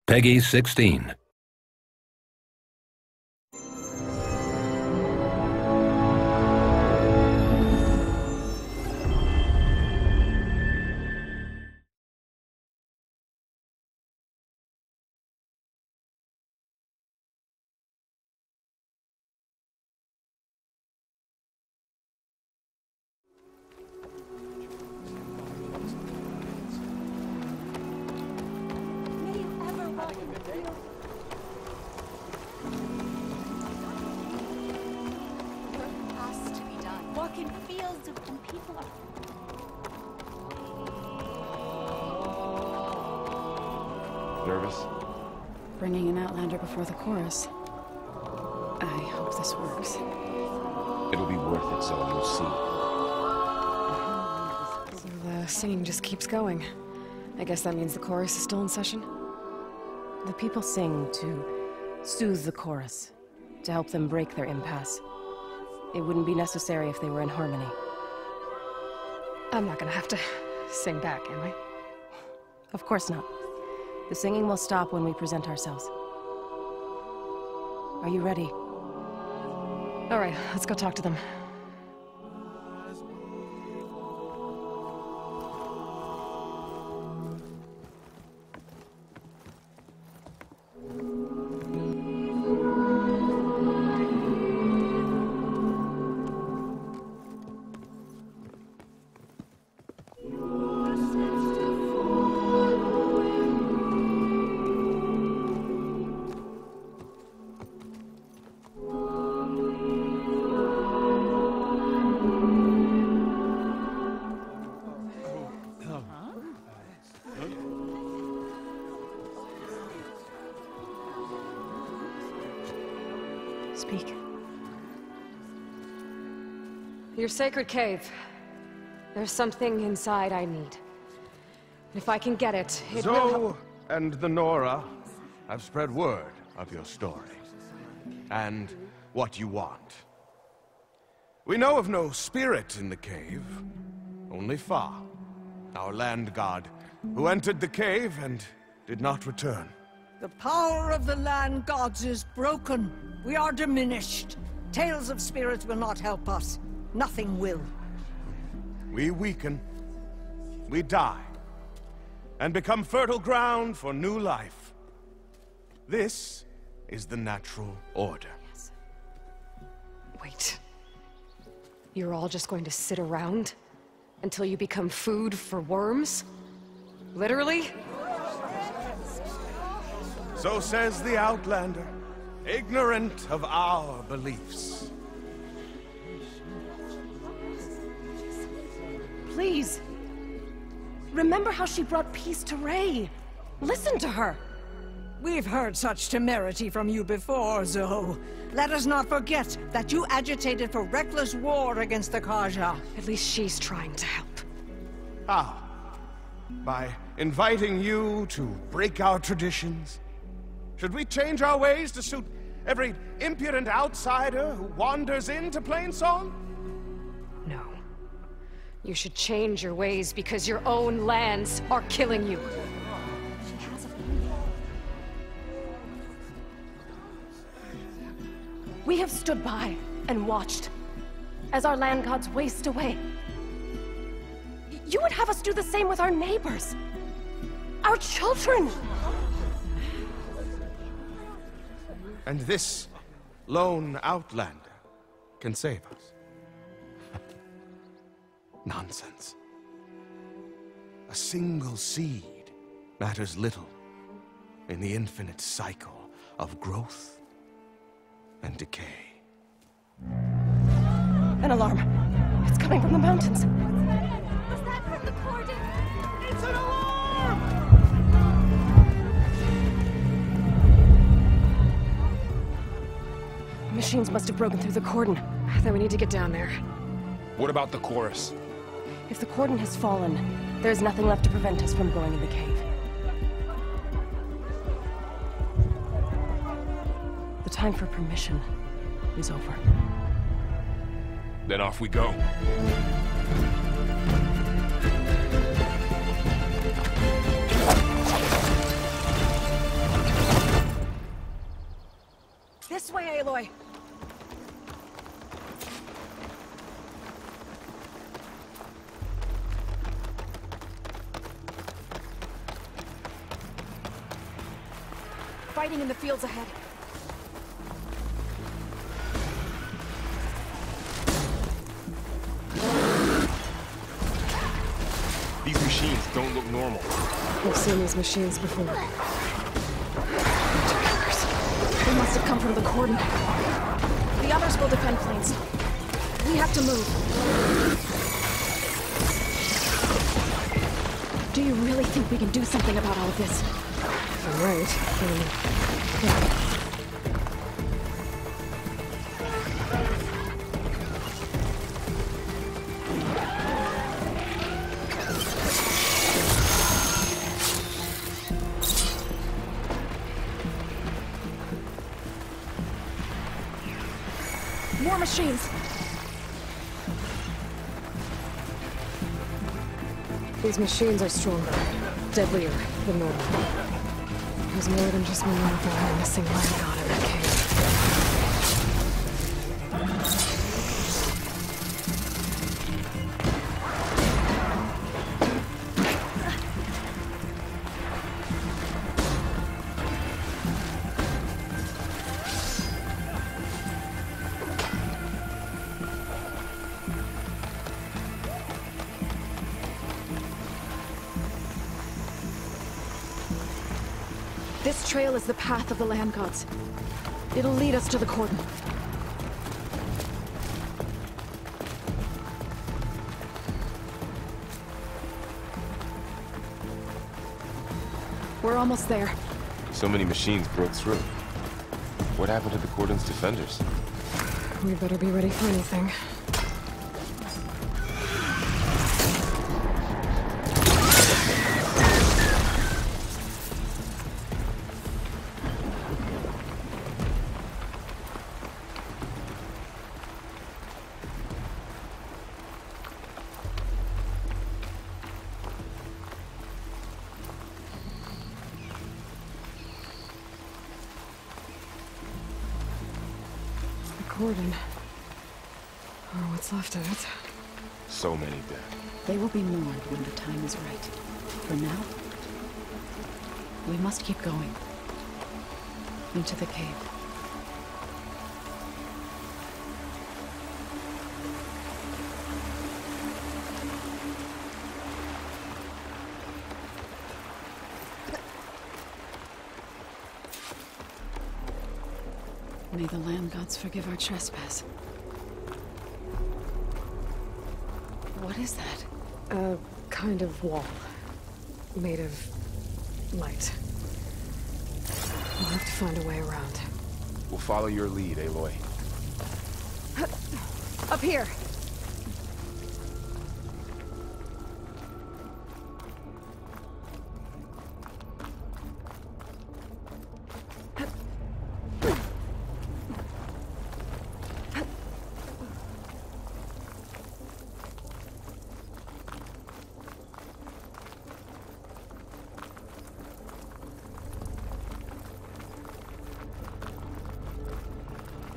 Peggy 16. Walking fields and people are... Nervous? Bringing an Outlander before the chorus. I hope this works. It'll be worth it, so you'll see. So the singing just keeps going. I guess that means the chorus is still in session? The people sing to soothe the chorus, to help them break their impasse. It wouldn't be necessary if they were in harmony. I'm not gonna have to sing back, am I? Of course not. The singing will stop when we present ourselves. Are you ready? All right, let's go talk to them. Speak. Your sacred cave. There's something inside I need. If I can get it, it will help. And the Nora have spread word of your story, and what you want. We know of no spirit in the cave, only Fa, our land god, who entered the cave and did not return. The power of the land gods is broken. We are diminished. Tales of spirits will not help us. Nothing will. We weaken, we die, and become fertile ground for new life. This is the natural order. Yes. Wait. You're all just going to sit around until you become food for worms? Literally? So says the Outlander, ignorant of our beliefs. Please. Remember how she brought peace to Ray. Listen to her. We've heard such temerity from you before, Zoe. Let us not forget that you agitated for reckless war against the Kaja. At least she's trying to help. How? By inviting you to break our traditions? Should we change our ways to suit every impudent outsider who wanders into Plainsong? No. You should change your ways because your own lands are killing you. We have stood by and watched as our land gods waste away. You would have us do the same with our neighbors, our children. And this lone Outlander can save us. Nonsense. A single seed matters little in the infinite cycle of growth and decay. An alarm. It's coming from the mountains. Was that from the cordon? It's an alarm! Machines must have broken through the cordon. Then we need to get down there. What about the chorus? If the cordon has fallen, there's nothing left to prevent us from going in the cave. The time for permission is over. Then off we go. way, Aloy. Fighting in the fields ahead. These machines don't look normal. We've seen these machines before. They must have come from the cordon. The others will defend planes. We have to move. Do you really think we can do something about all of this? All right. Yeah. More machines. These machines are stronger, deadlier than normal. There's more than just one level and a missing land god in that cave. This trail is the path of the land gods. It'll lead us to the cordon. We're almost there. So many machines broke through. What happened to the cordon's defenders? We better be ready for anything. Cordon. Or what's left of it. So many dead. They will be mourned when the time is right. For now, we must keep going. Into the cave. May the land gods forgive our trespass. What is that? A kind of wall. Made of light. We'll have to find a way around. We'll follow your lead, Aloy. Up here.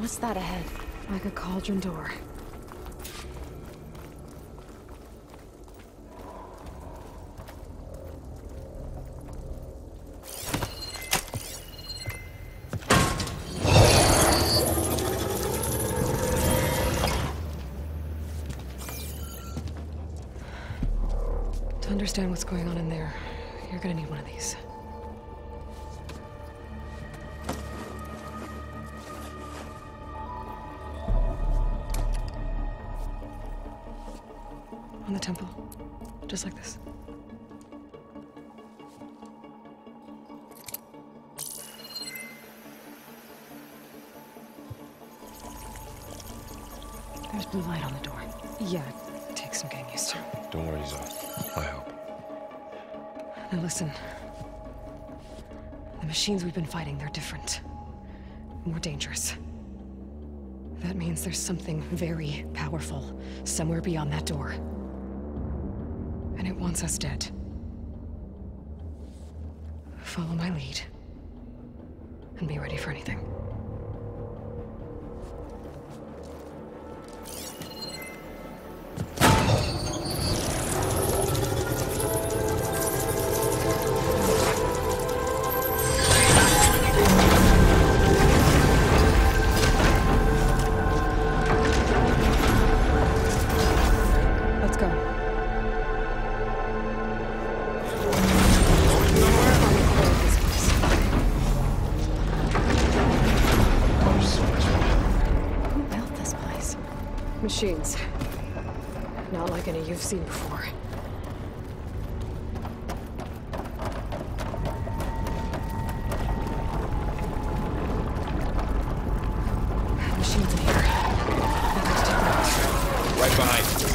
What's that ahead? Like a cauldron door. To understand what's going on in there, you're gonna need one of these. On the temple. Just like this. There's blue light on the door. Yeah, it takes some getting used to. Don't worry, Zoe. I help. Now listen. The machines we've been fighting, they're different. More dangerous. That means there's something very powerful somewhere beyond that door. And it wants us dead. Follow my lead. And be ready for anything. machines. Not like any you've seen before. Machines in here. Right behind you.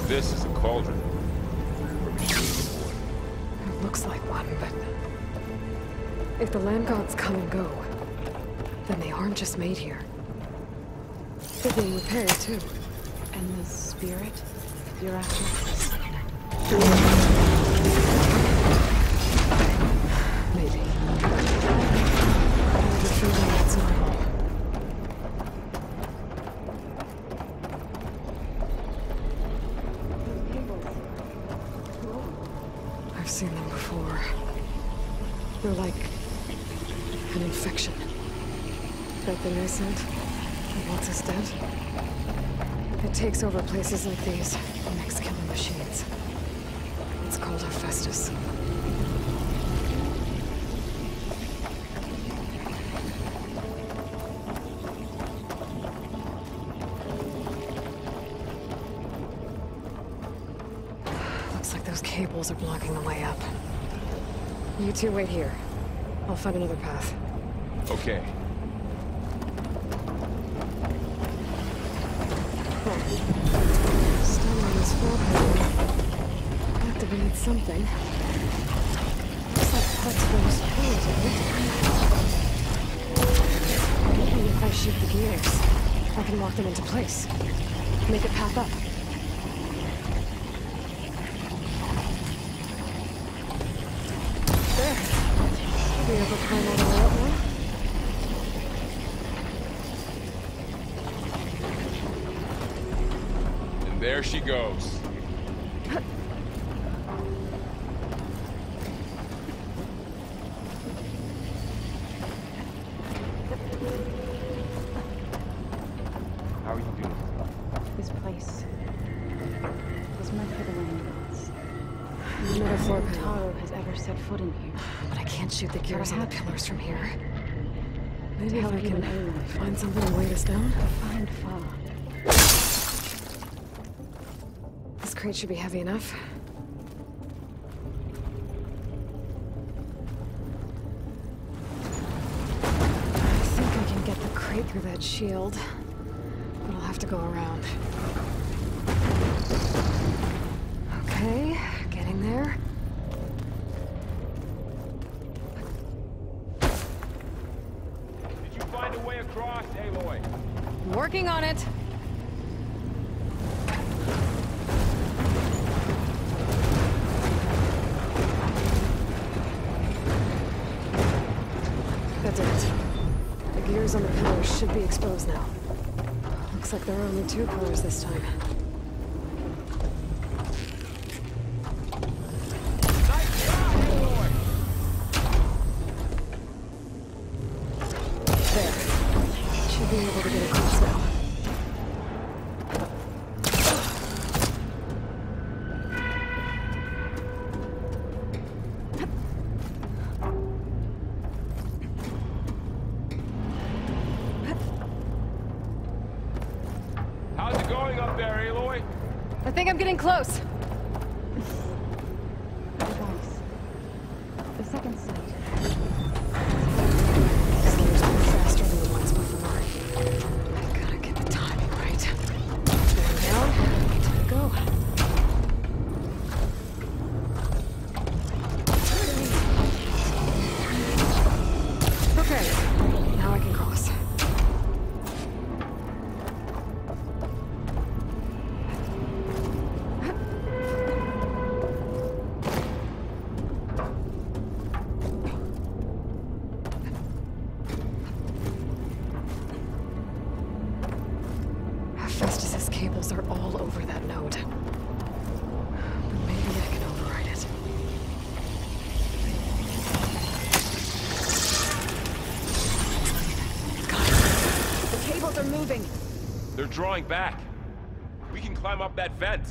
This is a cauldron. It looks like one, but if the land gods come and go, then they aren't just made here. They're being repaired too. And the spirit you're after? Maybe. I have a feeling that's not all. I've seen them before. They're like an infection. That thing I sent, it wants us dead. It takes over places like these and makes killing machines. It's called Hephaestus. Looks like those cables are blocking the way up. You two wait here. I'll find another path. Okay. Stone on this floor panel activated something. Looks like parts of those pillars are lifted. Maybe if I shoot the gears, I can lock them into place. Make it path up. There. Be able to climb all the way up now. And there she goes. How are you doing? This place was meant for the land gods. Another floor panel. Taro has ever set foot in here. But I can't shoot the gears on the pillars from here. Maybe if Tell I can even anyone. find something to weight us down. Find far. This crate should be heavy enough. I think I can get the crate through that shield, but I'll have to go around. Okay, getting there. Did you find a way across, Aloy? Working on it. That did it. The gears on the pillars should be exposed now. Looks like there are only 2 pillars this time. Nice job, Aloy! There. Should be able to get across now. How's it going up there, Aloy? I think I'm getting close. Device. The second sight. These gears move faster than the ones before. I gotta get the timing right. Going down. Time to go. Okay. Now I can cross. moving. They're drawing back. We can climb up that vent.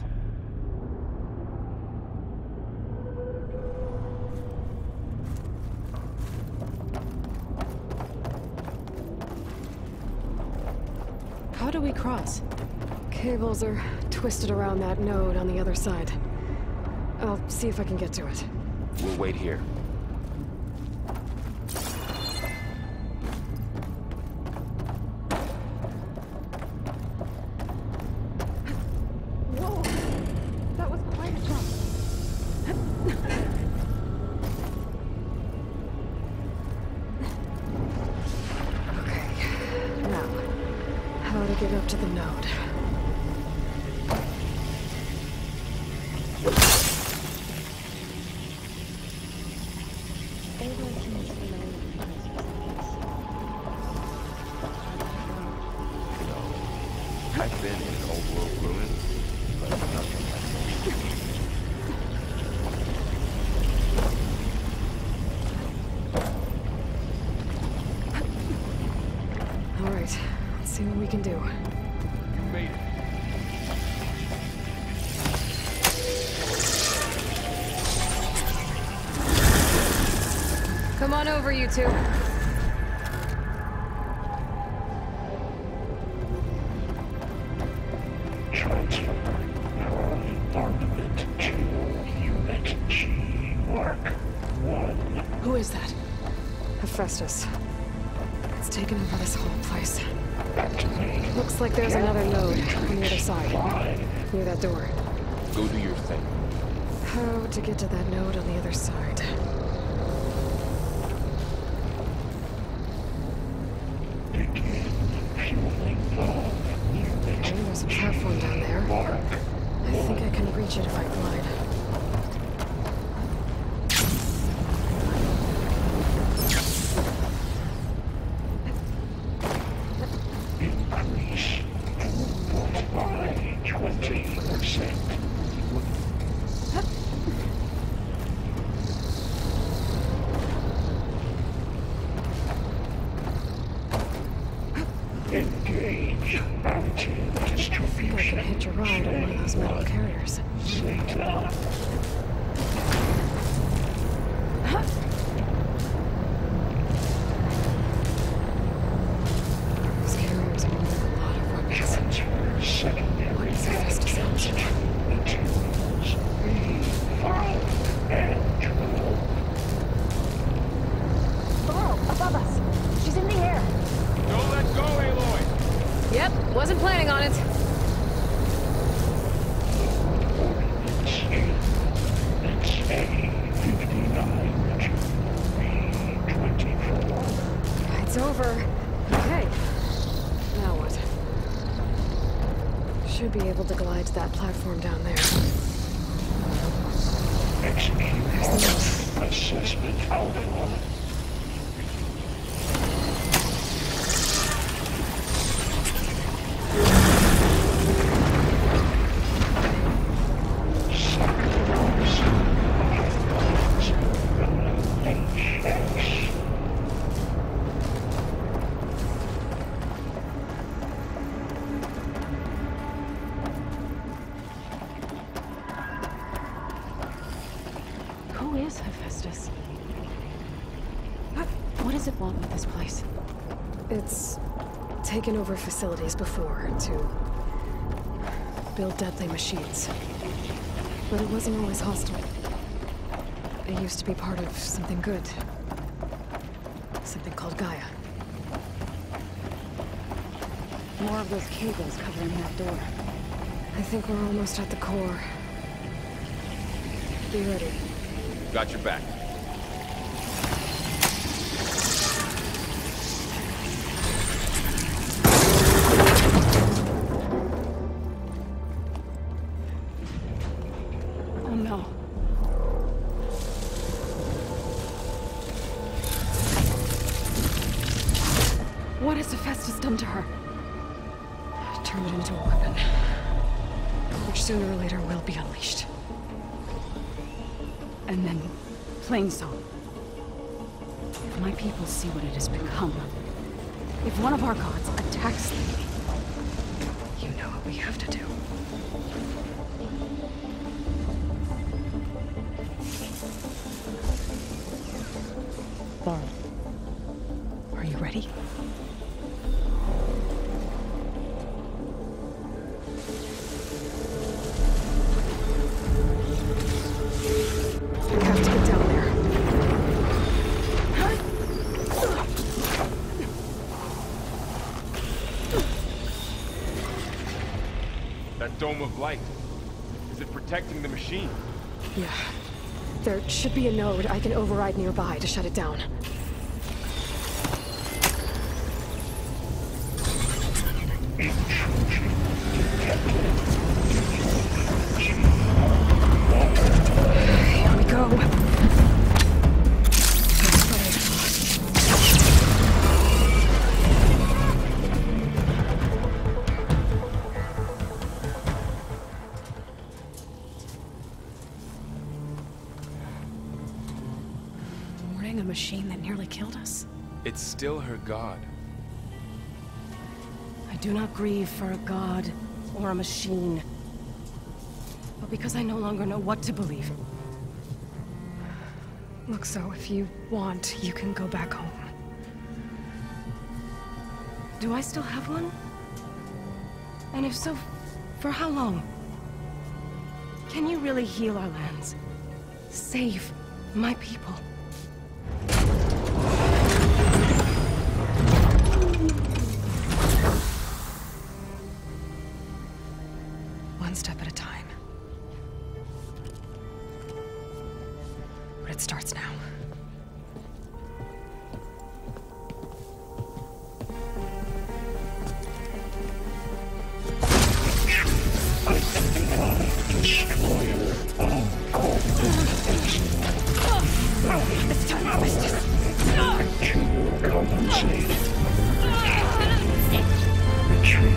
How do we cross? Cables are twisted around that node on the other side. I'll see if I can get to it. We'll wait here. Whoa! That was quite a jump. Okay. Now, how to get up to the node? I've been in old world ruins, but nothing like All right. Let's see what we can do. You made it. Come on over, you two. Transfer from armament to Unit G Mark 1. Who is that? Hephaestus. It's taken over this whole place. Activate. Looks like there's another node on the other side, near that door. Go do your thing. How to get to that node on the other side? Begin fueling valve. Unit Oh, there's a platform down there. Mark. I think I can reach it if I glide. Increase throughput by 20%. Engage mountain I think I distribution. can hitch a ride on one of those metal carriers. Zeta. Those carriers are moving a lot of weapons. Transfer secondary Hephaestus up to? materials. B5 and 12. Below, above us. She's in the air. Don't let go, Aloy! Yep, wasn't planning on it. Ordnance It's A59 to B24. It's over. Okay. Now what? Should be able to glide to that platform down there. Execute assessment alpha. Who is Hephaestus? What does it want with this place? It's taken over facilities before to build deadly machines. But it wasn't always hostile. It used to be part of something good. Something called Gaia. More of those cables covering that door. I think we're almost at the core. Be ready. Got your back. Oh no. What has Hephaestus done to her? Turn it into a weapon. Which sooner or later will be unleashed. And then, plain song. If my people see what it has become, if one of our gods attacks them, we have to do. Laurel, are you ready? I have to get down there. That dome of light. Is it protecting the machine? Yeah. There should be a node I can override nearby to shut it down. Here we go. A machine that nearly killed us. It's still her god. I do not grieve for a god or a machine, but because I no longer know what to believe. Look, so if you want, you can go back home. Do I still have one? And if so, for how long? Can you really heal our lands? Save my people? One step at a time. But it starts now. It's time for business. To compensate. Retreat.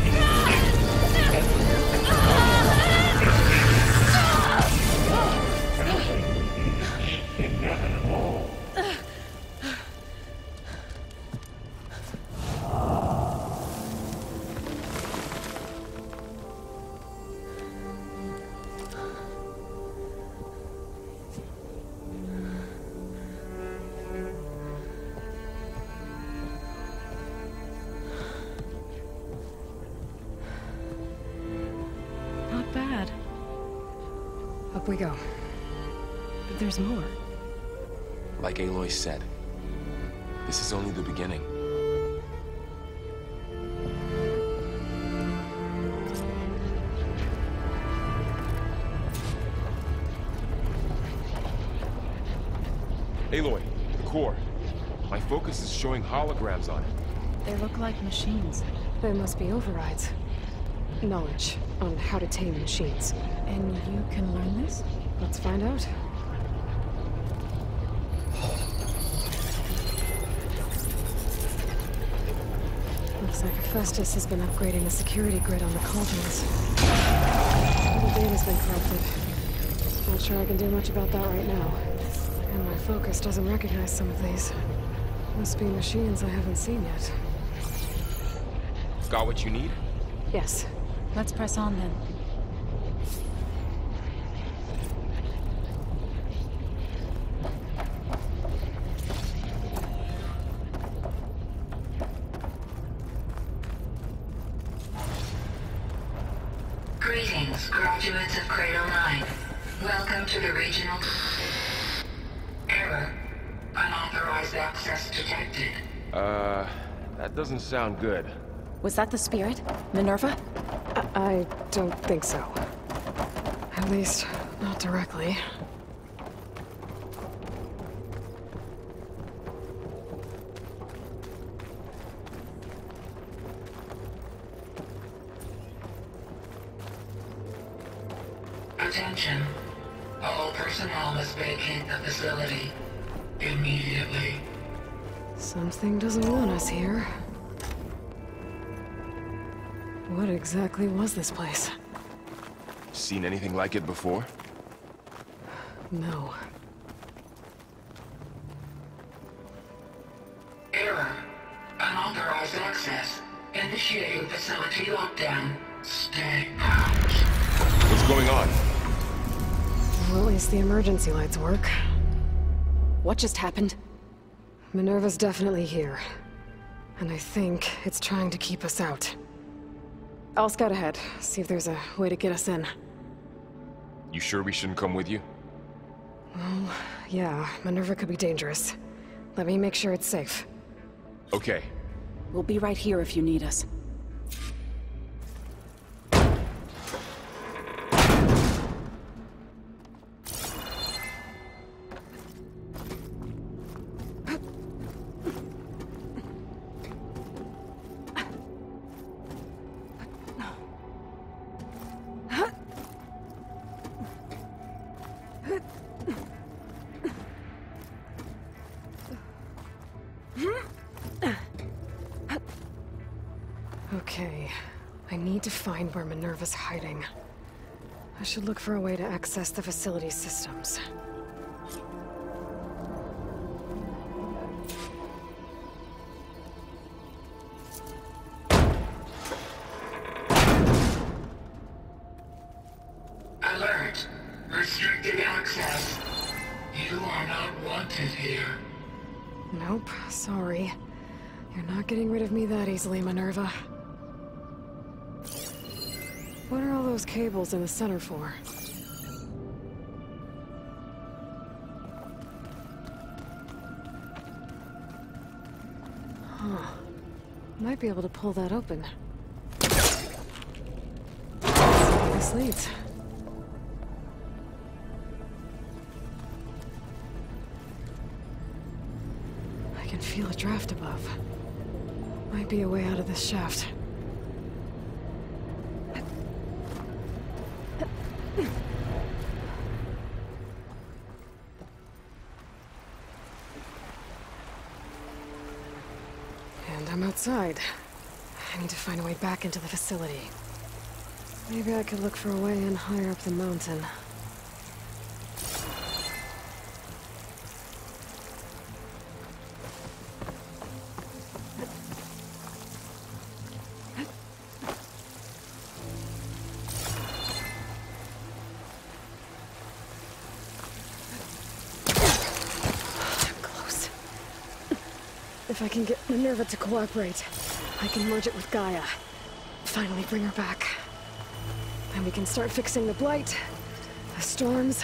Not bad. Up we go. But there's more. Like Aloy said, this is only the beginning. Aloy, the core. My focus is showing holograms on it. They look like machines. They must be overrides. Knowledge on how to tame machines. And you can learn this? Let's find out. Looks like Hephaestus has been upgrading the security grid on the cauldrons. All the data's been corrupted. Not sure I can do much about that right now. And my focus doesn't recognize some of these. Must be machines I haven't seen yet. Got what you need? Yes. Let's press on then. Greetings, graduates of Cradle 9. Welcome to the regional... Error. Unauthorized access detected. That doesn't sound good. Was that the spirit? Minerva? I don't think so. At least, not directly. Attention. All personnel must vacate the facility immediately. Something doesn't want us here. What exactly was this place? Seen anything like it before? No. Error. Unauthorized access. Initiating facility lockdown. Stay out. What's going on? Well, at least the emergency lights work. What just happened? Minerva's definitely here. And I think it's trying to keep us out. I'll scout ahead, see if there's a way to get us in. You sure we shouldn't come with you? Well, yeah, Minerva could be dangerous. Let me make sure it's safe. Okay. We'll be right here if you need us. Okay, I need to find where Minerva's hiding. I should look for a way to access the facility's systems. Alert! Restricted access. You are not wanted here. Nope, sorry. You're not getting rid of me that easily, Minerva. What are all those cables in the center for? Huh. Might be able to pull that open. Let's see where this leads. I can feel a draft above. Might be a way out of this shaft. And I'm outside. I need to find a way back into the facility. Maybe I could look for a way in higher up the mountain. If I can get Minerva to cooperate, I can merge it with Gaia. Finally bring her back. Then we can start fixing the blight, the storms,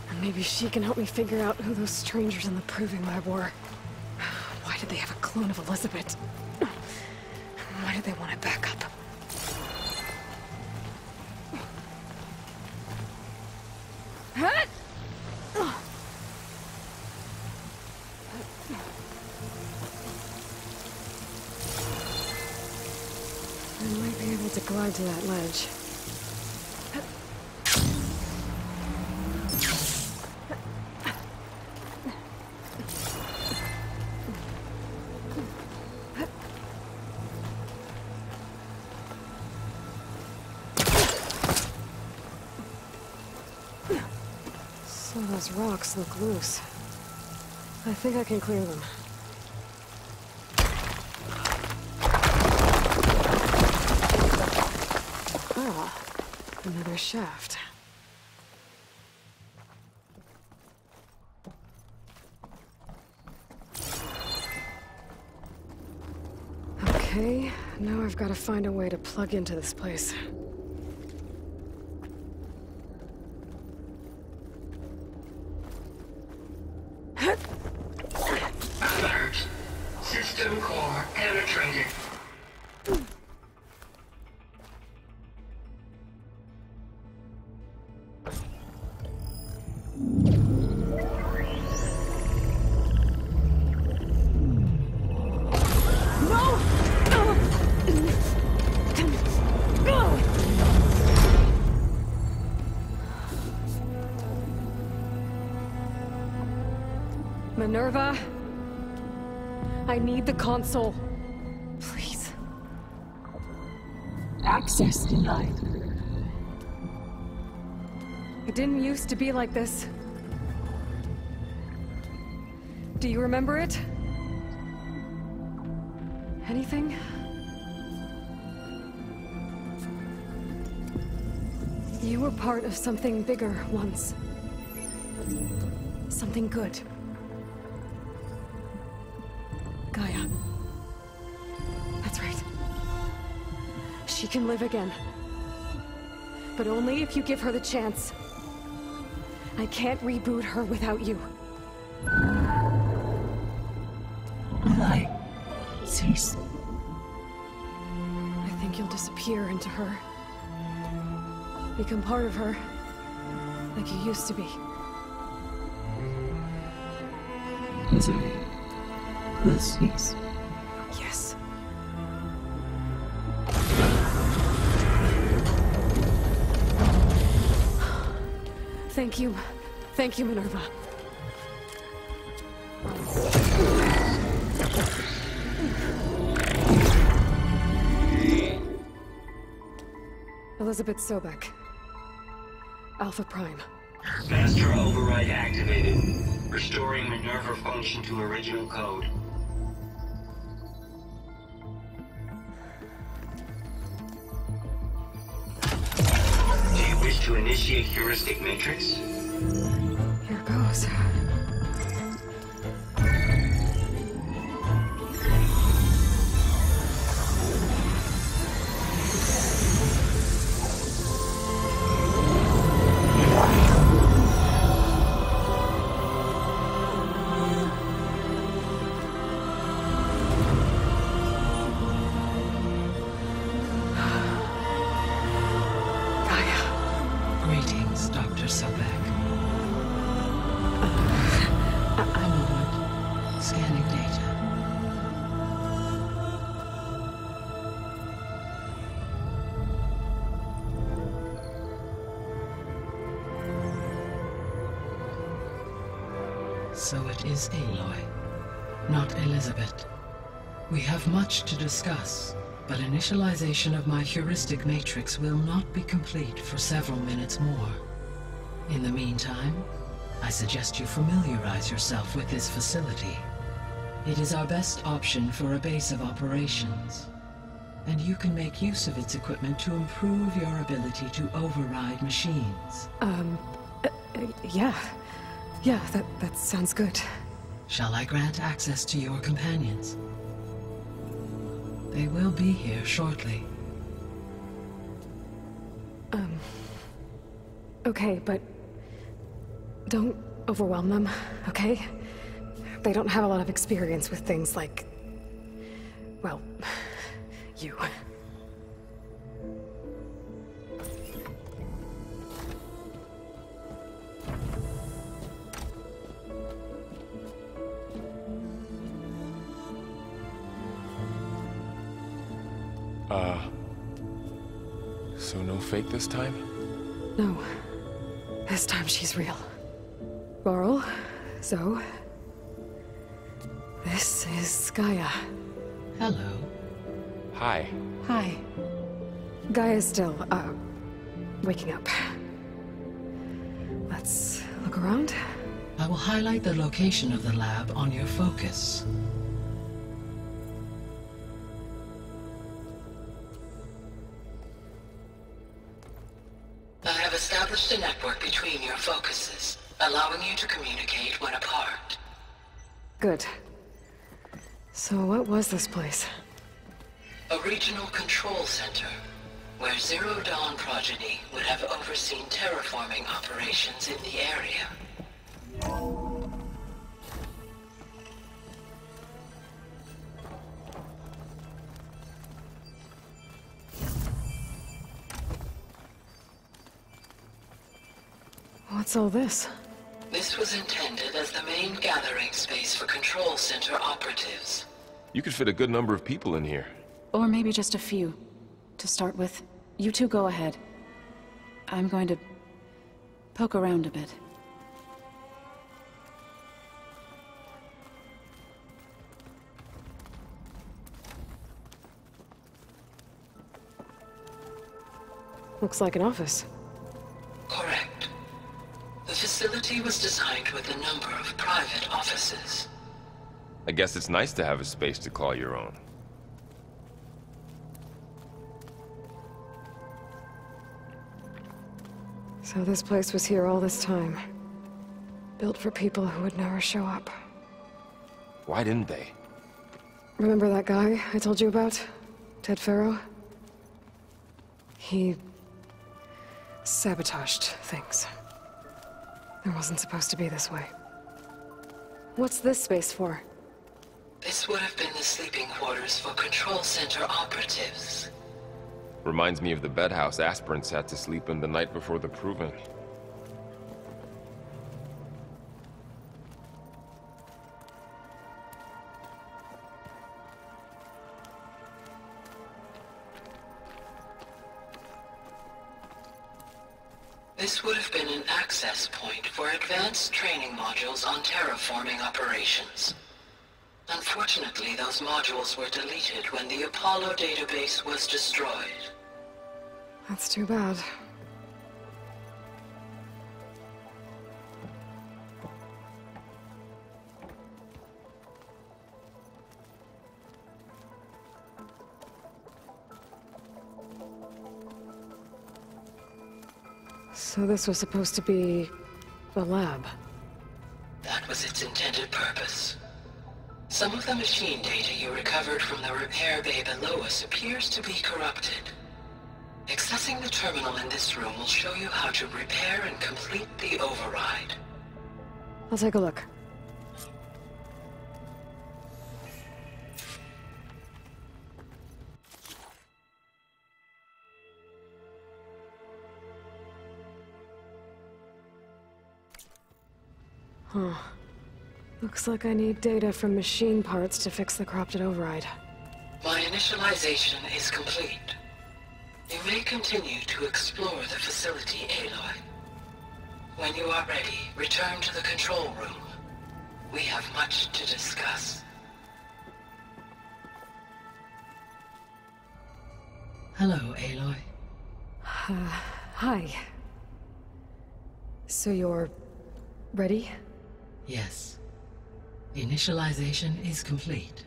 and maybe she can help me figure out who those strangers in the proving lab were. Why did they have a clone of Elizabeth? Why did they want it back up? I might be able to glide to that ledge. So those rocks look loose. I think I can clear them. Another shaft. Okay, now I've got to find a way to plug into this place. Alert! System core penetrated. Minerva, I need the console. Please. Access denied. It didn't used to be like this. Do you remember it? Anything? You were part of something bigger once. Something good. Gaia. That's right. She can live again. But only if you give her the chance. I can't reboot her without you. Why? Cease. I think you'll disappear into her. Become part of her. Like you used to be. Misery will cease. Yes. Thank you. Thank you, Minerva. Elizabeth Sobek. Alpha Prime. Master override activated. Restoring Minerva function to original code. Do you wish to initiate heuristic matrix? Here goes. Greetings, Dr. Sobek. I'm on. Scanning data. So it is Aloy, not Elizabeth. We have much to discuss, but initialization of my heuristic matrix will not be complete for several minutes more. In the meantime, I suggest you familiarize yourself with this facility. It is our best option for a base of operations, and you can make use of its equipment to improve your ability to override machines. Yeah. Yeah, that sounds good. Shall I grant access to your companions? They will be here shortly. Okay, but don't overwhelm them, okay? They don't have a lot of experience with things like, well, you. So no fake this time? No. This time she's real. Laurel, Zoe. This is Gaia. Hello. Hi. Hi. Gaia's still, waking up. Let's look around. I will highlight the location of the lab on your focus. I have established a network between your focuses, allowing you to communicate when apart. Good. So what was this place? A regional control center, where Zero Dawn progeny would have overseen terraforming operations in the area. What's all this? This was intended as the main gathering space for control center operatives. You could fit a good number of people in here. Or maybe just a few. To start with, you two go ahead. I'm going to poke around a bit. Looks like an office. Correct. The facility was designed with a number of private offices. I guess it's nice to have a space to call your own. So this place was here all this time. Built for people who would never show up. Why didn't they? Remember that guy I told you about? Ted Farrow? He sabotaged things. It wasn't supposed to be this way. What's this space for? This would have been the sleeping quarters for Control Center operatives. Reminds me of the bedhouse aspirants had to sleep in the night before the proving. This would have been an access point for advanced training modules on terraforming operations. Unfortunately, those modules were deleted when the Apollo database was destroyed. That's too bad. So this was supposed to be the lab. That was its intended purpose. Some of the machine data you recovered from the repair bay below us appears to be corrupted. Accessing the terminal in this room will show you how to repair and complete the override. I'll take a look. Huh. Looks like I need data from machine parts to fix the corrupted override. My initialization is complete. You may continue to explore the facility, Aloy. When you are ready, return to the control room. We have much to discuss. Hello, Aloy. Hi. So you're ready? Yes. Initialization is complete.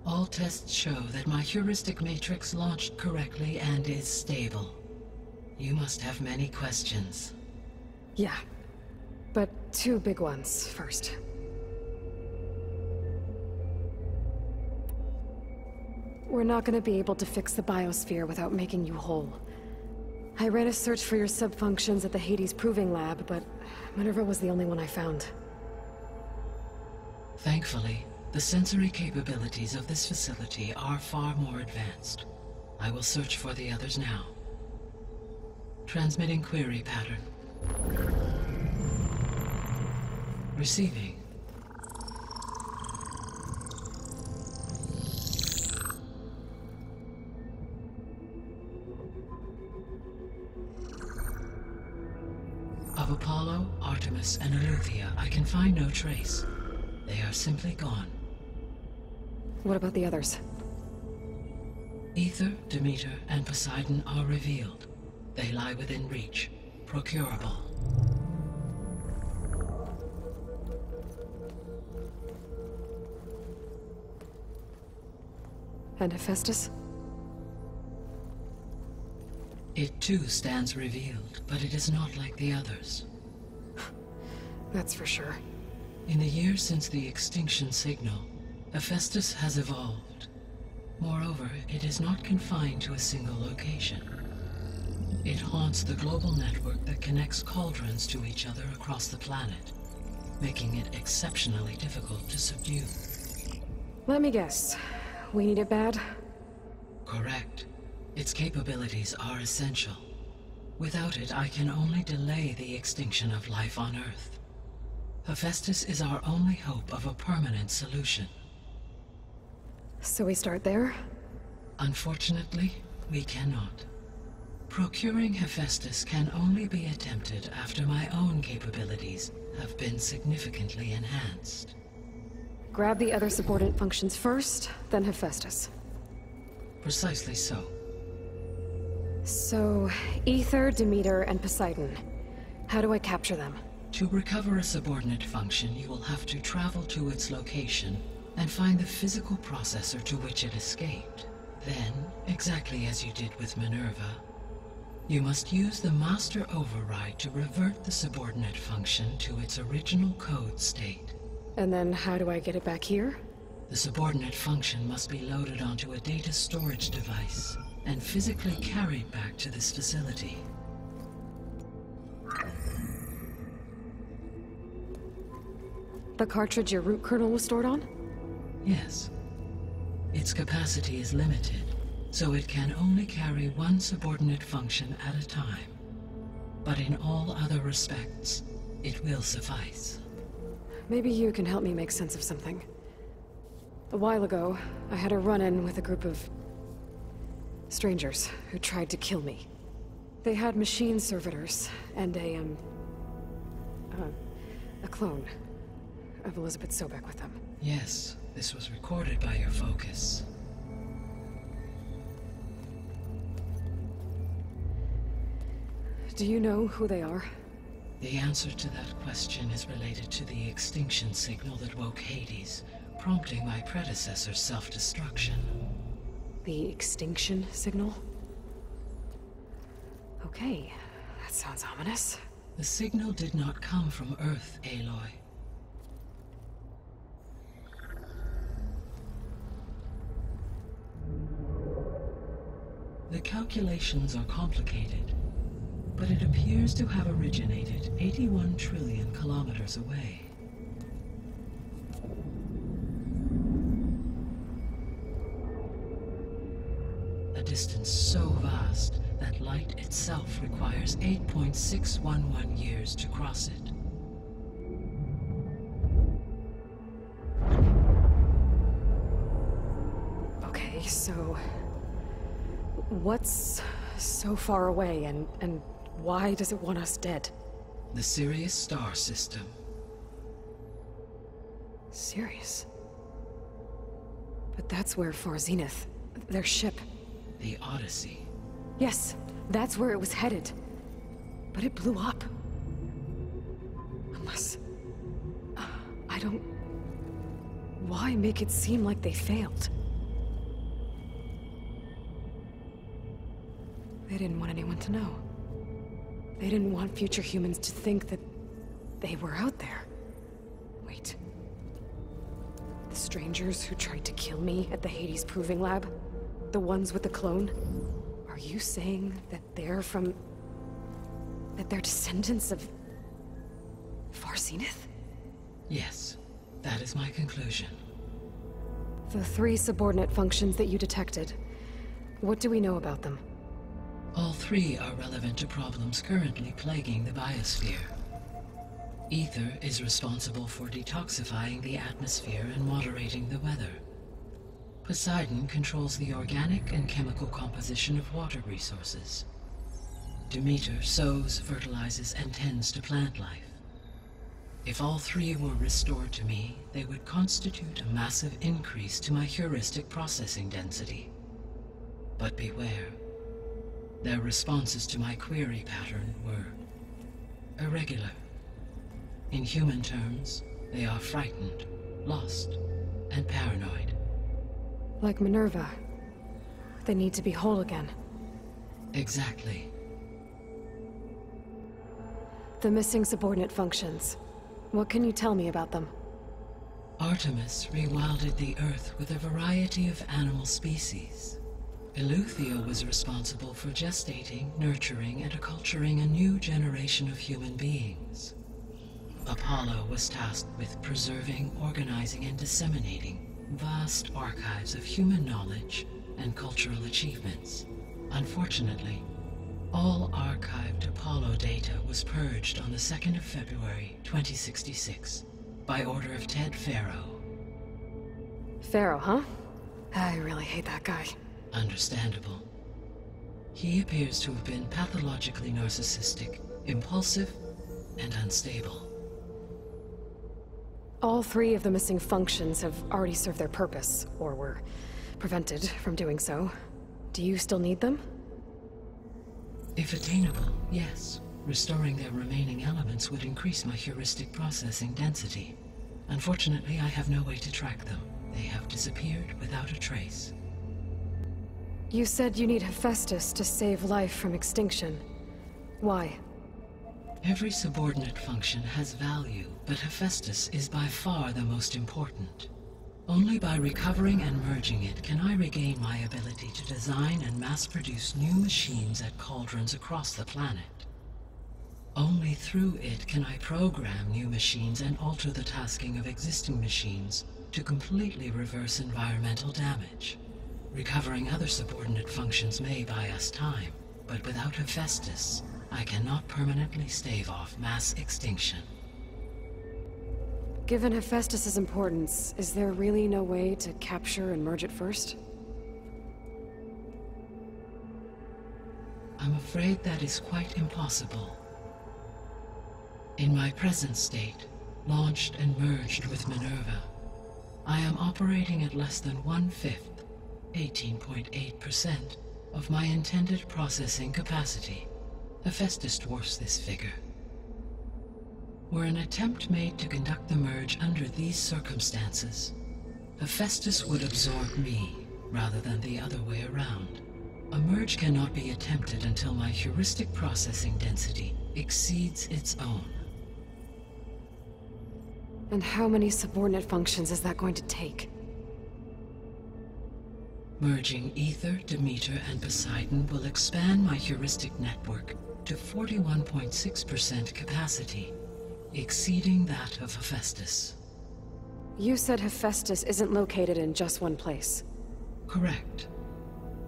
All tests show that my heuristic matrix launched correctly and is stable. You must have many questions. Yeah. But two big ones first. We're not gonna be able to fix the biosphere without making you whole. I ran a search for your subfunctions at the Hades Proving Lab, but Minerva was the only one I found. Thankfully, the sensory capabilities of this facility are far more advanced. I will search for the others now. Transmitting query pattern. Receiving. Of Apollo, Artemis, and Eleuthia, I can find no trace. They are simply gone. What about the others? Ether, Demeter, and Poseidon are revealed. They lie within reach, procurable. And Hephaestus? It too stands revealed, but it is not like the others. That's for sure. In the years since the extinction signal, Hephaestus has evolved. Moreover, it is not confined to a single location. It haunts the global network that connects cauldrons to each other across the planet, making it exceptionally difficult to subdue. Let me guess. We need it bad? Correct. Its capabilities are essential. Without it, I can only delay the extinction of life on Earth. Hephaestus is our only hope of a permanent solution. So we start there? Unfortunately, we cannot. Procuring Hephaestus can only be attempted after my own capabilities have been significantly enhanced. Grab the other subordinate functions first, then Hephaestus. Precisely so. So, Ether, Demeter, and Poseidon. How do I capture them? To recover a subordinate function, you will have to travel to its location and find the physical processor to which it escaped. Then, exactly as you did with Minerva, You must use the master override to revert the subordinate function to its original code state. And then how do I get it back here? The subordinate function must be loaded onto a data storage device and physically carried back to this facility. The cartridge your root kernel was stored on? Yes. Its capacity is limited, so it can only carry one subordinate function at a time. But in all other respects, it will suffice. Maybe you can help me make sense of something. A while ago, I had a run-in with a group of strangers who tried to kill me. They had machine servitors and a clone of Elizabeth Sobek with them. Yes, this was recorded by your focus. Do you know who they are? The answer to that question is related to the extinction signal that woke Hades, prompting my predecessor's self-destruction. The extinction signal? Okay, that sounds ominous. The signal did not come from Earth, Aloy. The calculations are complicated, but it appears to have originated 81 trillion kilometers away. A distance so vast that light itself requires 8.611 years to cross it. Okay, so what's so far away and why does it want us dead? The Sirius star system. Sirius? But that's where Far Zenith, their ship. The Odyssey. Yes, that's where it was headed. But it blew up. Unless... I don't... Why make it seem like they failed? They didn't want anyone to know. They didn't want future humans to think that they were out there. Wait. The strangers who tried to kill me at the Hades Proving Lab? The ones with the clone? Are you saying that they're from... that they're descendants of... Far Zenith? Yes, that is my conclusion. The 3 subordinate functions that you detected, what do we know about them? All 3 are relevant to problems currently plaguing the biosphere. Ether is responsible for detoxifying the atmosphere and moderating the weather. Poseidon controls the organic and chemical composition of water resources. Demeter sows, fertilizes, and tends to plant life. If all 3 were restored to me, they would constitute a massive increase to my heuristic processing density. But beware. Their responses to my query pattern were irregular. In human terms, they are frightened, lost, and paranoid. Like Minerva. They need to be whole again. Exactly. The missing subordinate functions. What can you tell me about them? Artemis rewilded the Earth with a variety of animal species. Eleuthia was responsible for gestating, nurturing, and acculturating a new generation of human beings. Apollo was tasked with preserving, organizing, and disseminating vast archives of human knowledge and cultural achievements. Unfortunately, all archived Apollo data was purged on the 2nd of February, 2066, by order of Ted Faro. Faro, huh? I really hate that guy. Understandable. He appears to have been pathologically narcissistic, impulsive, and unstable. All 3 of the missing functions have already served their purpose, or were prevented from doing so. Do you still need them? If attainable, yes. Restoring their remaining elements would increase my heuristic processing density. Unfortunately, I have no way to track them. They have disappeared without a trace. You said you need Hephaestus to save life from extinction. Why? Every subordinate function has value, but Hephaestus is by far the most important. Only by recovering and merging it can I regain my ability to design and mass-produce new machines at cauldrons across the planet. Only through it can I program new machines and alter the tasking of existing machines to completely reverse environmental damage. Recovering other subordinate functions may buy us time, but without Hephaestus, I cannot permanently stave off mass extinction. Given Hephaestus's importance, is there really no way to capture and merge it first? I'm afraid that is quite impossible. In my present state, launched and merged with Minerva, I am operating at less than 1/5, 18.8%, of my intended processing capacity. Hephaestus dwarfs this figure. Were an attempt made to conduct the merge under these circumstances, Hephaestus would absorb me, rather than the other way around. A merge cannot be attempted until my heuristic processing density exceeds its own. And how many subordinate functions is that going to take? Merging Ether, Demeter, and Poseidon will expand my heuristic network to 41.6% capacity, exceeding that of Hephaestus. You said Hephaestus isn't located in just one place. Correct.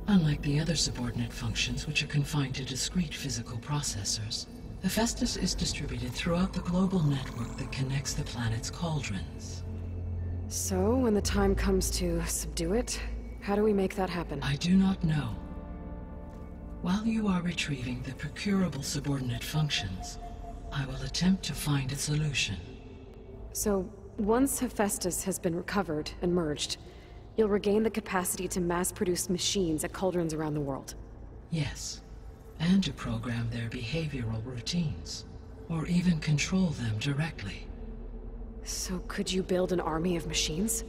Unlike the other subordinate functions, which are confined to discrete physical processors, Hephaestus is distributed throughout the global network that connects the planet's cauldrons. So, when the time comes to subdue it, how do we make that happen? I do not know. While you are retrieving the procurable subordinate functions, I will attempt to find a solution. So, once Hephaestus has been recovered and merged, you'll regain the capacity to mass-produce machines at cauldrons around the world. Yes, and to program their behavioral routines, or even control them directly. So could you build an army of machines?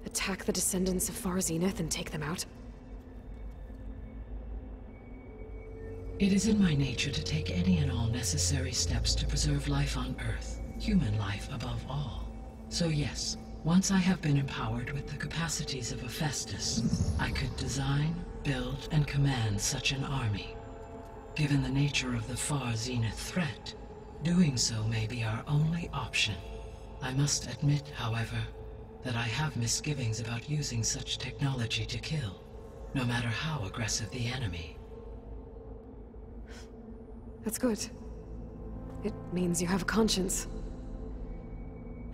Attack the descendants of Far Zenith and take them out? It is in my nature to take any and all necessary steps to preserve life on Earth, human life above all. So yes, once I have been empowered with the capacities of Hephaestus, I could design, build, and command such an army. Given the nature of the Far Zenith threat, doing so may be our only option. I must admit, however, that I have misgivings about using such technology to kill, no matter how aggressive the enemy. That's good. It means you have a conscience.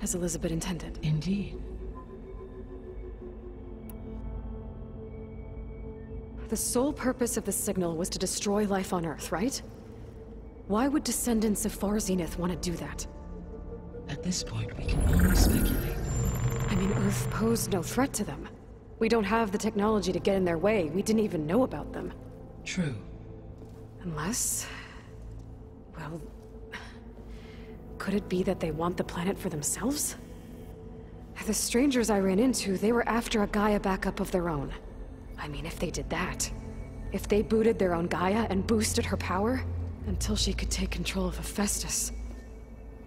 As Elizabeth intended. Indeed. The sole purpose of the signal was to destroy life on Earth, right? Why would descendants of Far Zenith want to do that? At this point, we can only speculate. I mean, Earth posed no threat to them. We don't have the technology to get in their way. We didn't even know about them. True. Unless... well... could it be that they want the planet for themselves? The strangers I ran into, they were after a Gaia backup of their own. I mean, if they did that... if they booted their own Gaia and boosted her power... until she could take control of Hephaestus.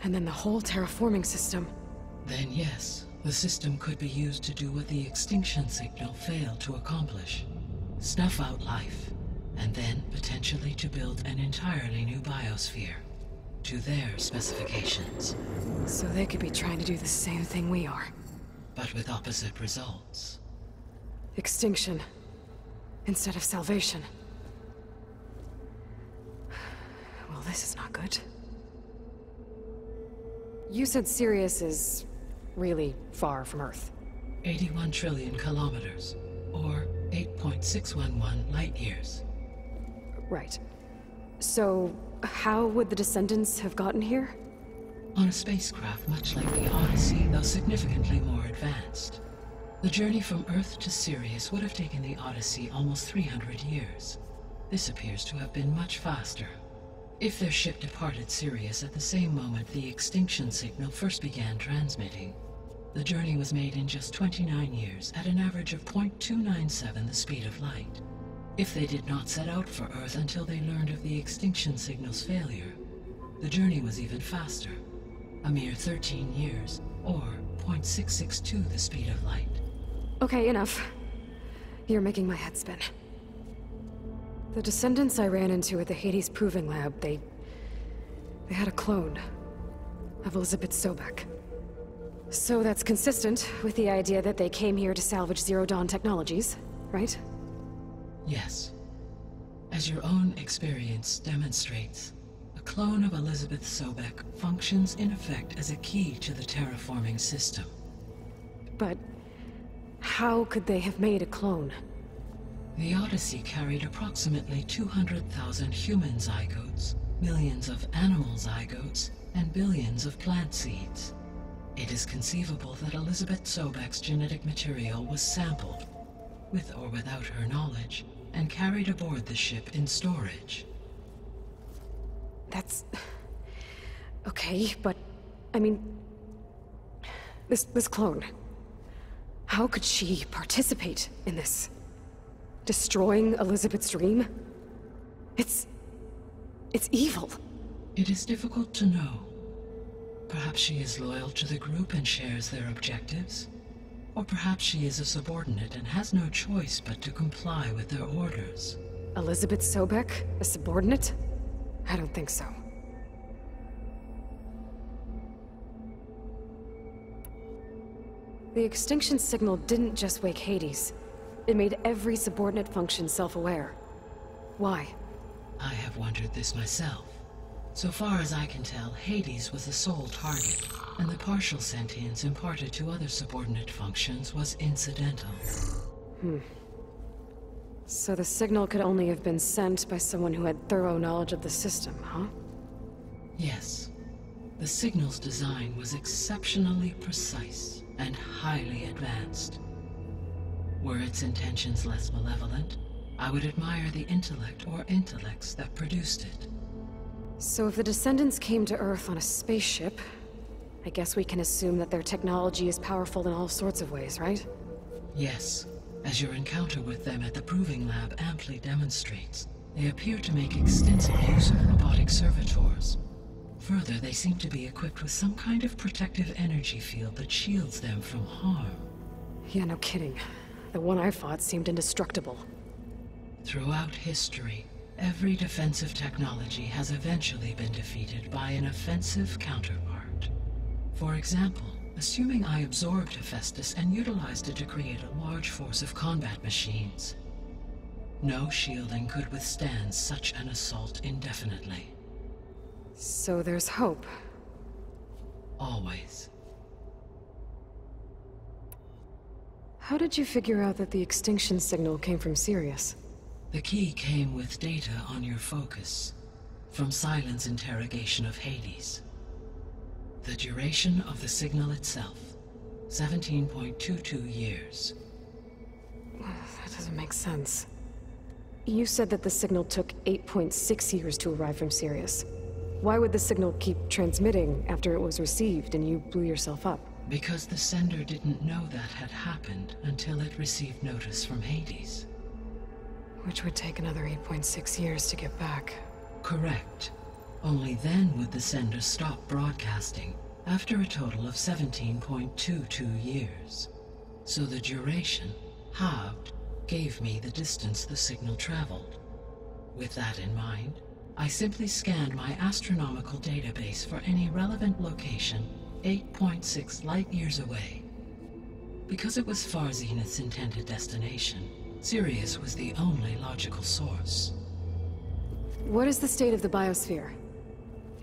And then the whole terraforming system... Then yes, the system could be used to do what the extinction signal failed to accomplish. Snuff out life, and then potentially to build an entirely new biosphere. To their specifications. So they could be trying to do the same thing we are. But with opposite results. Extinction. Instead of salvation. Well, this is not good. You said Sirius is... really far from Earth. 81 trillion kilometers, or 8.611 light-years. Right. So, how would the descendants have gotten here? On a spacecraft much like the Odyssey, though significantly more advanced. The journey from Earth to Sirius would have taken the Odyssey almost 300 years. This appears to have been much faster. If their ship departed Sirius at the same moment the extinction signal first began transmitting, The journey was made in just 29 years at an average of 0.297 the speed of light. If they did not set out for Earth until they learned of the extinction signal's failure, the journey was even faster, a mere 13 years, or 0.662 the speed of light. Okay, enough. You're making my head spin. The descendants I ran into at the Hades Proving Lab, they had a clone of Elizabeth Sobek. So that's consistent with the idea that they came here to salvage Zero Dawn technologies, right? Yes. As your own experience demonstrates, a clone of Elizabeth Sobek functions in effect as a key to the terraforming system. But how could they have made a clone? The Odyssey carried approximately 200,000 human zygotes, millions of animal zygotes, and billions of plant seeds. It is conceivable that Elizabeth Sobek's genetic material was sampled, with or without her knowledge, and carried aboard the ship in storage. That's... okay, but... I mean... This clone... How could she participate in this? Destroying Elizabeth's dream? It's evil. It is difficult to know. Perhaps she is loyal to the group and shares their objectives. Or perhaps she is a subordinate and has no choice but to comply with their orders. Elizabeth Sobek? A subordinate? I don't think so. The extinction signal didn't just wake Hades. It made every subordinate function self-aware. Why? I have wondered this myself. So far as I can tell, Hades was the sole target, and the partial sentience imparted to other subordinate functions was incidental. So the signal could only have been sent by someone who had thorough knowledge of the system, huh? Yes. The signal's design was exceptionally precise and highly advanced. Were its intentions less malevolent, I would admire the intellect or intellects that produced it. So if the descendants came to Earth on a spaceship, I guess we can assume that their technology is powerful in all sorts of ways, right? Yes. As your encounter with them at the Proving Lab amply demonstrates, they appear to make extensive use of robotic servitors. Further, they seem to be equipped with some kind of protective energy field that shields them from harm. Yeah, no kidding. The one I fought seemed indestructible. Throughout history, every defensive technology has eventually been defeated by an offensive counterpart. For example, assuming I absorbed Hephaestus and utilized it to create a large force of combat machines. No shielding could withstand such an assault indefinitely. So there's hope. Always. How did you figure out that the extinction signal came from Sirius? The key came with data on your focus, from Silent's interrogation of Hades. The duration of the signal itself, 17.22 years. That doesn't make sense. You said that the signal took 8.6 years to arrive from Sirius. Why would the signal keep transmitting after it was received and you blew yourself up? Because the sender didn't know that had happened until it received notice from Hades. Which would take another 8.6 years to get back. Correct. Only then would the sender stop broadcasting, after a total of 17.22 years. So the duration, halved, gave me the distance the signal traveled. With that in mind, I simply scanned my astronomical database for any relevant location 8.6 light-years away. Because it was Far Zenith's intended destination, Sirius was the only logical source. What is the state of the biosphere?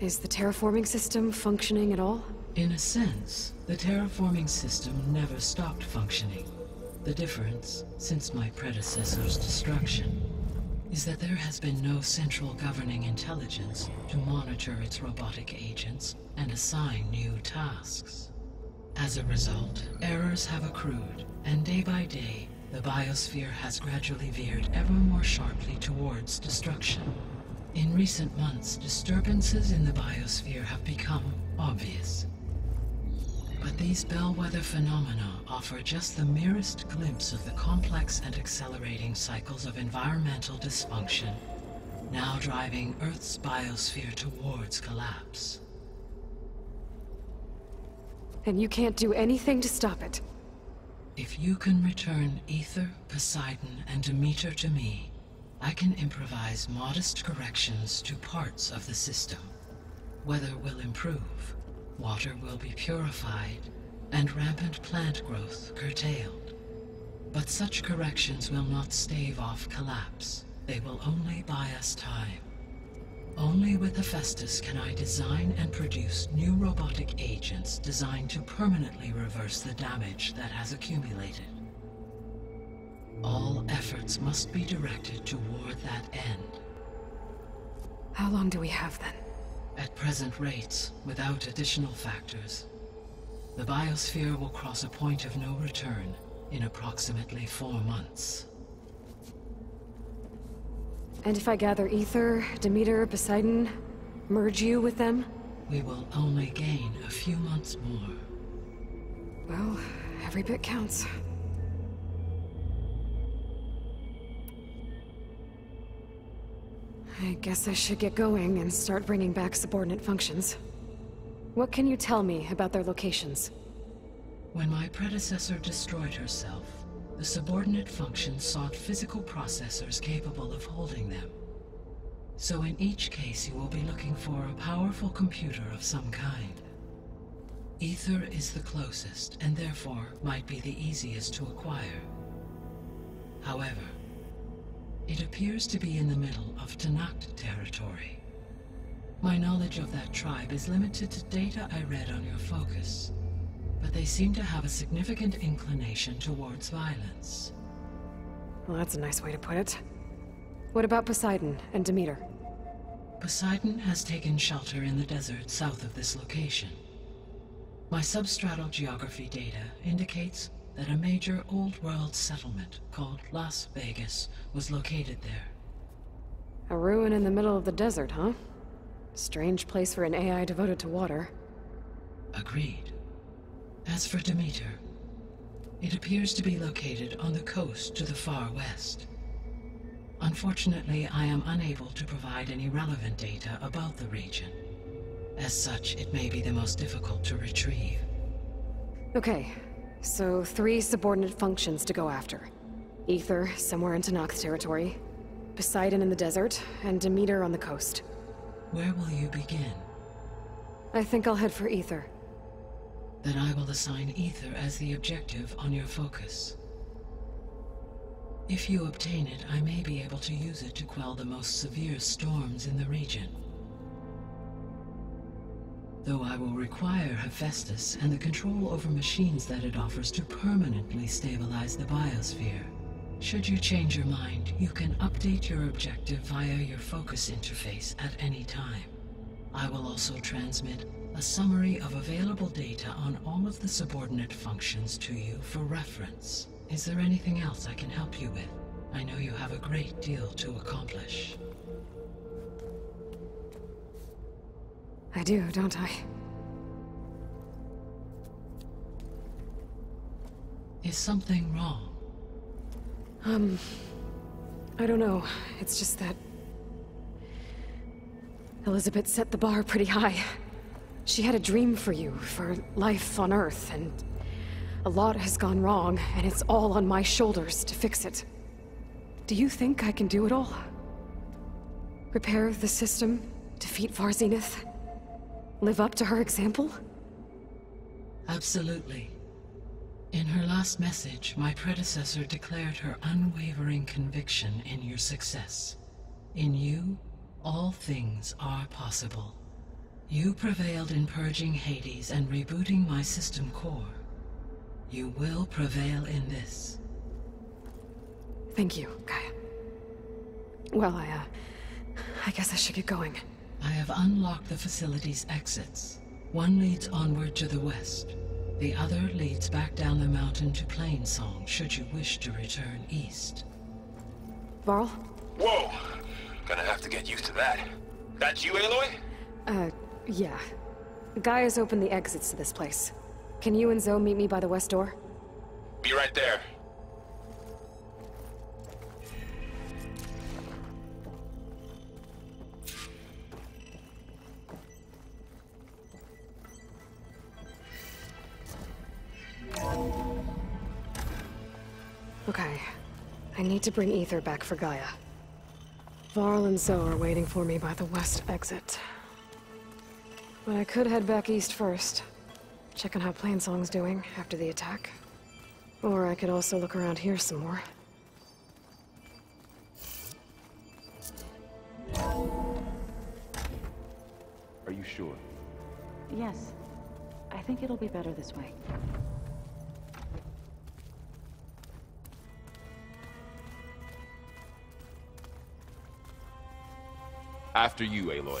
Is the terraforming system functioning at all? In a sense, the terraforming system never stopped functioning. The difference, since my predecessor's destruction, is that there has been no central governing intelligence to monitor its robotic agents and assign new tasks. As a result, errors have accrued, and day by day, the biosphere has gradually veered ever more sharply towards destruction. In recent months, disturbances in the biosphere have become obvious. But These bellwether phenomena offer just the merest glimpse of the complex and accelerating cycles of environmental dysfunction, now driving Earth's biosphere towards collapse. And you can't do anything to stop it? If you can return Aether, Poseidon, and Demeter to me, I can improvise modest corrections to parts of the system. Weather will improve, water will be purified, and rampant plant growth curtailed. But such corrections will not stave off collapse. They will only buy us time. Only with Hephaestus can I design and produce new robotic agents designed to permanently reverse the damage that has accumulated. All efforts must be directed toward that end. How long do we have then? At present rates, without additional factors, the biosphere will cross a point of no return in approximately 4 months. And if I gather Aether, Demeter, Poseidon, merge you with them? We will only gain a few months more. Well, every bit counts. I guess I should get going and start bringing back subordinate functions. What can you tell me about their locations? When my predecessor destroyed herself, the subordinate functions sought physical processors capable of holding them. So in each case you will be looking for a powerful computer of some kind. Aether is the closest, and therefore might be the easiest to acquire. However, it appears to be in the middle of Tanakh territory. My knowledge of that tribe is limited to data I read on your focus, but they seem to have a significant inclination towards violence. Well, that's a nice way to put it. What about Poseidon and Demeter? Poseidon has taken shelter in the desert south of this location. My substratal geography data indicates that a major old-world settlement called Las Vegas was located there. A ruin in the middle of the desert, huh? Strange place for an AI devoted to water. Agreed. As for Demeter, it appears to be located on the coast to the far west. Unfortunately, I am unable to provide any relevant data about the region. As such, it may be the most difficult to retrieve. Okay, so 3 subordinate functions to go after. Aether, somewhere in Tanakh territory, Poseidon in the desert, and Demeter on the coast. Where will you begin? I think I'll head for Aether. Then I will assign Aether as the objective on your focus. If you obtain it, I may be able to use it to quell the most severe storms in the region. Though I will require Hephaestus and the control over machines that it offers to permanently stabilize the biosphere. Should you change your mind, you can update your objective via your focus interface at any time. I will also transmit a summary of available data on all of the subordinate functions to you for reference. Is there anything else I can help you with? I know you have a great deal to accomplish. I do, don't I? Is something wrong? I don't know. It's just that Elizabeth set the bar pretty high. She had a dream for you, for life on Earth, and a lot has gone wrong, and it's all on my shoulders to fix it. Do you think I can do it all? Repair the system, defeat Varzenith, live up to her example? Absolutely. In her last message, my predecessor declared her unwavering conviction in your success. In you, all things are possible. You prevailed in purging Hades and rebooting my system core. You will prevail in this. Thank you, Gaia. Well, I guess I should get going. I have unlocked the facility's exits. One leads onward to the west. The other leads back down the mountain to Plainsong, should you wish to return east. Varl? Whoa! Gonna have to get used to that. That's you, Aloy? Yeah. Gaia's opened the exits to this place. Can you and Zoe meet me by the west door? Be right there. Okay. I need to bring Ether back for Gaia. Varl and Zoe are waiting for me by the west exit. But I could head back east first. Check on how Plainsong's doing after the attack. Or I could also look around here some more. Are you sure? Yes. I think it'll be better this way. After you, Aloy.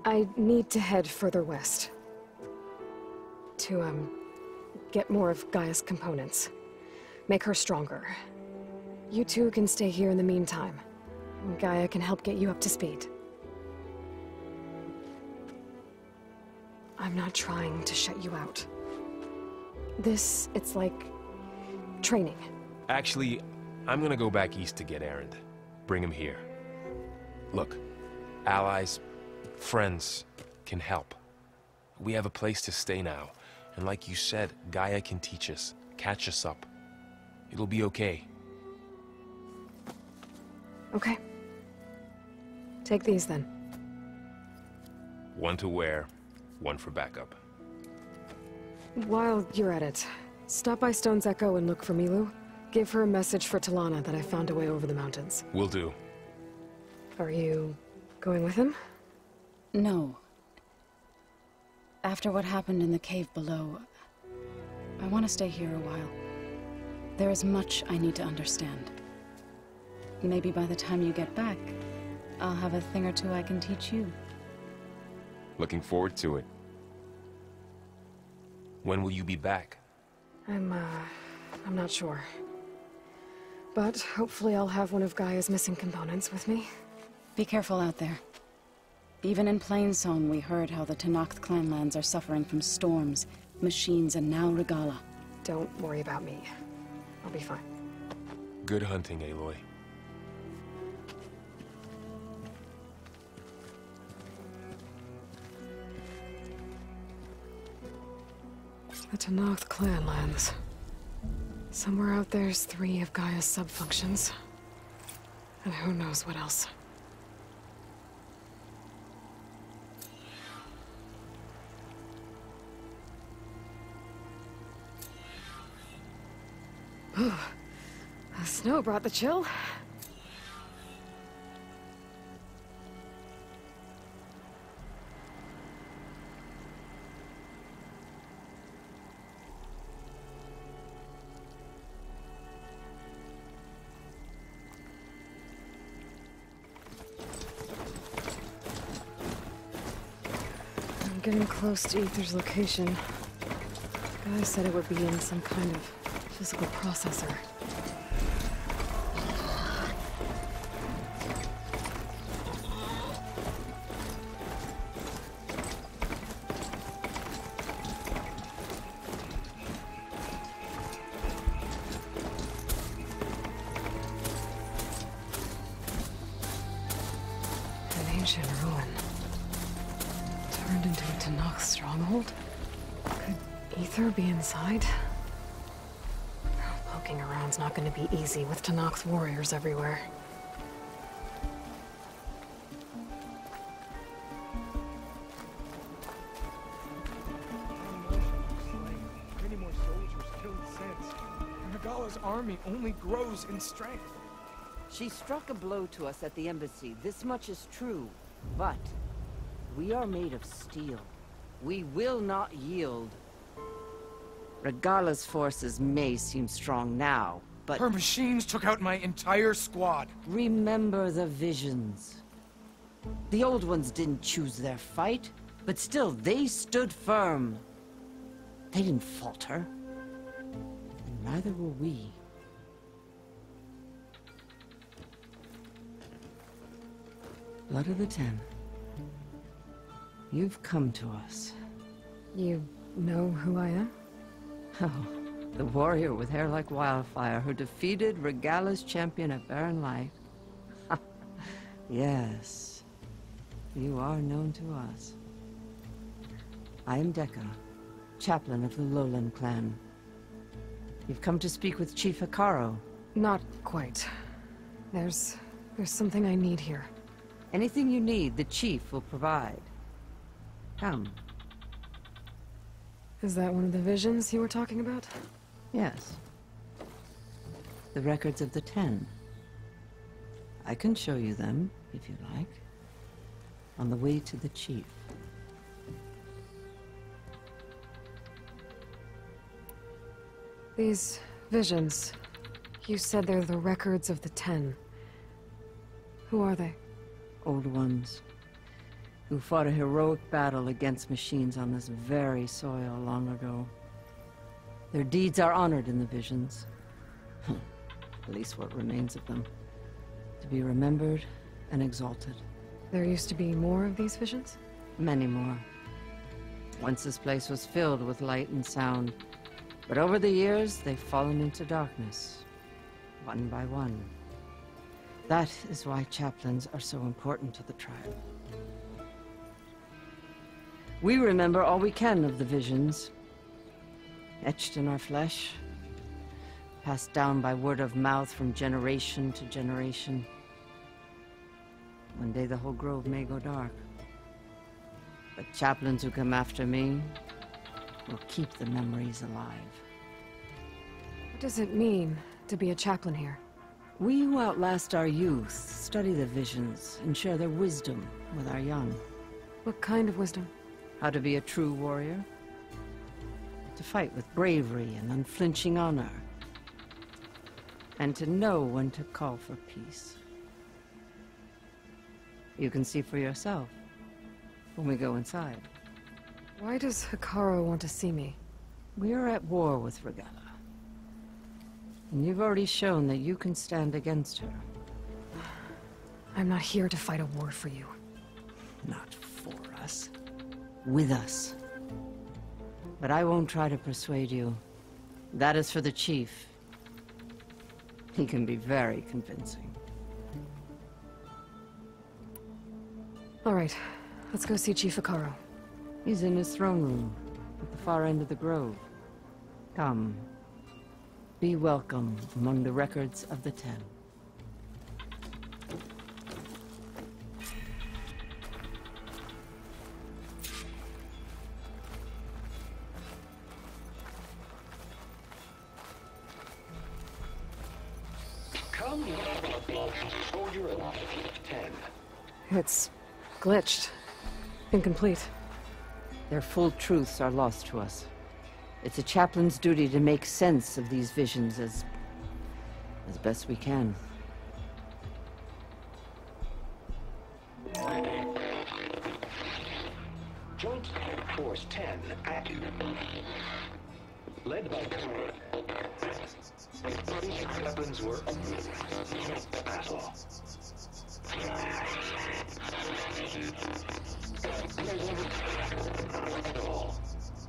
I need to head further west. To, get more of Gaia's components. Make her stronger. You two can stay here in the meantime. Gaia can help get you up to speed. I'm not trying to shut you out. It's like... training. Actually, I'm gonna go back east to get Erend. Bring him here. Look, allies, friends can help. We have a place to stay now. And like you said, Gaia can teach us, catch us up. It'll be okay. Okay. Take these then. One to wear, one for backup. While you're at it, stop by Stone's Echo and look for Milu. Give her a message for Talana that I found a way over the mountains. Will do. Are you going with him? No. After what happened in the cave below, I want to stay here a while. There is much I need to understand. Maybe by the time you get back, I'll have a thing or two I can teach you. Looking forward to it. When will you be back? I'm not sure. But hopefully I'll have one of Gaia's missing components with me. Be careful out there. Even in Plainsong, we heard how the Tenakth clanlands are suffering from storms, machines, and now Regala. Don't worry about me. I'll be fine. Good hunting, Aloy. The Tenakth clanlands. Somewhere out there's 3 of Gaia's sub-functions. And who knows what else. The snow brought the chill. I'm getting close to Ether's location. The guy said it would be in some kind of physical processor. An ancient ruin. Turned into a Tenakth stronghold? Could Ether be inside? Poking around's not going to be easy with Tenakth warriors everywhere. Many more soldiers killed since. Regala's army only grows in strength. She struck a blow to us at the embassy. This much is true. But we are made of steel. We will not yield. Regala's forces may seem strong now, but... Her machines took out my entire squad. Remember the visions. The old ones didn't choose their fight, but still they stood firm. They didn't falter. And neither will we. Blood of the Ten. You've come to us. You know who I am? Oh, the warrior with hair like wildfire who defeated Regala's champion at Barren Light. Yes, you are known to us. I am Dekka, chaplain of the Lowland clan. You've come to speak with Chief Hikaru. Not quite. There's something I need here. Anything you need, the chief will provide. Come. Is that one of the visions you were talking about? Yes. The records of the Ten. I can show you them, if you like. On the way to the chief. These visions, you said they're the records of the Ten. Who are they? Old ones, who fought a heroic battle against machines on this very soil long ago. Their deeds are honored in the visions. At least what remains of them. To be remembered and exalted. There used to be more of these visions? Many more. Once this place was filled with light and sound. But over the years, they've fallen into darkness. One by one. That is why chaplains are so important to the tribe. We remember all we can of the visions. Etched in our flesh. Passed down by word of mouth from generation to generation. One day the whole grove may go dark. But chaplains who come after me will keep the memories alive. What does it mean to be a chaplain here? We who outlast our youth study the visions and share their wisdom with our young. What kind of wisdom? How to be a true warrior. To fight with bravery and unflinching honor. And to know when to call for peace. You can see for yourself when we go inside. Why does Hikaru want to see me? We are at war with Regala. And you've already shown that you can stand against her. I'm not here to fight a war for you. Not for us. With us. But I won't try to persuade you. That is for the chief. He can be very convincing. All right, let's go see Chief Hikaru. He's in his throne room, at the far end of the grove. Come. Be welcome among the records of the Ten. Come, soldier of the 10. It's glitched. Incomplete. Their full truths are lost to us. It's a chaplain's duty to make sense of these visions as best we can. Joint Force 10 active. Led by chaplain's work. Battle.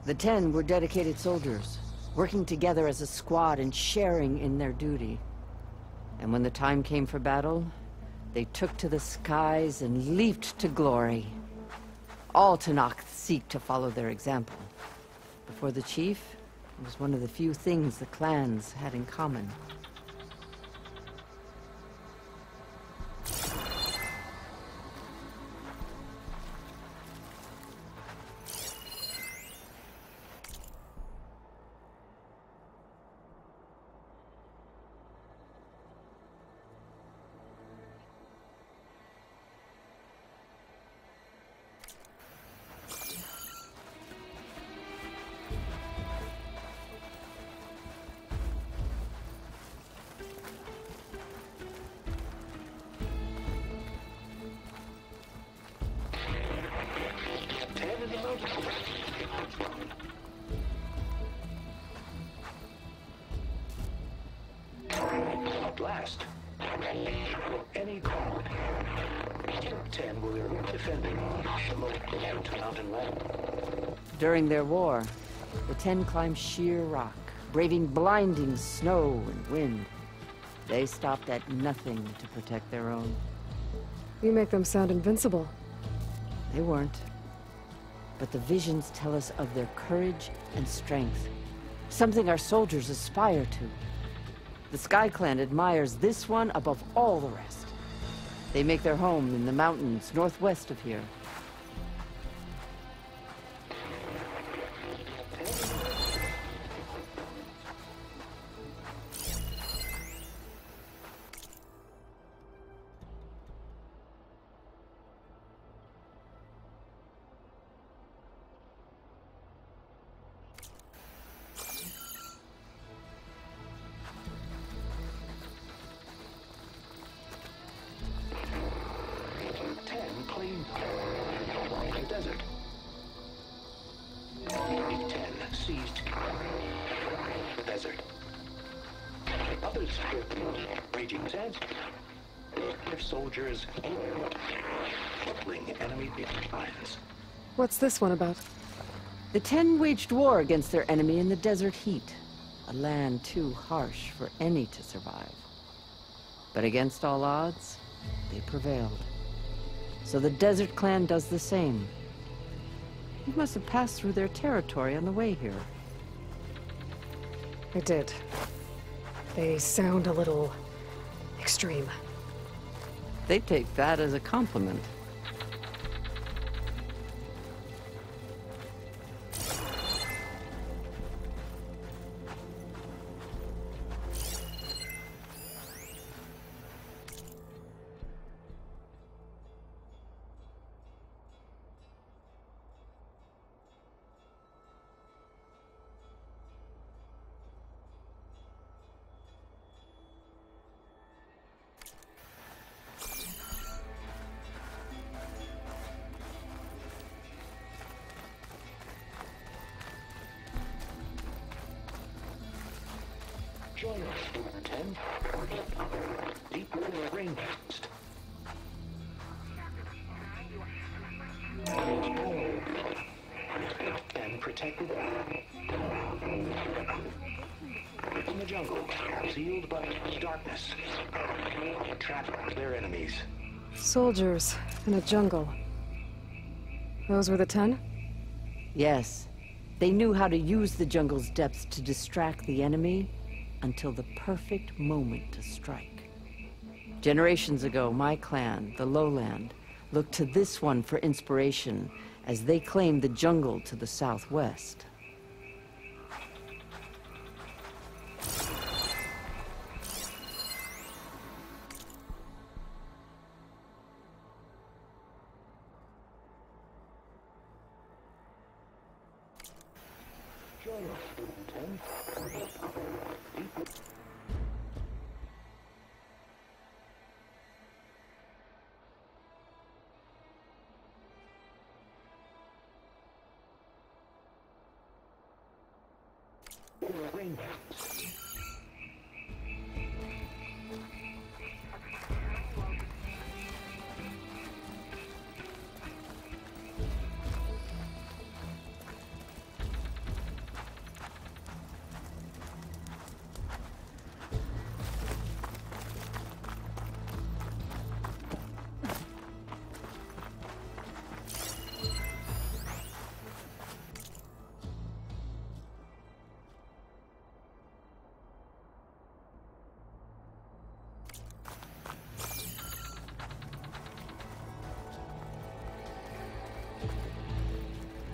The 10 were dedicated soldiers, working together as a squad and sharing in their duty. And when the time came for battle, they took to the skies and leaped to glory. All Tenakth seek to follow their example. Before the chief, it was one of the few things the clans had in common. southwest. Any call. 10 will be defending the low mountain land. During their war, the 10 climbed sheer rock, braving blinding snow and wind. They stopped at nothing to protect their own. You make them sound invincible. They weren't. But the visions tell us of their courage and strength, something our soldiers aspire to. The Sky Clan admires this one above all the rest. They make their home in the mountains northwest of here. Soldiers crippling enemy lines. What's this one about? The 10 waged war against their enemy in the desert heat, a land too harsh for any to survive. But against all odds, they prevailed. So the Desert Clan does the same. You must have passed through their territory on the way here. I did. They sound a little extreme. They take that as a compliment. Join us, 10. Deeper rainforest. And protected in the jungle, sealed by darkness. Trap their enemies. Soldiers in a jungle. Those were the 10? Yes. They knew how to use the jungle's depths to distract the enemy until the perfect moment to strike. Generations ago, my clan, the Lowland, looked to this one for inspiration as they claimed the jungle to the southwest.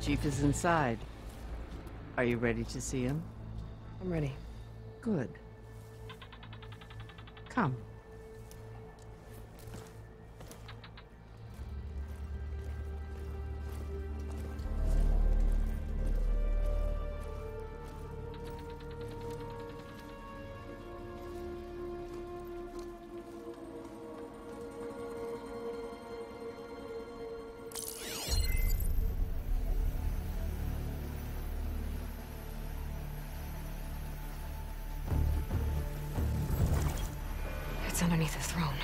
Chief is inside. Are you ready to see him? I'm ready. Good. Come. underneath the throne.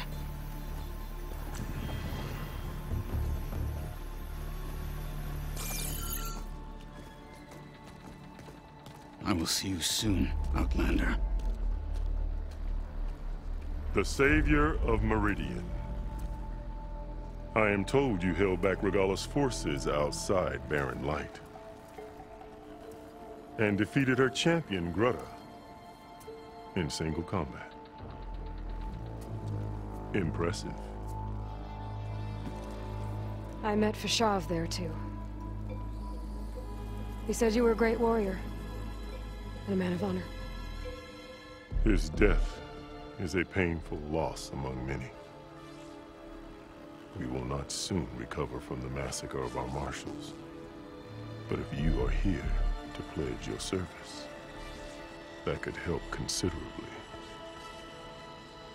I will see you soon, Outlander. The Savior of Meridian. I am told you held back Regalla's forces outside Barren Light. And defeated her champion, Grutta, in single combat. Impressive. I met Fashav there, too. He said you were a great warrior. And a man of honor. His death is a painful loss among many. We will not soon recover from the massacre of our marshals. But if you are here to pledge your service, that could help considerably.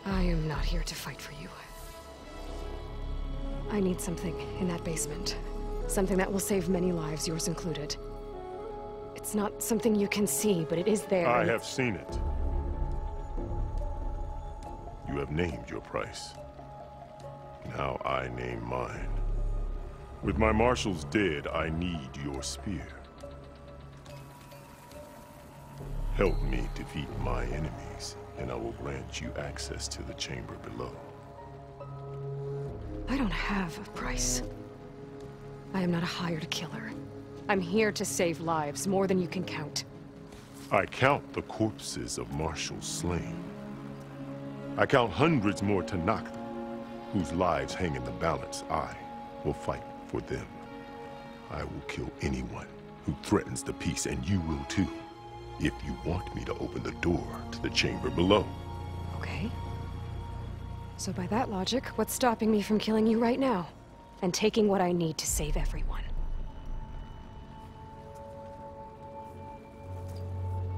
I am not here to fight for you. I need something in that basement. Something that will save many lives, yours included. It's not something you can see, but it is there. I have seen it. You have named your price. Now I name mine. With my marshals dead, I need your spear. Help me defeat my enemies, and I will grant you access to the chamber below. I don't have a price. I am not a hired killer. I'm here to save lives, more than you can count. I count the corpses of marshals slain. I count hundreds more Tanakh, whose lives hang in the balance. I will fight for them. I will kill anyone who threatens the peace, and you will too, if you want me to open the door to the chamber below. Okay. So by that logic, what's stopping me from killing you right now? And taking what I need to save everyone?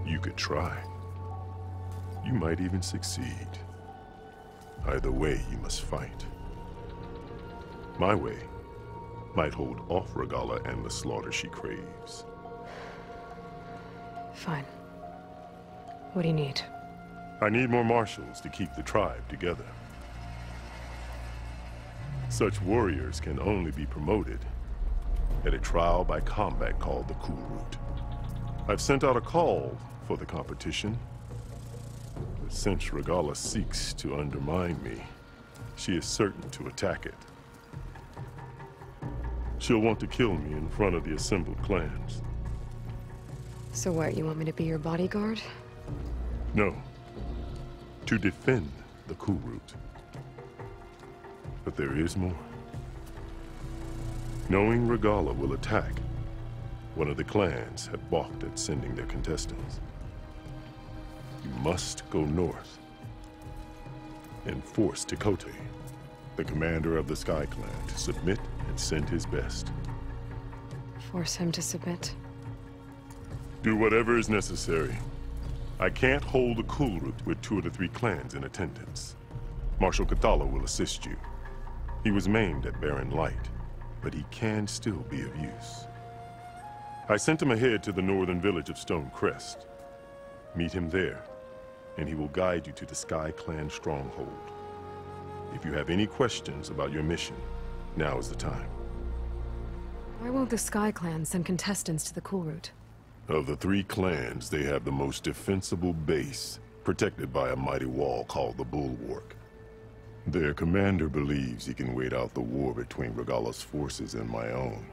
You could try. You might even succeed. Either way, you must fight. My way might hold off Regalla and the slaughter she craves. Fine. What do you need? I need more marshals to keep the tribe together. Such warriors can only be promoted at a trial by combat called the Cool Route. I've sent out a call for the competition, but since Regalla seeks to undermine me, she is certain to attack it. She'll want to kill me in front of the assembled clans. So what, you want me to be your bodyguard? No. To defend the Cool Route. But there is more. Knowing Regalla will attack, one of the clans have balked at sending their contestants. You must go north and force Tekote, the commander of the Sky Clan, to submit and send his best. Force him to submit? Do whatever is necessary. I can't hold the Cool Route with 2 of the 3 clans in attendance. Marshal Cathala will assist you. He was maimed at Barren Light, but he can still be of use. I sent him ahead to the northern village of Stone Crest. Meet him there, and he will guide you to the Sky Clan stronghold. If you have any questions about your mission, now is the time. Why won't the Sky Clan send contestants to the Cool Route? Of the 3 clans, they have the most defensible base, protected by a mighty wall called the Bulwark. Their commander believes he can wait out the war between Regalla's forces and my own,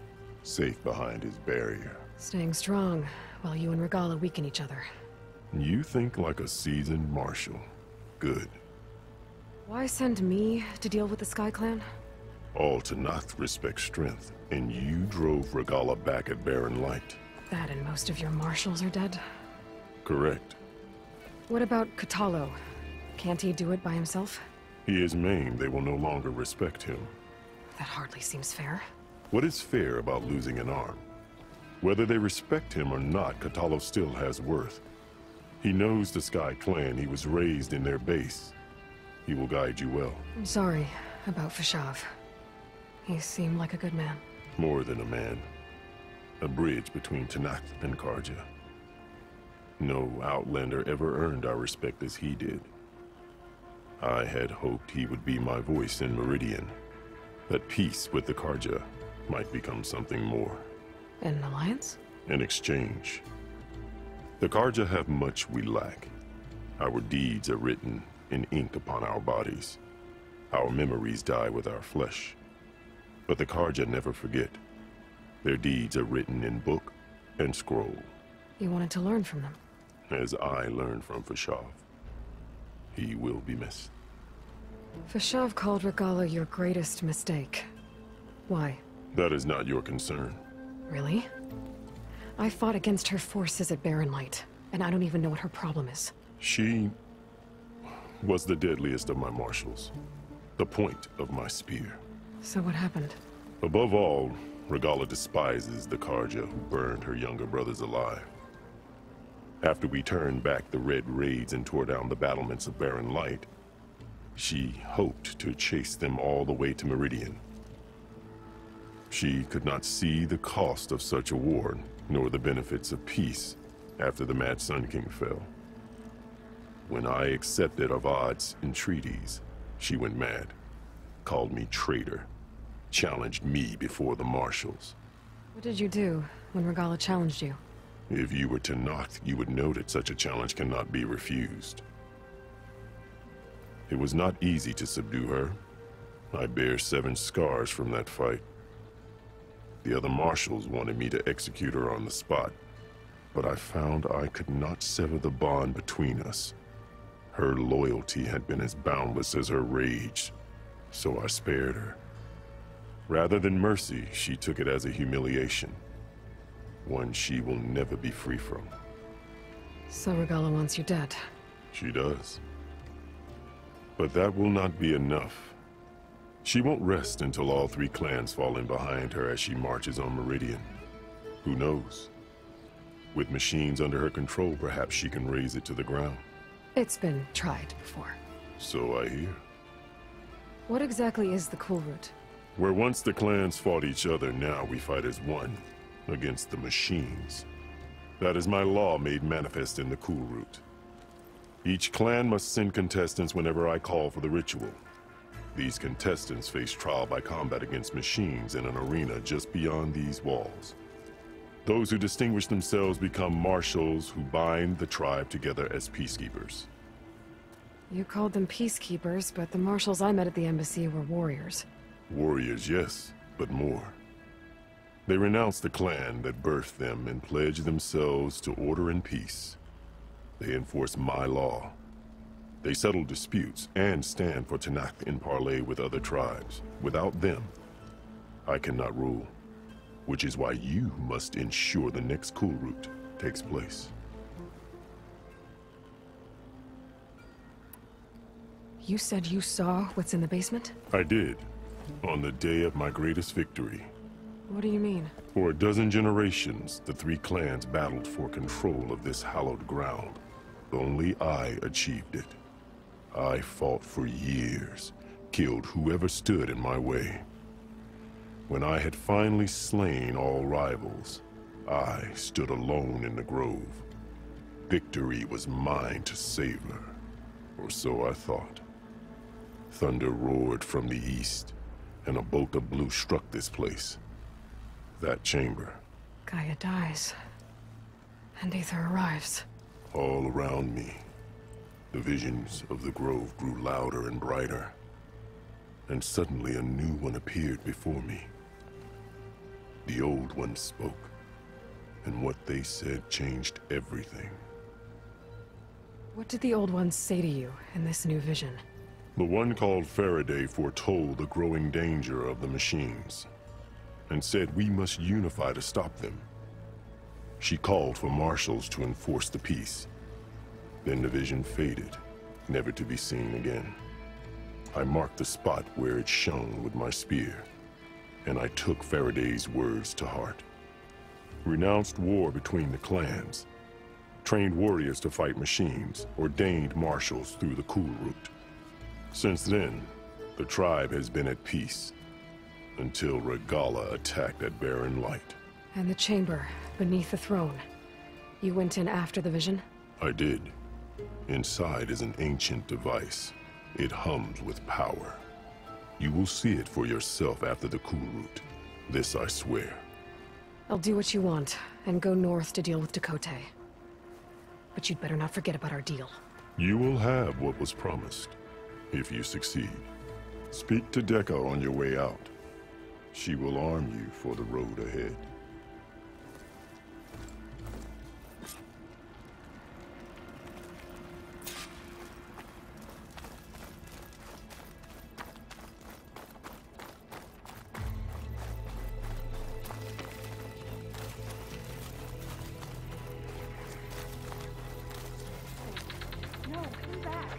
safe behind his barrier. Staying strong, while you and Regalla weaken each other. You think like a seasoned marshal. Good. Why send me to deal with the Sky Clan? All Tanakh respect strength, and you drove Regalla back at Barren Light. That and most of your marshals are dead? Correct. What about Catalo? Can't he do it by himself? He is maimed. They will no longer respect him. That hardly seems fair. What is fair about losing an arm? Whether they respect him or not, Catalo still has worth. He knows the Sky Clan. He was raised in their base. He will guide you well. I'm sorry about Fashav. He seemed like a good man. More than a man. A bridge between Tanakh and Karja. No Outlander ever earned our respect as he did. I had hoped he would be my voice in Meridian, that peace with the Karja might become something more. An alliance? In exchange. The Karja have much we lack. Our deeds are written in ink upon our bodies. Our memories die with our flesh. But the Karja never forget. Their deeds are written in book and scroll. You wanted to learn from them? As I learned from Fashav. He will be missed. Fashav called Regala your greatest mistake. Why? That is not your concern. Really? I fought against her forces at Barren Light, and I don't even know what her problem is. She was the deadliest of my marshals. The point of my spear. So what happened? Above all, Regala despises the Karja who burned her younger brothers alive. After we turned back the Red Raids and tore down the battlements of Barren Light, she hoped to chase them all the way to Meridian. She could not see the cost of such a war, nor the benefits of peace after the Mad Sun King fell. When I accepted Avad's entreaties, she went mad, called me traitor, challenged me before the marshals. What did you do when Regala challenged you? If you were to knock, you would know that such a challenge cannot be refused. It was not easy to subdue her. I bear 7 scars from that fight. The other marshals wanted me to execute her on the spot, but I found I could not sever the bond between us. Her loyalty had been as boundless as her rage, so I spared her. Rather than mercy, she took it as a humiliation. One she will never be free from. So Regala wants you dead? She does. But that will not be enough. She won't rest until all 3 clans fall in behind her as she marches on Meridian. Who knows? With machines under her control, perhaps she can raze it to the ground. It's been tried before. So I hear. What exactly is the Cool Route? Where once the clans fought each other, now we fight as one. Against the machines. That is my law made manifest in the Cool Route. Each clan must send contestants whenever I call for the ritual. These contestants face trial by combat against machines in an arena just beyond these walls. Those who distinguish themselves become marshals who bind the tribe together as peacekeepers. You called them peacekeepers, but the marshals I met at the embassy were warriors. Warriors, yes, but more. They renounce the clan that birthed them and pledge themselves to order and peace. They enforce my law. They settle disputes and stand for Tanakh in parley with other tribes. Without them, I cannot rule. Which is why you must ensure the next Cool Route takes place. You said you saw what's in the basement? I did. On the day of my greatest victory. What do you mean? For a dozen generations, the 3 clans battled for control of this hallowed ground. Only I achieved it. I fought for years, killed whoever stood in my way. When I had finally slain all rivals, I stood alone in the grove. Victory was mine to savor, or so I thought. Thunder roared from the east, and a bolt of blue struck this place. That chamber. Gaia dies, and Aether arrives. All around me, the visions of the grove grew louder and brighter, and suddenly a new one appeared before me. The old one spoke, and what they said changed everything. What did the old ones say to you in this new vision? The one called Faraday foretold the growing danger of the machines, and said we must unify to stop them. She called for marshals to enforce the peace. Then the vision faded, never to be seen again. I marked the spot where it shone with my spear, and I took Faraday's words to heart. Renounced war between the clans, trained warriors to fight machines, ordained marshals through the Cool Route. Since then, the tribe has been at peace, until Regala attacked at Barren Light. And the chamber, beneath the throne. You went in after the vision? I did. Inside is an ancient device. It hums with power. You will see it for yourself after the Kulrut. This I swear. I'll do what you want, and go north to deal with Dakota. But you'd better not forget about our deal. You will have what was promised, if you succeed. Speak to Dekka on your way out. She will arm you for the road ahead. No, come back.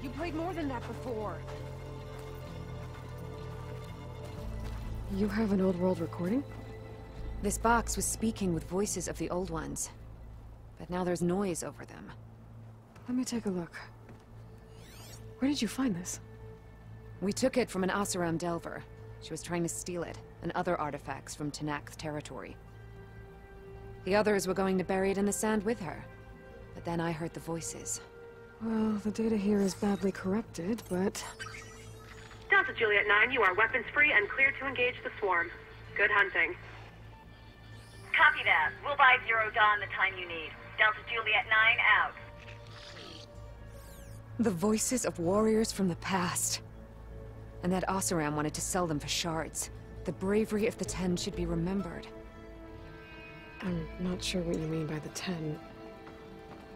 You played more than that before. You have an old world recording? This box was speaking with voices of the old ones. But now there's noise over them. Let me take a look. Where did you find this? We took it from an Oseram Delver. She was trying to steal it, and other artifacts from Tenakth territory. The others were going to bury it in the sand with her. But then I heard the voices. Well, the data here is badly corrupted, but... Delta Juliet 9, you are weapons-free and clear to engage the swarm. Good hunting. Copy that. We'll buy Zero Dawn the time you need. Delta Juliet 9 out. The voices of warriors from the past. And that Oseram wanted to sell them for shards. The bravery of the 10 should be remembered. I'm not sure what you mean by the 10.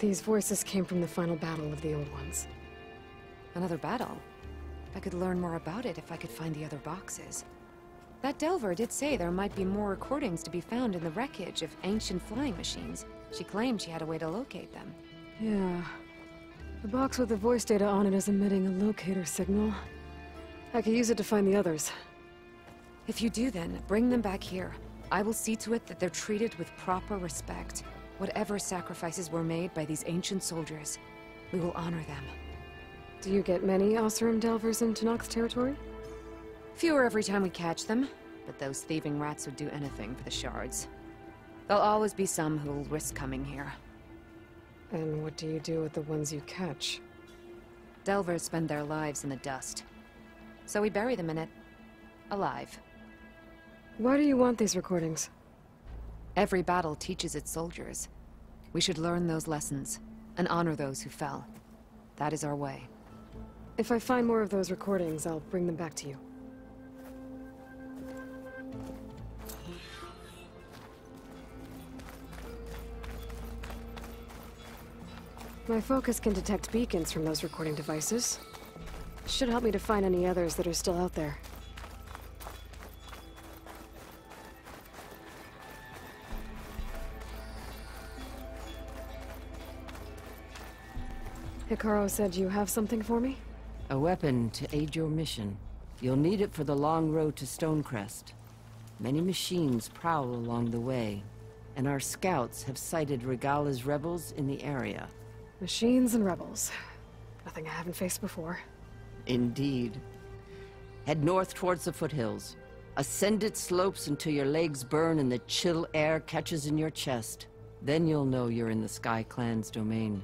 These voices came from the final battle of the Old Ones. Another battle? I could learn more about it if I could find the other boxes. That Delver did say there might be more recordings to be found in the wreckage of ancient flying machines. She claimed she had a way to locate them. Yeah. The box with the voice data on it is emitting a locator signal. I could use it to find the others. If you do then, bring them back here. I will see to it that they're treated with proper respect. Whatever sacrifices were made by these ancient soldiers, we will honor them. Do you get many Oseram Delvers in Tenakth territory? Fewer every time we catch them, but those thieving rats would do anything for the shards. There'll always be some who'll risk coming here. And what do you do with the ones you catch? Delvers spend their lives in the dust. So we bury them in it, alive. Why do you want these recordings? Every battle teaches its soldiers. We should learn those lessons, and honor those who fell. That is our way. If I find more of those recordings, I'll bring them back to you. My focus can detect beacons from those recording devices. Should help me to find any others that are still out there. Hikaru said you have something for me? A weapon to aid your mission. You'll need it for the long road to Stonecrest. Many machines prowl along the way, and our scouts have sighted Regala's rebels in the area. Machines and rebels. Nothing I haven't faced before. Indeed. Head north towards the foothills. Ascend its slopes until your legs burn and the chill air catches in your chest. Then you'll know you're in the Sky Clan's domain.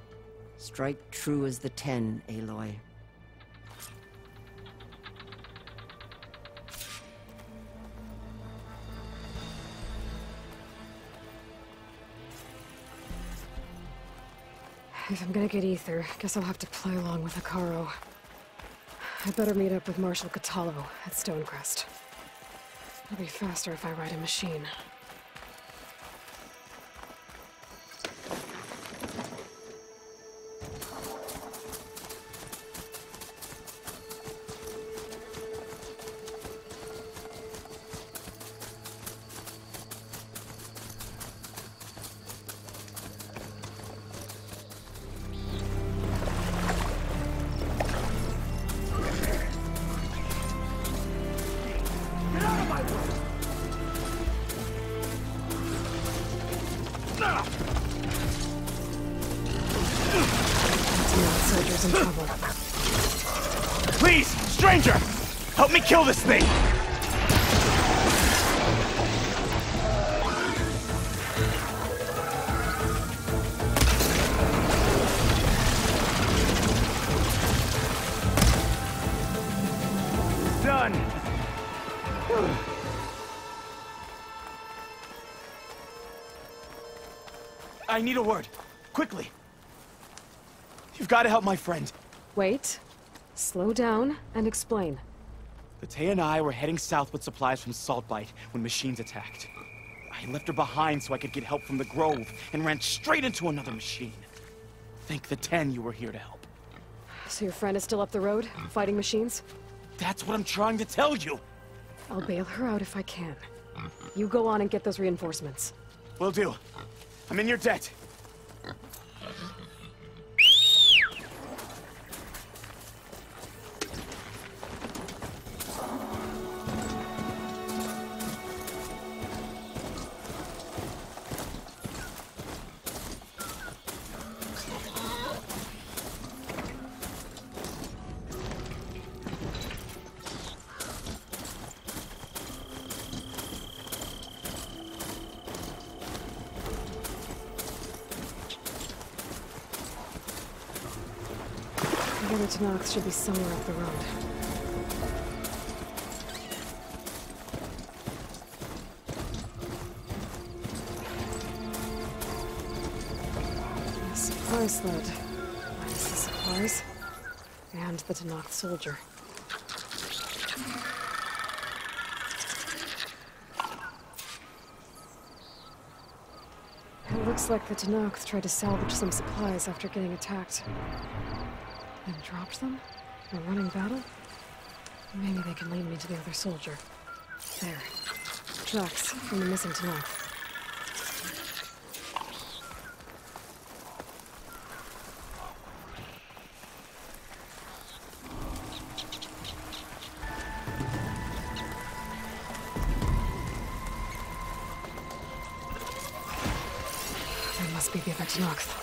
Strike true as the 10, Aloy. If I'm gonna get ether, guess I'll have to play along with Hikaru. I'd better meet up with Marshal Catallo at Stonecrest. It'll be faster if I ride a machine. Please, stranger! Help me kill this thing! I need a word. Quickly. You've got to help my friend. Wait. Slow down and explain. Battea and I were heading south with supplies from Saltbite when machines attacked. I left her behind so I could get help from the Grove and ran straight into another machine. Thank the 10 you were here to help. So your friend is still up the road, fighting machines? That's what I'm trying to tell you. I'll bail her out if I can. You go on and get those reinforcements. Will do. I'm in your debt. The other Tanox should be somewhere up the road. The supply sled. Minus the supplies. And the Tanox soldier. It looks like the Tanox tried to salvage some supplies after getting attacked. And dropped them? A running battle? Maybe they can lead me to the other soldier. There. Tracks from the missing Tanox. There must be the other Tanox.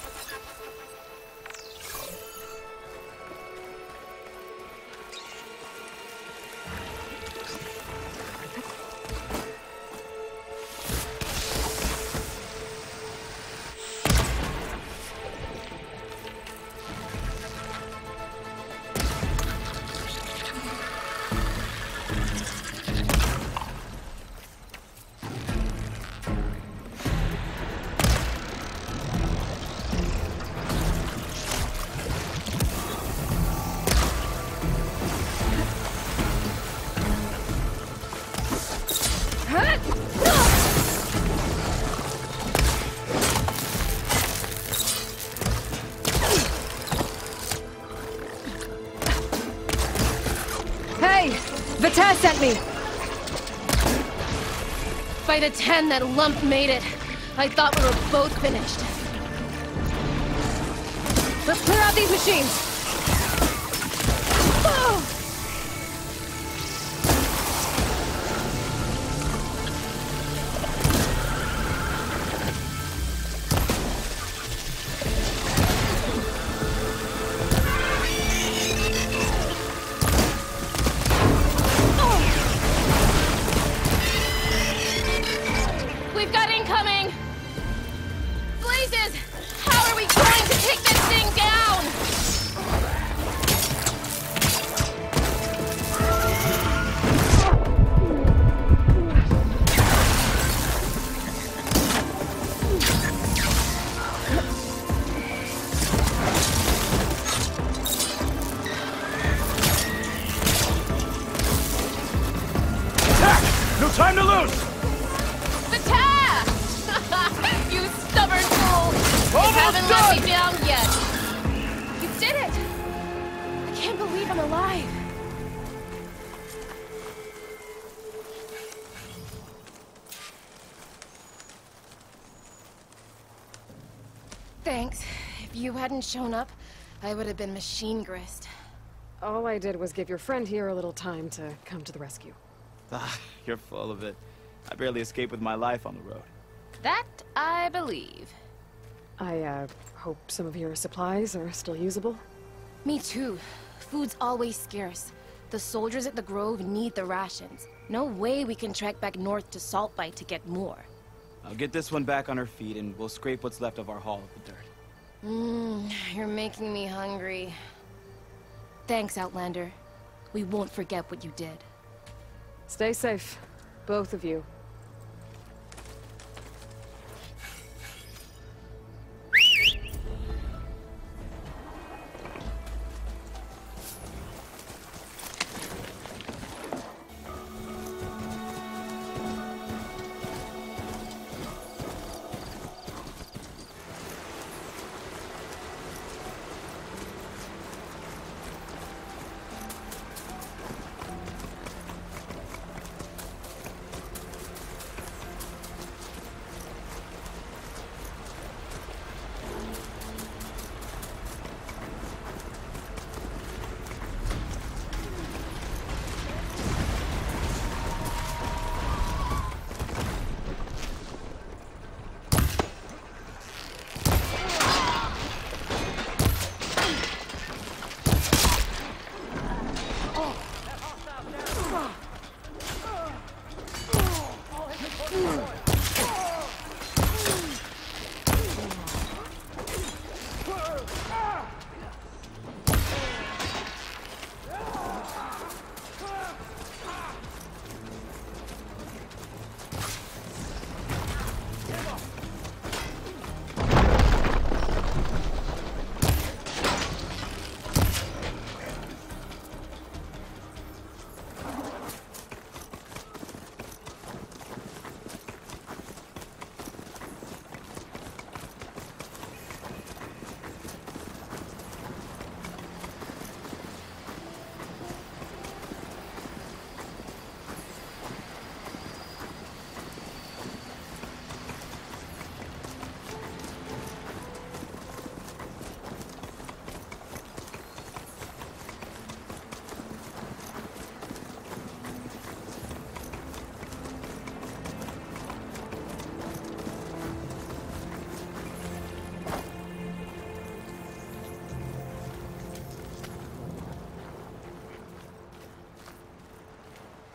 Battea sent me! By the 10, that lump made it. I thought we were both finished. Let's clear out these machines! Oh! Time to lose! Battea! You stubborn fool! You haven't let me down yet! You did it! I can't believe I'm alive! Thanks. If you hadn't shown up, I would have been machine grist. All I did was give your friend here a little time to come to the rescue. Ah, you're full of it. I barely escaped with my life on the road. That I believe. I, hope some of your supplies are still usable? Me too. Food's always scarce. The soldiers at the Grove need the rations. No way we can trek back north to Saltbite to get more. I'll get this one back on her feet and we'll scrape what's left of our haul of the dirt. You're making me hungry. Thanks, Outlander. We won't forget what you did. Stay safe, both of you.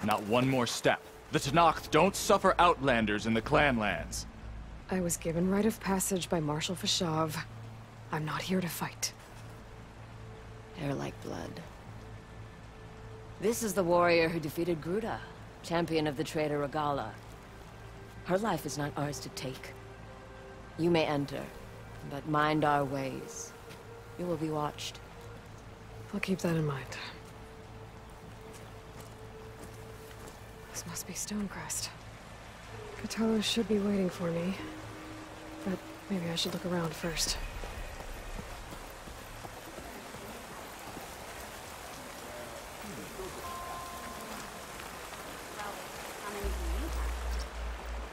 Not one more step. The Tenakth don't suffer outlanders in the Clanlands. I was given rite of passage by Marshal Fashav. I'm not here to fight. Hair like blood. This is the warrior who defeated Gruda, champion of the traitor Regala. Her life is not ours to take. You may enter, but mind our ways. You will be watched. I'll keep that in mind. This must be Stonecrest. Katalo should be waiting for me, but maybe I should look around first.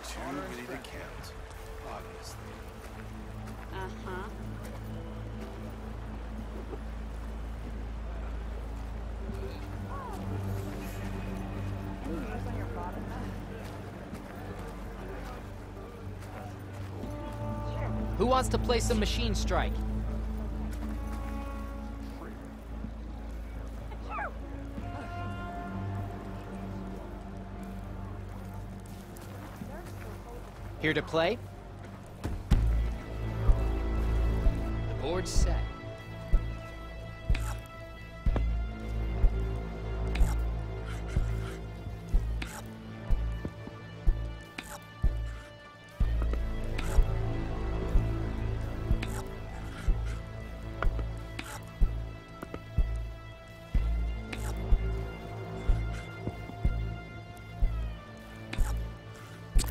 Too many to count, obviously. Uh-huh. Who wants to play some Machine Strike? Here to play? The board's set.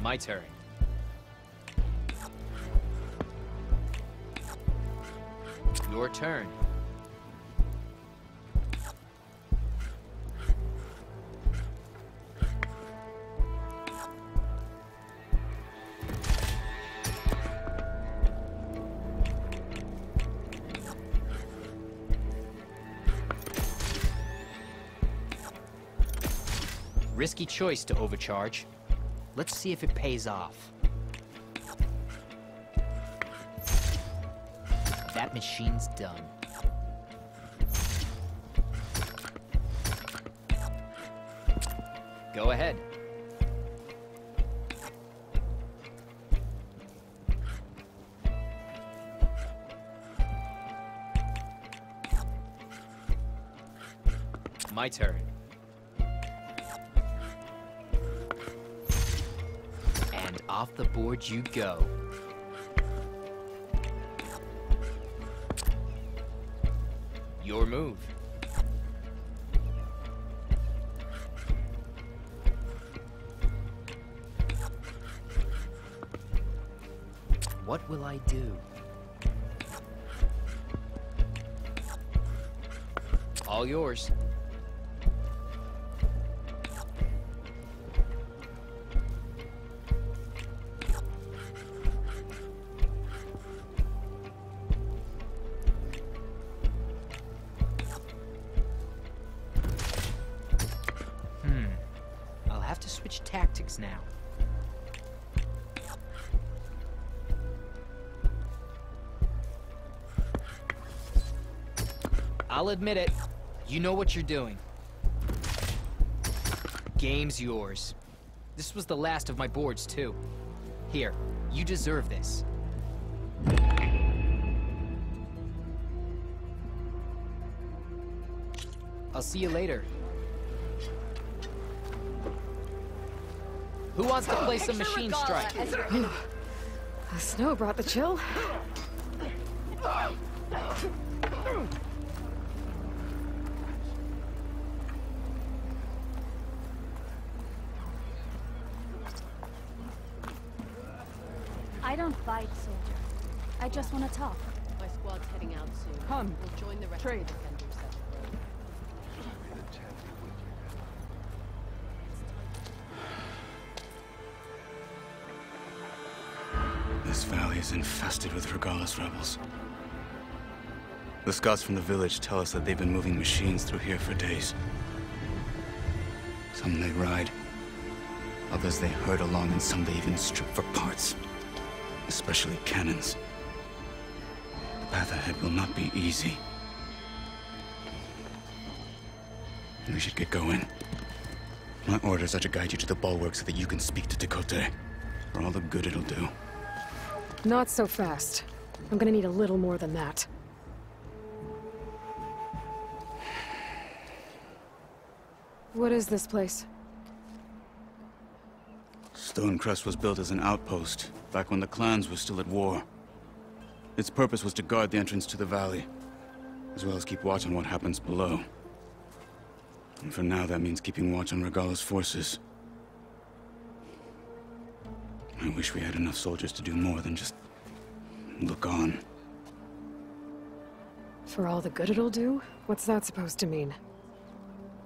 My turn. Your turn. Risky choice to overcharge. Let's see if it pays off. That machine's done. Go ahead. My turn. And off the board you go. Your move. What will I do? All yours. I'll have to switch tactics now. I'll admit it. You know what you're doing. Game's yours. This was the last of my boards, too. Here, you deserve this. I'll see you later. Who wants to play some Machine Strike? The snow brought the chill. I don't fight, soldier. I just want to talk. My squad's heading out soon. Come. We'll join the rest Trade. of the defenders at the road. This valley is infested with Regala's rebels. The scouts from the village tell us that they've been moving machines through here for days. Some they ride, others they herd along, and some they even strip for parts. Especially cannons. The path ahead will not be easy. We should get going. My orders are to guide you to the bulwark so that you can speak to Tekote. For all the good it'll do. Not so fast. I'm gonna need a little more than that. What is this place? Stonecrest was built as an outpost, back when the clans were still at war. Its purpose was to guard the entrance to the valley, as well as keep watch on what happens below. And for now, that means keeping watch on Regala's forces. I wish we had enough soldiers to do more than just look on. For all the good it'll do? What's that supposed to mean?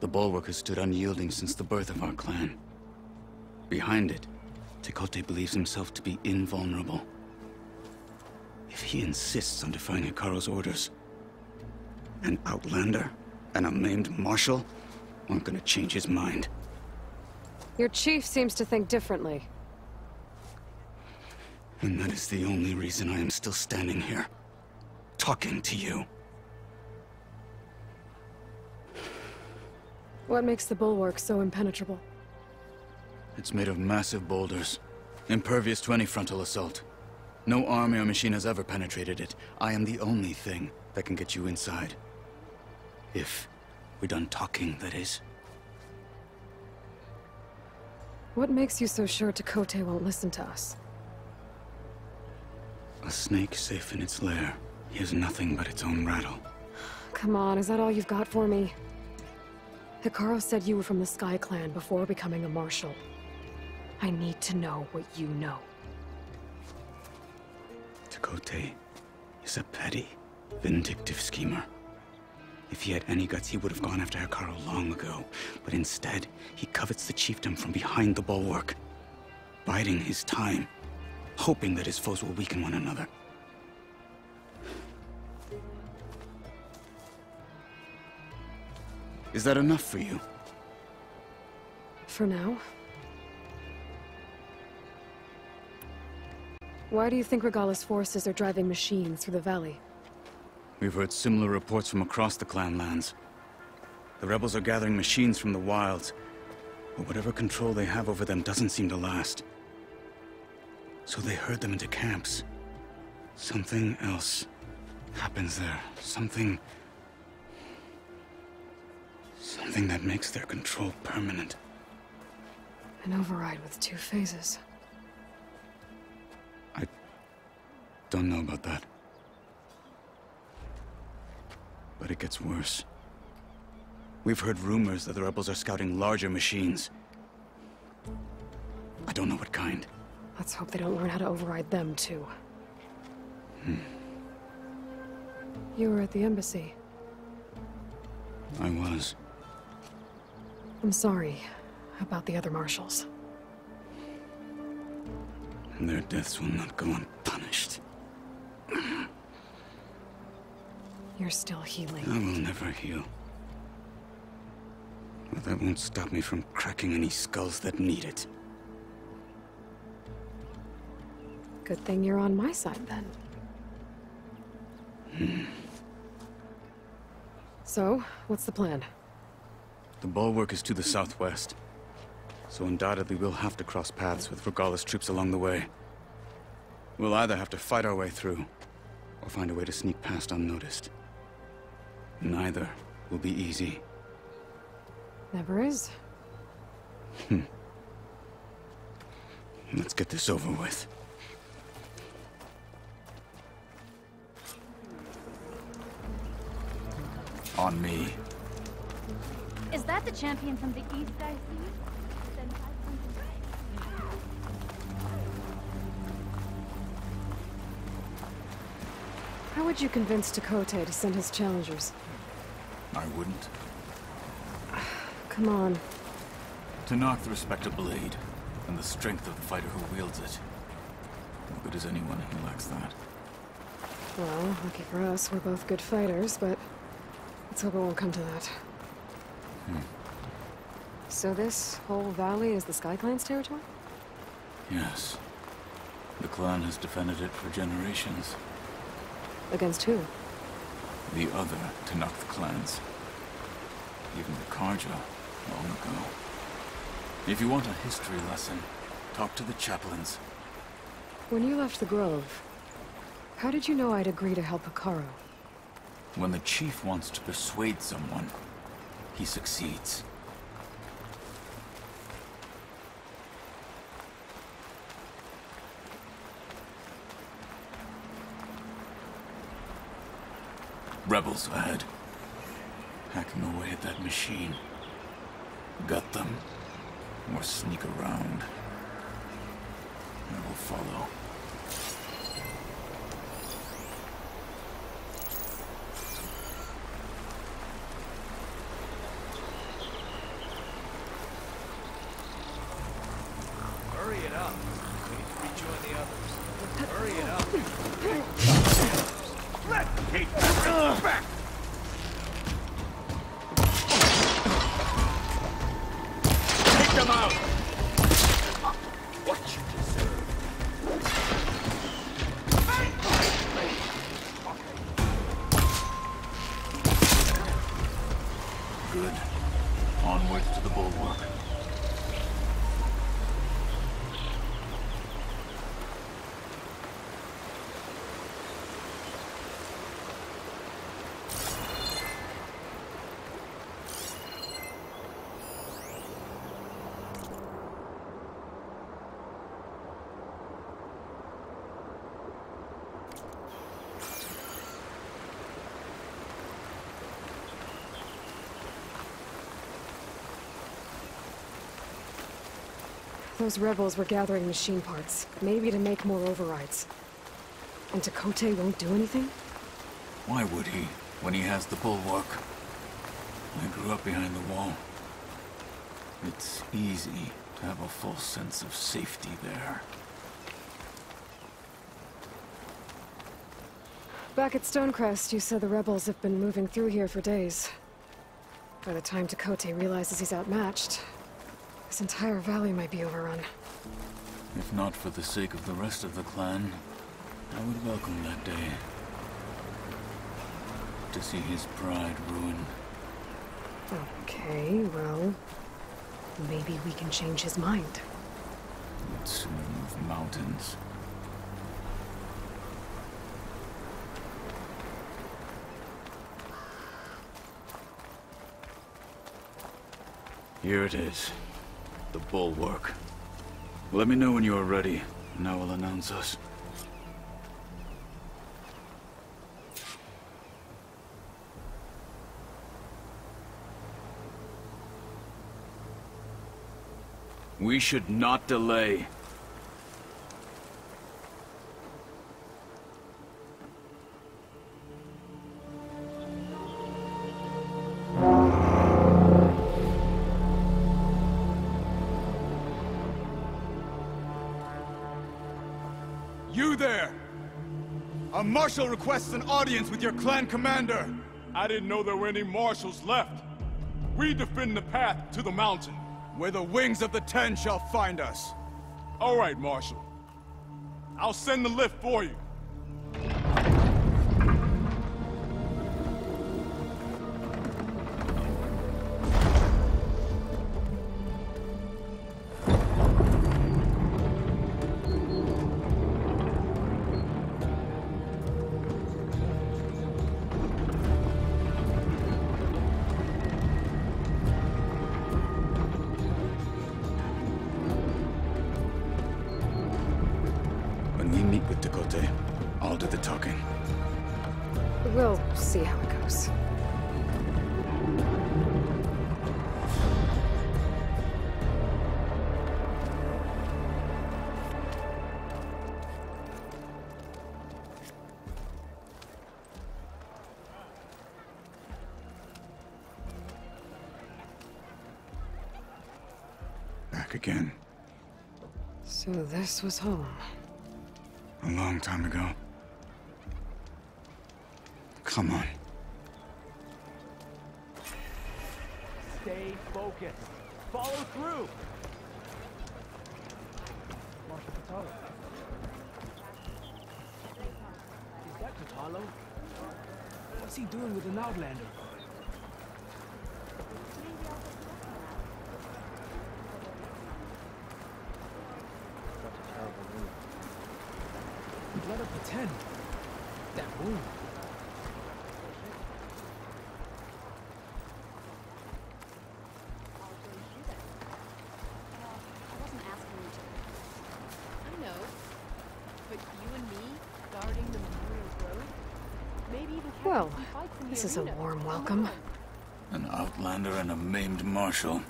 The bulwark has stood unyielding since the birth of our clan. Behind it, Tekote believes himself to be invulnerable. If he insists on defying Hikaru's orders, an outlander and a maimed marshal aren't gonna change his mind. Your chief seems to think differently. And that is the only reason I am still standing here, talking to you. What makes the bulwark so impenetrable? It's made of massive boulders, impervious to any frontal assault. No army or machine has ever penetrated it. I am the only thing that can get you inside. If we're done talking, that is. What makes you so sure Tekote won't listen to us? A snake safe in its lair hears nothing but its own rattle. Come on, is that all you've got for me? Hikaru said you were from the Sky Clan before becoming a marshal. I need to know what you know. Tekote is a petty, vindictive schemer. If he had any guts, he would have gone after Hikaru long ago. But instead, he covets the chiefdom from behind the bulwark, biding his time, hoping that his foes will weaken one another. Is that enough for you? For now. Why do you think Regala's forces are driving machines through the valley? We've heard similar reports from across the clan lands. The rebels are gathering machines from the wilds, but whatever control they have over them doesn't seem to last. So they herd them into camps. Something else happens there. Something that makes their control permanent. An override with 2 phases. I don't know about that. But it gets worse. We've heard rumors that the rebels are scouting larger machines. I don't know what kind. Let's hope they don't learn how to override them, too. You were at the embassy. I was. I'm sorry about the other marshals. Their deaths will not go unpunished. You're still healing. I will never heal. But that won't stop me from cracking any skulls that need it. Good thing you're on my side, then. So, what's the plan? The bulwark is to the southwest, so undoubtedly we'll have to cross paths with Regala's troops along the way. We'll either have to fight our way through, or find a way to sneak past unnoticed. Neither will be easy. Never is. Let's get this over with. On me. Is that the champion from the east I see? Then I think How would you convince Tekote to send his challengers? I wouldn't. Come on. To knock the respect of blade, and the strength of the fighter who wields it. How good is anyone who lacks that? Well, lucky for us, we're both good fighters, but let's hope it won't come to that. So this whole valley is the Sky Clan's territory? Yes. The clan has defended it for generations. Against who? The other Tanakh clans. Even the Karja, long ago. If you want a history lesson, talk to the chaplains. When you left the Grove, how did you know I'd agree to help Hikaru? When the chief wants to persuade someone, he succeeds. Rebels ahead. Hacking away at that machine. Gut them, or sneak around. I will follow. Hurry it up. We need to rejoin the others. Hurry it up. Let's keep them back! Take them out! What you deserve. Good. Onward to the bulwark. Those rebels were gathering machine parts, maybe to make more overrides. And Chakotay won't do anything? Why would he, when he has the bulwark? I grew up behind the wall. It's easy to have a false sense of safety there. Back at Stonecrest, you said the rebels have been moving through here for days. By the time Chakotay realizes he's outmatched, this entire valley might be overrun. If not for the sake of the rest of the clan, I would welcome that day. To see his pride ruined. Okay, well, maybe we can change his mind. Would soon move mountains. Here it is. The bulwark. Let me know when you are ready, and I will announce us. We should not delay. You there! A marshal requests an audience with your clan commander! I didn't know there were any marshals left. We defend the path to the mountain. Where the wings of the Ten shall find us. All right, Marshal. I'll send the lift for you. When we meet with Dakota, I'll do the talking. We'll see how it goes. Back again. So this was home. A long time ago. Come on. Stay focused. Follow through. Marshal Patalo. Is that Patalo? What's he doing with an Outlander? 10. That wound. I wasn't asking you to. I know. But you and me, guarding the Memorial Road? Maybe even Well, some fights in the this is a arena. warm welcome. An outlander and a maimed marshal.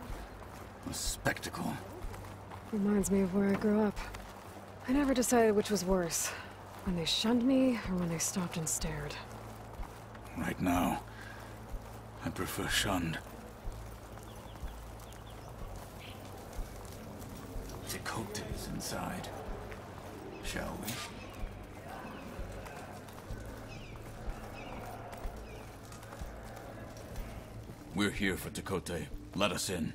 A spectacle. Reminds me of where I grew up. I never decided which was worse. When they shunned me, or when they stopped and stared. Right now, I prefer shunned. Dakota's inside. Shall we? We're here for Dakota. Let us in.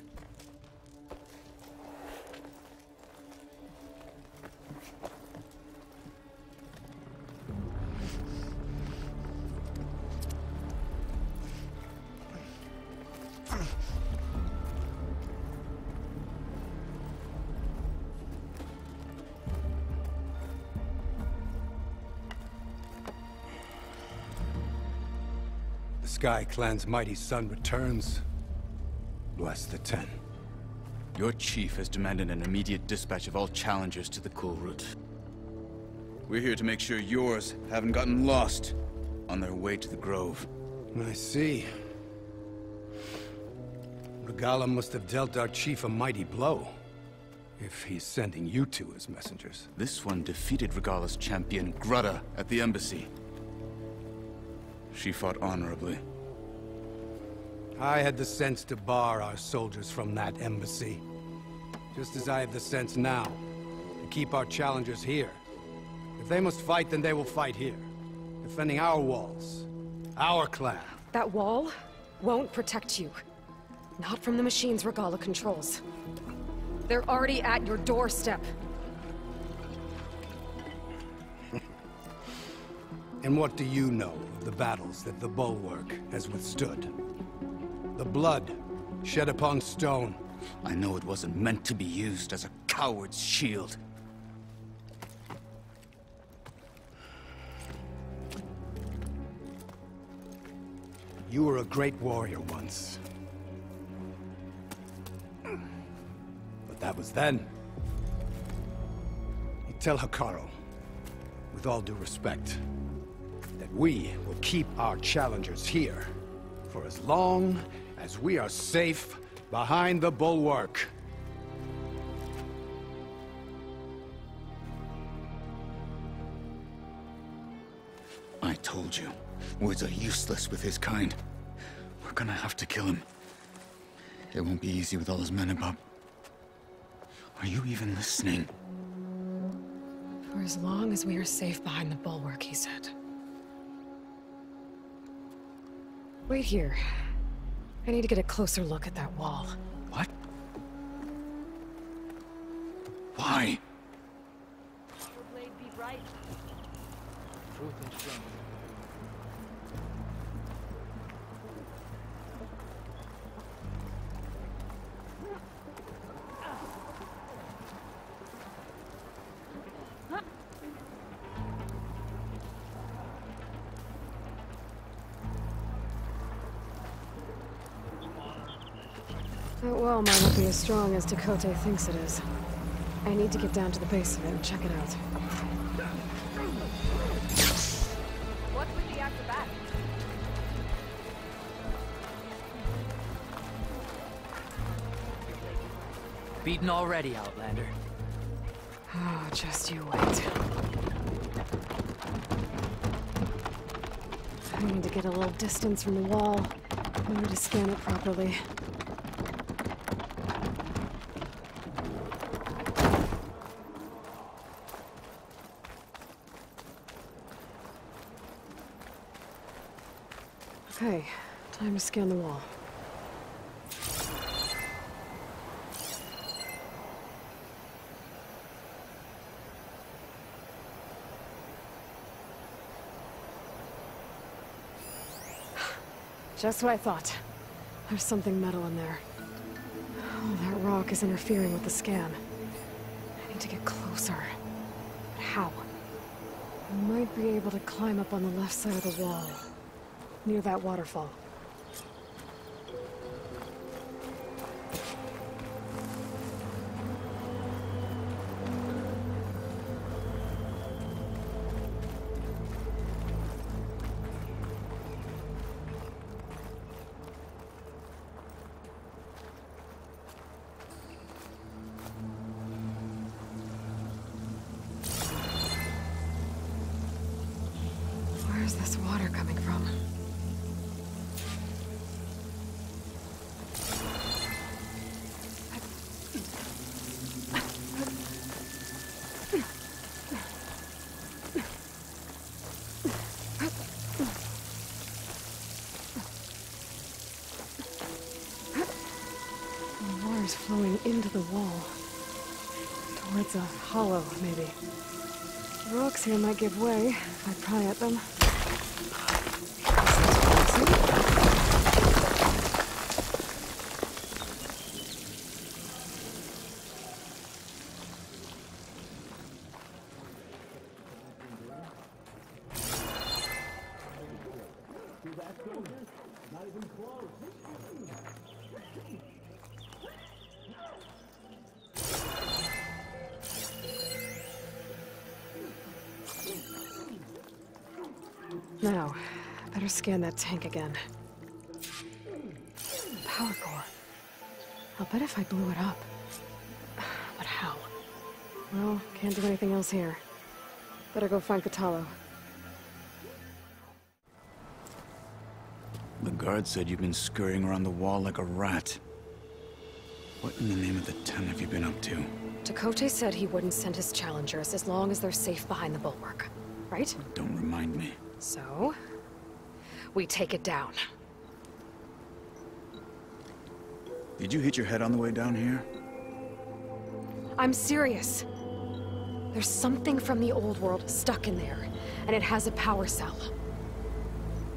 The Sky Clan's mighty son returns. Bless the Ten. Your chief has demanded an immediate dispatch of all challengers to the Cool Route. We're here to make sure yours haven't gotten lost on their way to the Grove. I see. Regala must have dealt our chief a mighty blow, if he's sending you two as messengers. This one defeated Regala's champion, Grutta, at the embassy. She fought honorably. I had the sense to bar our soldiers from that embassy. Just as I have the sense now, to keep our challengers here. If they must fight, then they will fight here. Defending our walls. Our clan. That wall won't protect you. Not from the machines Regala controls. They're already at your doorstep. And what do you know of the battles that the Bulwark has withstood? The blood shed upon stone. I know it wasn't meant to be used as a coward's shield. You were a great warrior once. But that was then. You tell Hikaru, with all due respect, that we will keep our challengers here for as long as we are safe behind the Bulwark. I told you, words are useless with his kind. We're gonna have to kill him. It won't be easy with all his men about. Are you even listening? For as long as we are safe behind the Bulwark, he said. Wait here. I need to get a closer look at that wall. What? Why? Blade be right. Truth and strength. That wall might not be as strong as Dakota thinks it is. I need to get down to the base of it and check it out. What's with the acrobatics? Beaten already, Outlander. Oh, just you wait. I need to get a little distance from the wall in order to scan it properly. Okay, time to scan the wall. Just what I thought. There's something metal in there. Oh, that rock is interfering with the scan. I need to get closer. But how? I might be able to climb up on the left side of the wall, near that waterfall. Where's this water coming from? The water's flowing into the wall. Towards a hollow, maybe. The rocks here might give way if I pry at them. Now, better scan that tank again. Power core. I'll bet if I blew it up. But how? Well, can't do anything else here. Better go find Katalo. The guard said you've been scurrying around the wall like a rat. What in the name of the 10 have you been up to? Chakotay said he wouldn't send his challengers as long as they're safe behind the bulwark. Right? Don't remind me. So, we take it down. Did you hit your head on the way down here? I'm serious. There's something from the old world stuck in there, and it has a power cell.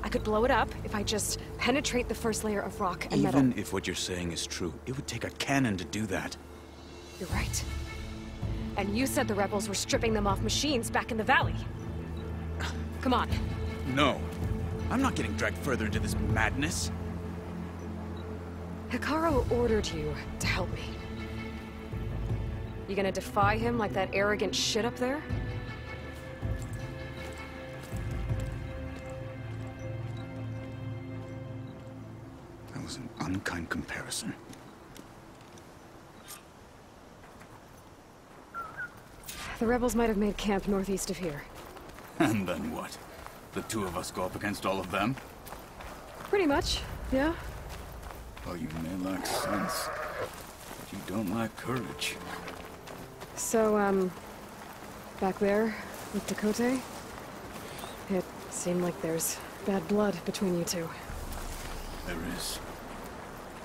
I could blow it up if I just penetrate the first layer of rock and metal. Even if what you're saying is true, it would take a cannon to do that. You're right. And you said the rebels were stripping them off machines back in the valley. Come on. No. I'm not getting dragged further into this madness. Hikaru ordered you to help me. You gonna defy him like that arrogant shit up there? That was an unkind comparison. The rebels might have made camp northeast of here. And then what? The two of us go up against all of them? Pretty much, yeah. Oh, you may lack sense, but you don't lack courage. So, back there, with Chakotay? It seemed like there's bad blood between you two. There is.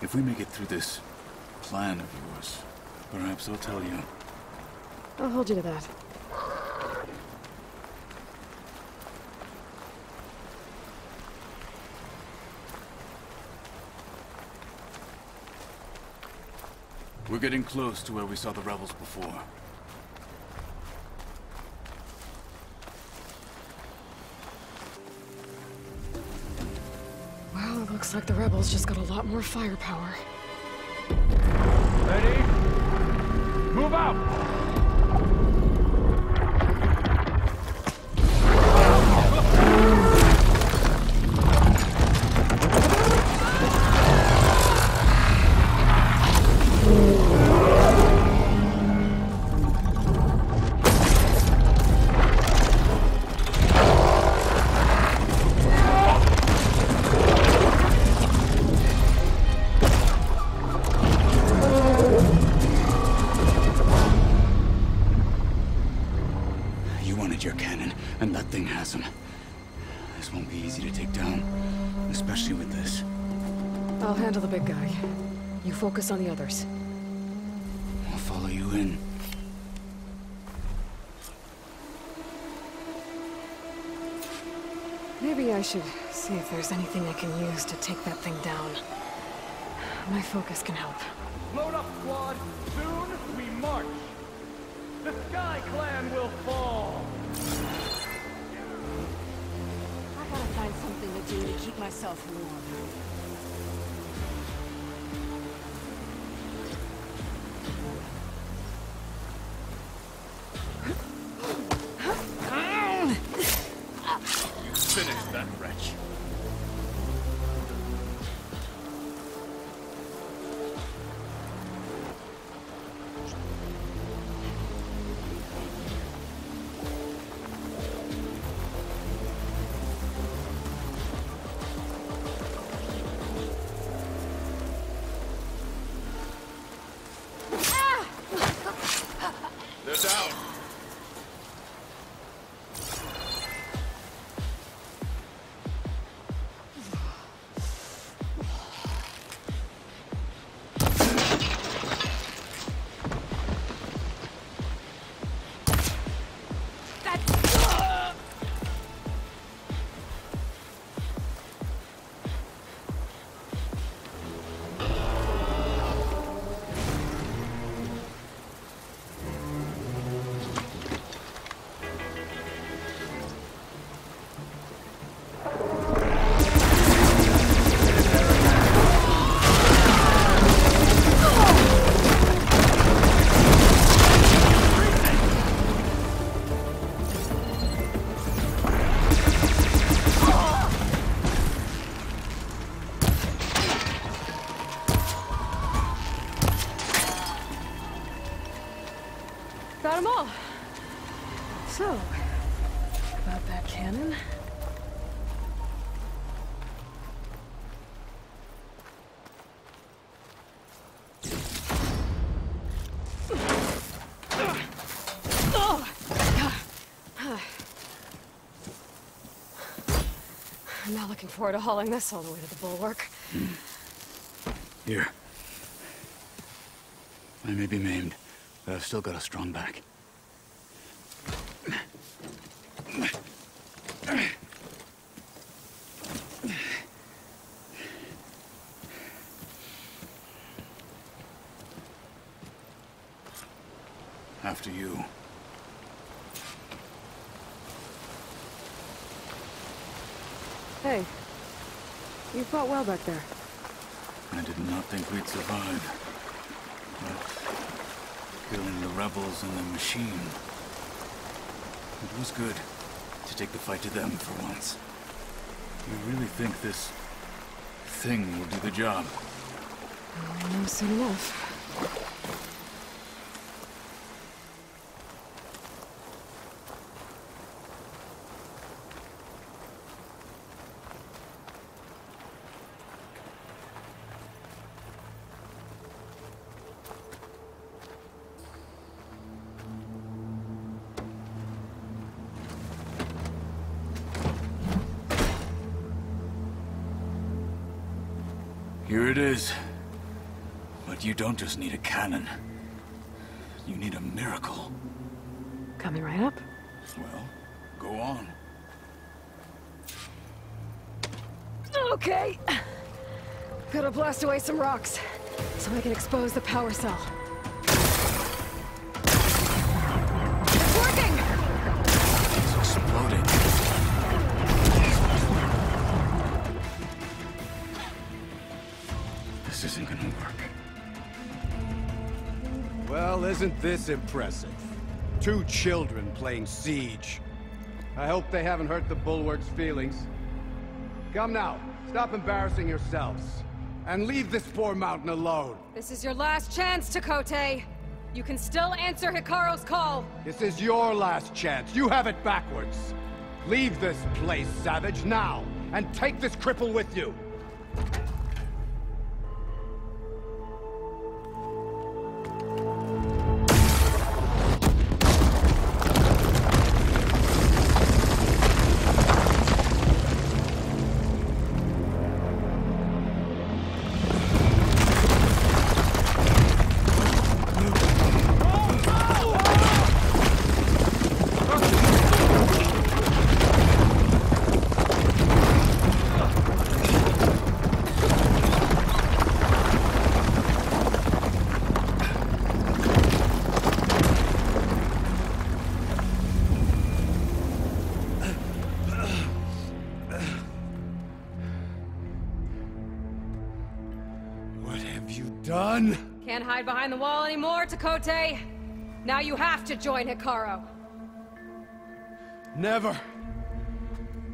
If we make it through this plan of yours, perhaps I'll tell you. I'll hold you to that. We're getting close to where we saw the rebels before. Well, it looks like the rebels just got a lot more firepower. Ready? Move out! Your cannon, and that thing has him. This won't be easy to take down, especially with this. I'll handle the big guy. You focus on the others. I'll follow you in. Maybe I should see if there's anything I can use to take that thing down. My focus can help. Load up, squad! Soon we march! The Sky Clan will fall! Gotta find something to do to keep myself warm. You finished that wretch. They're down. Got them all. So, about that cannon. I'm not looking forward to hauling this all the way to the bulwark. Here. I may be maimed, but I've still got a strong back. After you. Hey, you fought well back there. I did not think we'd survive. But killing the rebels and the machine. It was good to take the fight to them for once. You really think this thing will do the job? I know soon enough. Here it is. But you don't just need a cannon. You need a miracle. Coming right up. Well, go on. Okay. Gotta blast away some rocks, so I can expose the power cell. It's working! It's exploding. This isn't gonna work. Well, isn't this impressive? 2 children playing siege. I hope they haven't hurt the Bulwark's feelings. Come now, stop embarrassing yourselves. And leave this poor mountain alone. This is your last chance, Chakotay. You can still answer Hikaru's call. This is your last chance. You have it backwards. Leave this place, Savage, now. And take this cripple with you. you done? Can't hide behind the wall anymore, Takote. Now you have to join Hikaru. Never.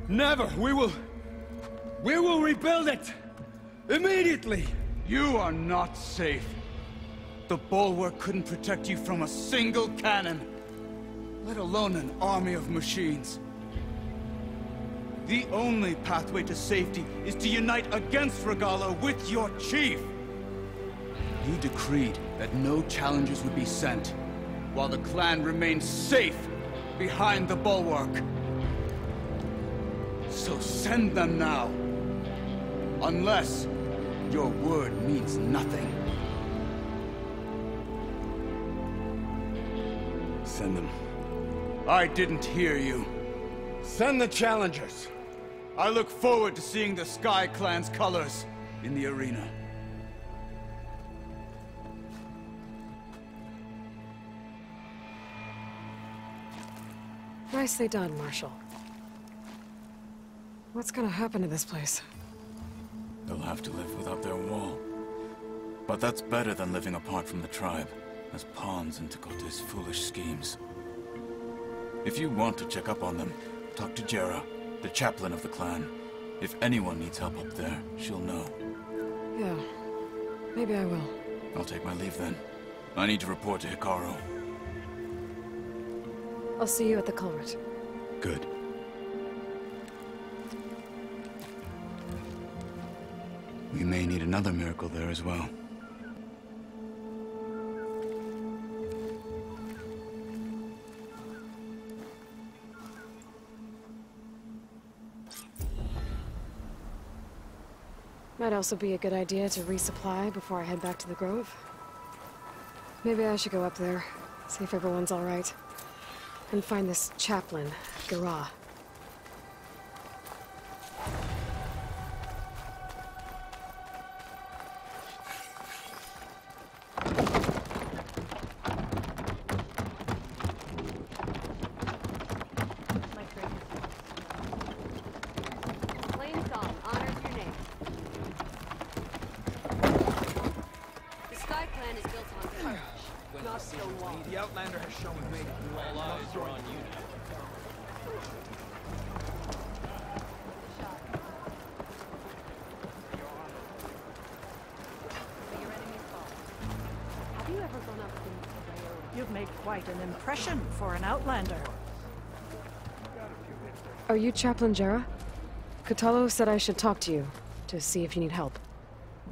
Never! We will rebuild it! Immediately! You are not safe. The bulwark couldn't protect you from a single cannon, let alone an army of machines. The only pathway to safety is to unite against Regala with your chief! You decreed that no challengers would be sent, while the clan remained safe behind the bulwark. So send them now. Unless your word means nothing. Send them. I didn't hear you. Send the challengers. I look forward to seeing the Sky Clan's colors in the arena. Nicely done, Marshal. What's gonna happen to this place? They'll have to live without their wall. But that's better than living apart from the tribe, as pawns in Takote's foolish schemes. If you want to check up on them, talk to Jera, the chaplain of the clan. If anyone needs help up there, she'll know. Yeah, maybe I will. I'll take my leave then. I need to report to Hikaru. I'll see you at the culvert. Good. We may need another miracle there as well. Might also be a good idea to resupply before I head back to the Grove. Maybe I should go up there, see if everyone's all right, and find this chaplain, Gara. The Outlander has shown me. All eyes are on you now. Have you ever gone up in You've made quite an impression for an Outlander. Are you Chaplain Jera? Kotalo said I should talk to you, to see if you need help.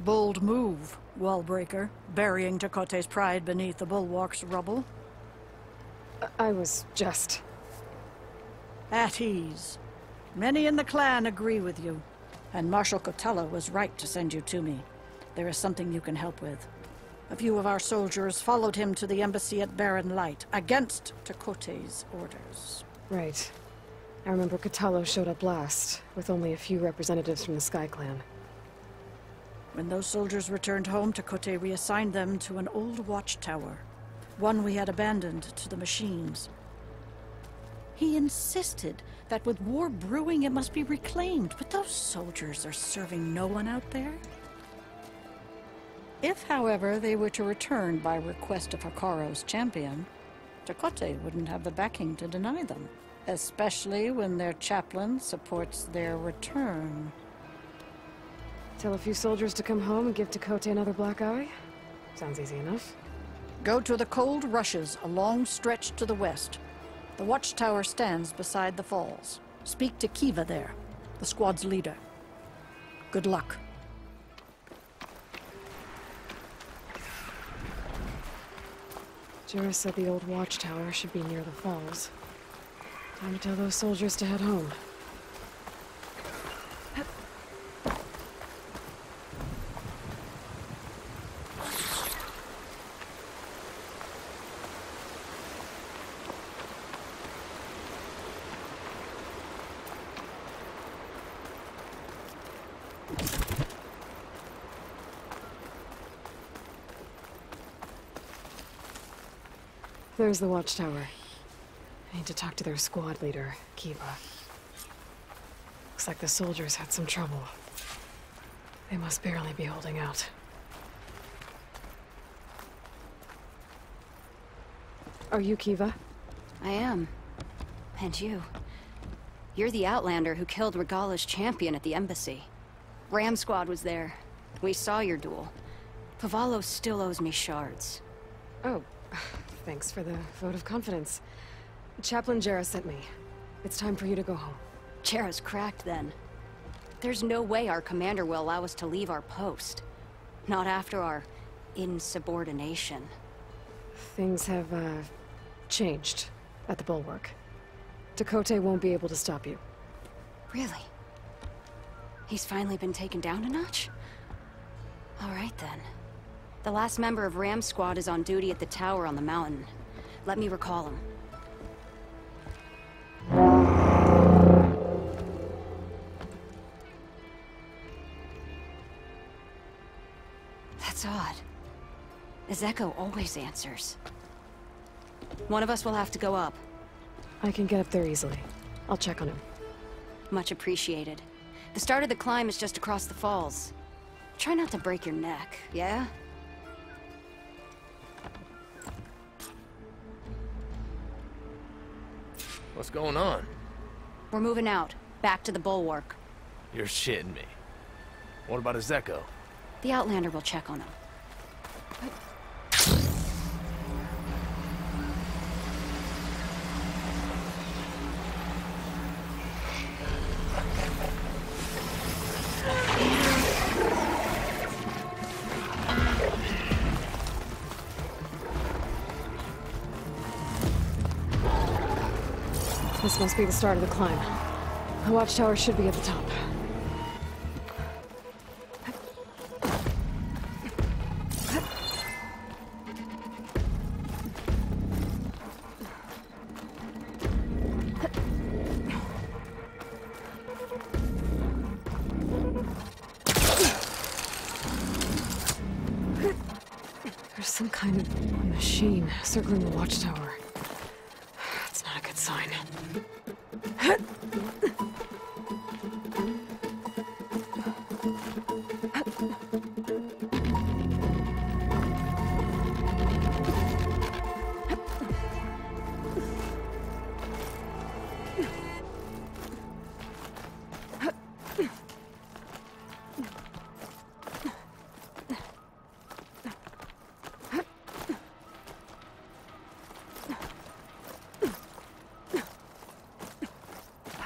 Bold move, Wallbreaker, burying Takote's pride beneath the bulwark's rubble. I was just... At ease. Many in the clan agree with you, and Marshal Kotalo was right to send you to me. There is something you can help with. A few of our soldiers followed him to the embassy at Barren Light, against Takote's orders. Right. I remember Kotalo showed up last, with only a few representatives from the Sky Clan. When those soldiers returned home, Takote reassigned them to an old watchtower, one we had abandoned to the machines. He insisted that with war brewing it must be reclaimed, but those soldiers are serving no one out there. If, however, they were to return by request of Hikaru's champion, Takote wouldn't have the backing to deny them, especially when their chaplain supports their return. Tell a few soldiers to come home and give Takote another black eye? Sounds easy enough. Go to the cold rushes, a long stretch to the west. The watchtower stands beside the falls. Speak to Kiva there, the squad's leader. Good luck. Jera said the old watchtower should be near the falls. Time to tell those soldiers to head home. There's the watchtower. I need to talk to their squad leader, Kiva. Looks like the soldiers had some trouble. They must barely be holding out. Are you Kiva? I am. And you. You're the Outlander who killed Regala's champion at the embassy. Ram Squad was there. We saw your duel. Pavalo still owes me shards. Oh, thanks for the vote of confidence. Chaplain Jera sent me. It's time for you to go home. Jera's cracked then. There's no way our commander will allow us to leave our post. Not after our insubordination. Things have, changed at the Bulwark. Dakota won't be able to stop you. Really? He's finally been taken down a notch? All right then. The last member of Ram Squad is on duty at the tower on the mountain. Let me recall him. That's odd. Ezeko always answers. One of us will have to go up. I can get up there easily. I'll check on him. Much appreciated. The start of the climb is just across the falls. Try not to break your neck, yeah? What's going on? We're moving out, back to the Bulwark. You're shitting me. What about Ezeko? The Outlander will check on him. This must be the start of the climb. The watchtower should be at the top. There's some kind of machine circling the watchtower. That's not a good sign.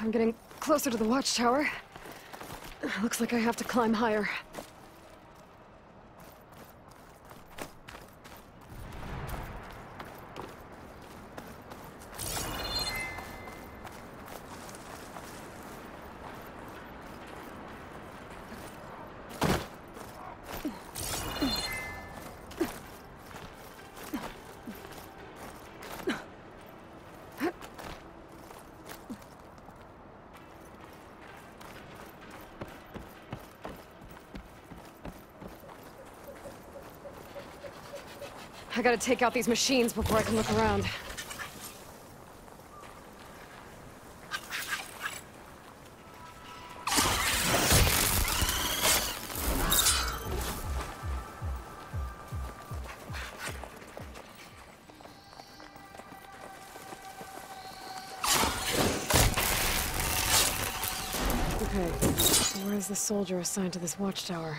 I'm getting closer to the watchtower. Looks like I have to climb higher. I gotta take out these machines before I can look around. Okay, where is the soldier assigned to this watchtower?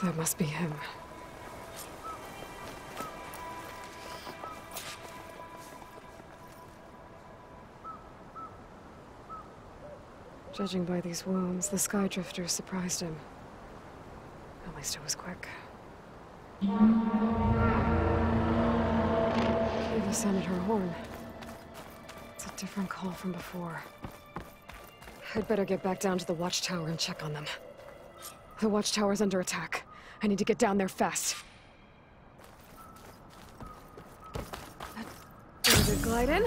That must be him. Judging by these wounds, the Sky Drifter surprised him. At least it was quick. Eva sounded her horn. It's a different call from before. I'd better get back down to the watchtower and check on them. The watchtower's under attack. I need to get down there fast. There's a glide in.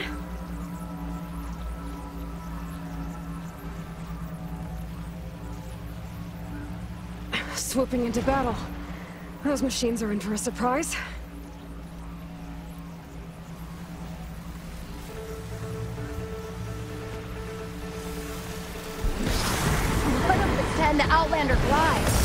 Swooping into battle. Those machines are in for a surprise. Let him Outlander glides.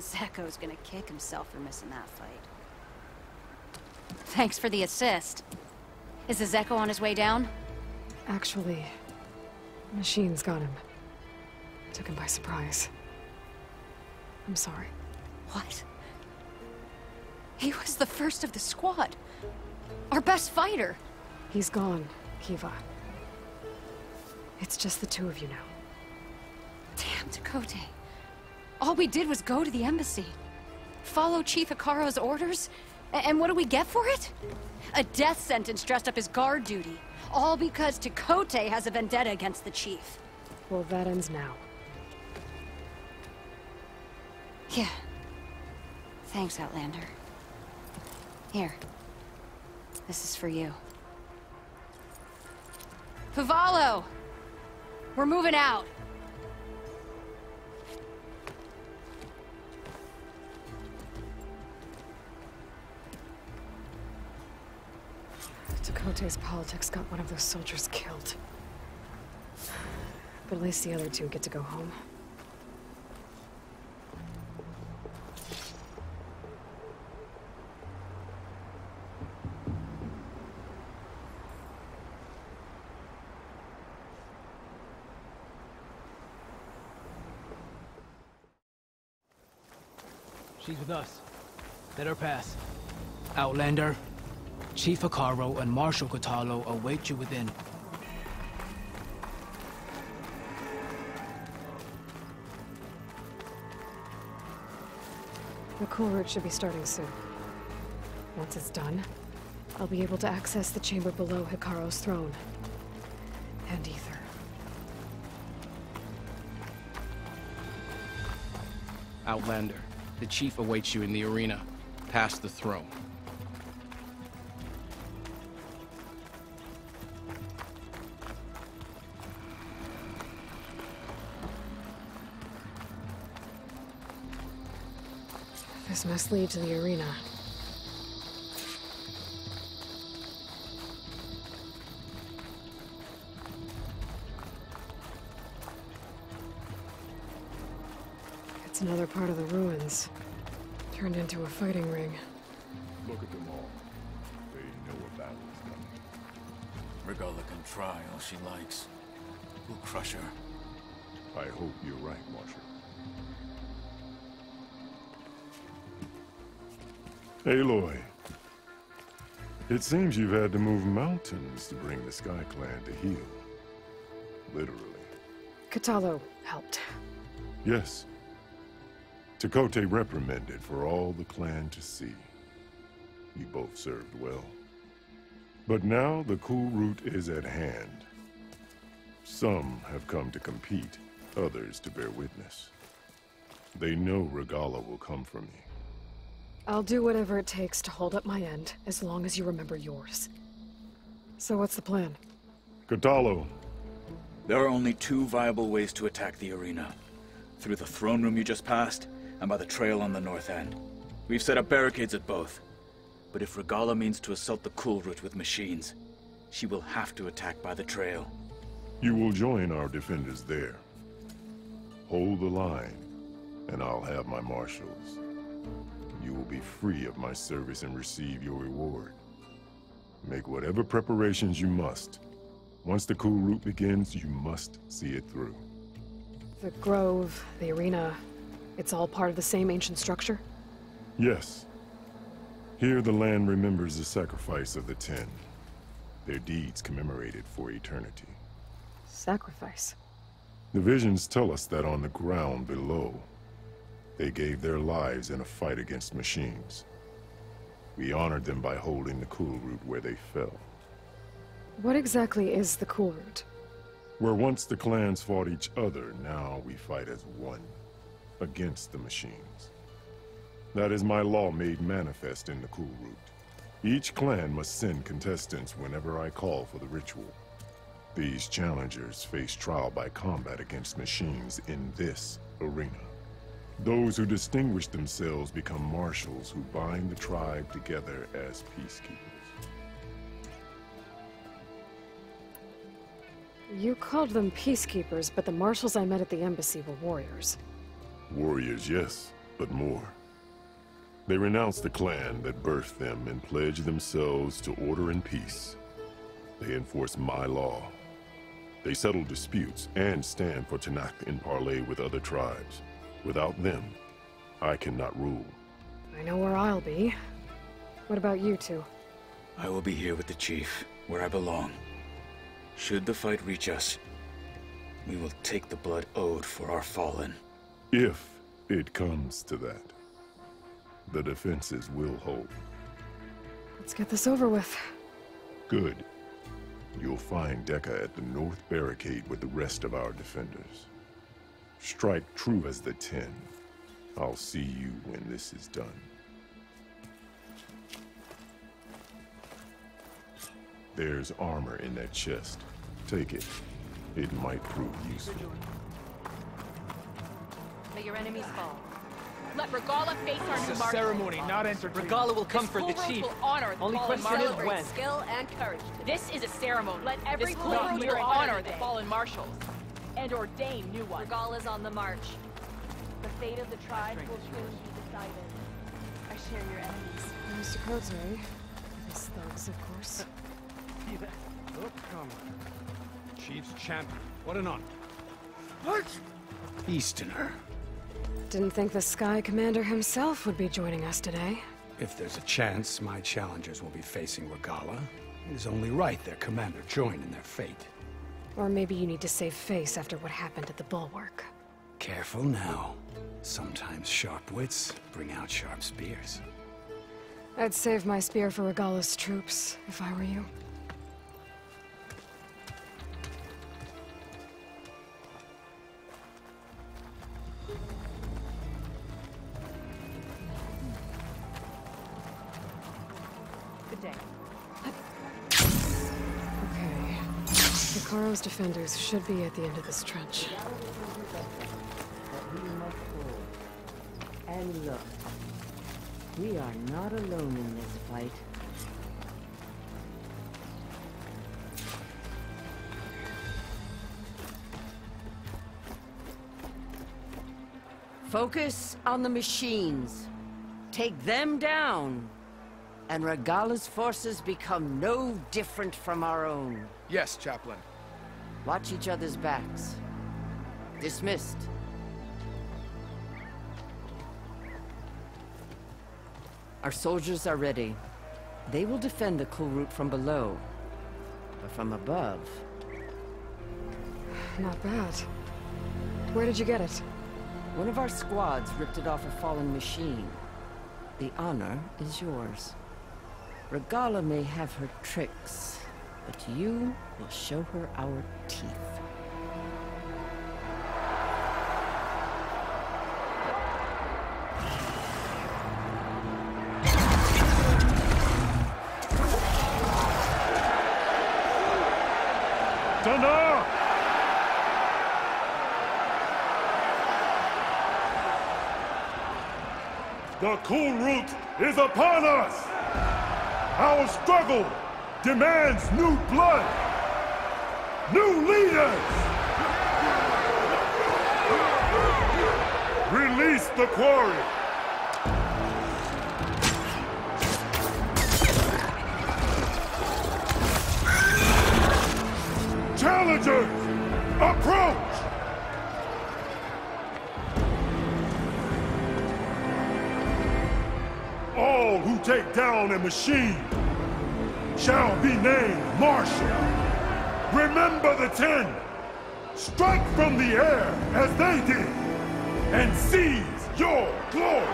Zekko's gonna kick himself for missing that fight. Thanks for the assist. Is the Zekko on his way down? Actually, machines got him. Took him by surprise. I'm sorry. What? He was the first of the squad. Our best fighter. He's gone, Kiva. It's just the two of you now. Damn, Tekote. All we did was go to the embassy. Follow Chief Hikaro's orders? And what do we get for it? A death sentence dressed up as guard duty. All because Tekote has a vendetta against the Chief. Well, that ends now. Yeah. Thanks, Outlander. Here. This is for you. Pavalo! We're moving out. Tekote's politics got one of those soldiers killed. But at least the other two get to go home. She's with us. Let her pass. Outlander, Chief Hikaro and Marshal Katalo await you within. The cool route should be starting soon. Once it's done, I'll be able to access the chamber below Hikaro's throne. And Ether. Outlander, the Chief awaits you in the arena, past the throne. This must lead to the arena. It's another part of the ruins. Turned into a fighting ring. Look at them all. They know a battle is coming. Regala can try all she likes. We'll crush her. I hope you're right, Marshal. Aloy. It seems you've had to move mountains to bring the Sky Clan to heel. Literally. Katalo helped. Yes. Tekote reprimanded for all the clan to see. You both served well. But now the cool route is at hand. Some have come to compete, others to bear witness. They know Regala will come for me. I'll do whatever it takes to hold up my end, as long as you remember yours. So what's the plan? Katalo. There are only two viable ways to attack the arena. Through the throne room you just passed, and by the trail on the north end. We've set up barricades at both. But if Regala means to assault the cool route with machines, she will have to attack by the trail. You will join our defenders there. Hold the line, and I'll have my marshals. You will be free of my service and receive your reward. Make whatever preparations you must. Once the cool route begins, you must see it through. The grove, the arena, it's all part of the same ancient structure? Yes. Here the land remembers the sacrifice of the 10. Their deeds commemorated for eternity. Sacrifice? The visions tell us that on the ground below, they gave their lives in a fight against machines. We honored them by holding the cool root where they fell. What exactly is the cool root? Where once the clans fought each other, now we fight as one, against the machines. That is my law made manifest in the cool root. Each clan must send contestants whenever I call for the ritual. These challengers face trial by combat against machines in this arena. Those who distinguish themselves become marshals who bind the tribe together as peacekeepers. You called them peacekeepers, but the marshals I met at the embassy were warriors. Warriors, yes, but more. They renounce the clan that birthed them and pledge themselves to order and peace. They enforce my law. They settle disputes and stand for Tanakh in parley with other tribes. Without them, I cannot rule. I know where I'll be. What about you two? I will be here with the chief, where I belong. Should the fight reach us, we will take the blood owed for our fallen. If it comes to that, the defenses will hold. Let's get this over with. Good. You'll find Dekka at the north barricade with the rest of our defenders. Strike true as the 10. I'll see you when this is done. There's armor in that chest. Take it. It might prove useful. May your enemies fall. Let Regala face our new It's a marshal. ceremony, not entertainment. Regala will come for the This chief. will honor the Only fallen question is marshals. when. Skill and courage. This is a ceremony. Let every This cool will root here will in honor the today. fallen marshals and ordain new ones. Regala's on the march. The fate of the tribe will soon be decided. I share your enemies. Mr. Kote, these thugs, of course. Look, come on. Chief's champion. What an honor. What? Easterner. Didn't think the Sky Commander himself would be joining us today. If there's a chance my challengers will be facing Regala, it is only right their commander join in their fate. Or maybe you need to save face after what happened at the Bulwark. Careful now. Sometimes sharp wits bring out sharp spears. I'd save my spear for Regala's troops, if I were you. Good day. Okay. Hikaru's defenders should be at the end of this trench. And look, we are not alone in this fight. Focus on the machines. Take them down. And Regala's forces become no different from our own. Yes, Chaplain. Watch each other's backs. Dismissed. Our soldiers are ready. They will defend the cool route from below. But from above... Not bad. Where did you get it? One of our squads ripped it off a fallen machine. The honor is yours. Regala may have her tricks, but you will show her our teeth. Tanakh! The cool route is upon us! Our struggle demands new blood! New leaders! Release the quarry! Challengers, approach! All who take down a machine shall be named Marshall. Remember the 10. Strike from the air as they did, and seize your glory.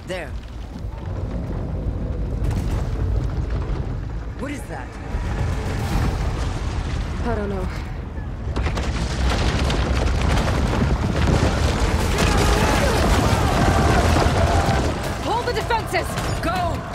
There. What is that? I don't know. Hold the defenses! Go!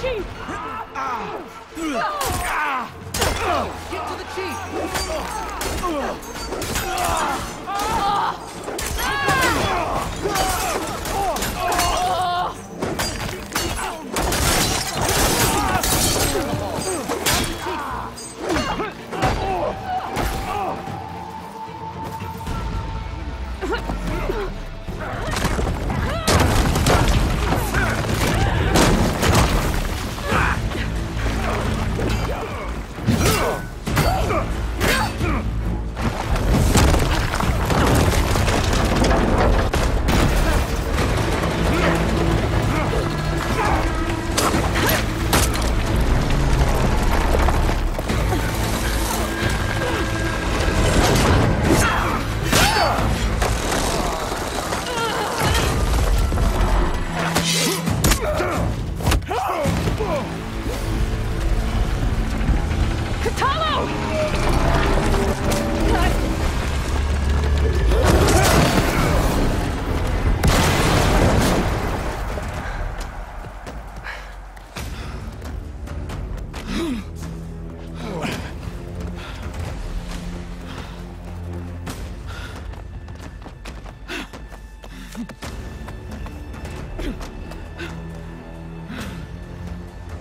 chief! Get to the chief!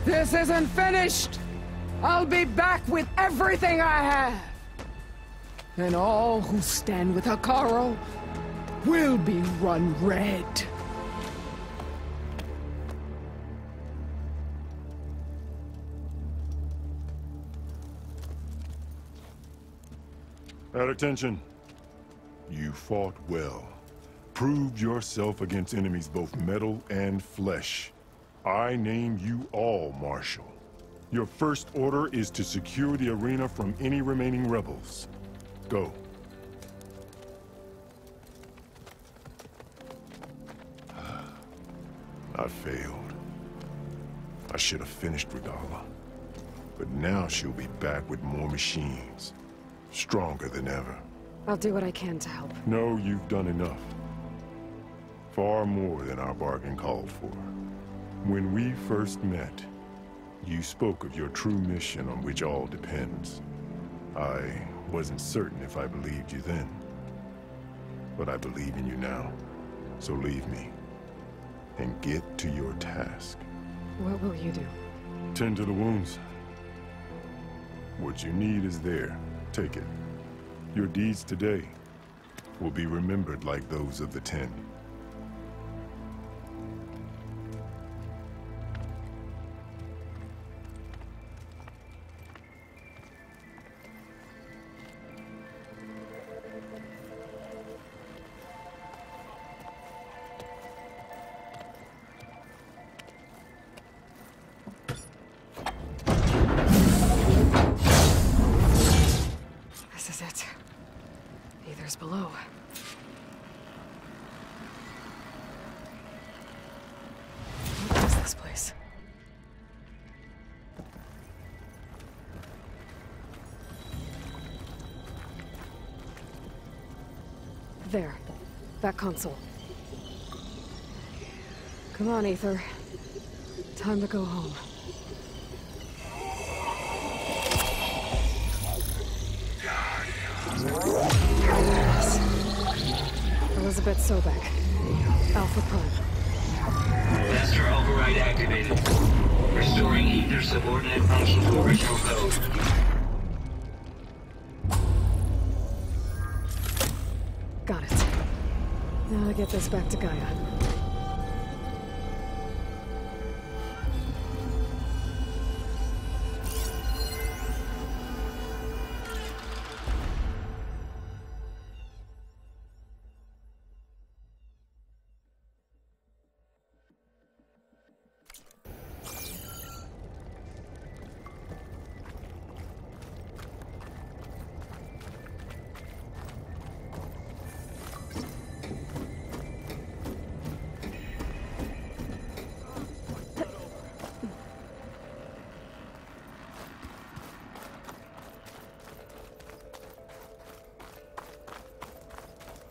This isn't finished! I'll be back with everything I have! And all who stand with Hekarro will be run red. At attention. You fought well. Proved yourself against enemies both metal and flesh. I name you all Marshal. Your first order is to secure the arena from any remaining rebels. Go. I failed. I should have finished Regala. But now she'll be back with more machines. Stronger than ever. I'll do what I can to help. No, you've done enough. Far more than our bargain called for. When we first met, you spoke of your true mission on which all depends. I wasn't certain if I believed you then. But I believe in you now. So leave me. And get to your task. What will you do? Tend to the wounds. What you need is there. Take it. Your deeds today will be remembered like those of the 10. This is it. Aether's below. What is this place? There. That console. Come on, Aether. Time to go home. Elizabeth Sobek. Alpha Prime. Master override activated. Restoring Aether subordinate function to original code. Got it. Now to get this back to Gaia.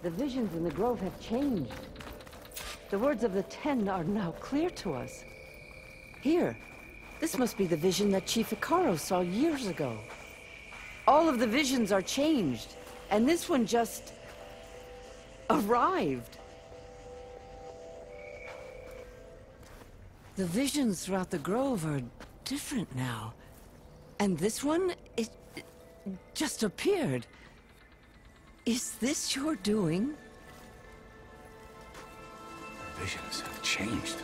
The visions in the Grove have changed. The words of the 10 are now clear to us. Here, This must be the vision that Chief Hikaru saw years ago. All of the visions are changed, and this one just arrived. The visions throughout the grove are different now. And this one, it just appeared. Is this your doing? Visions have changed.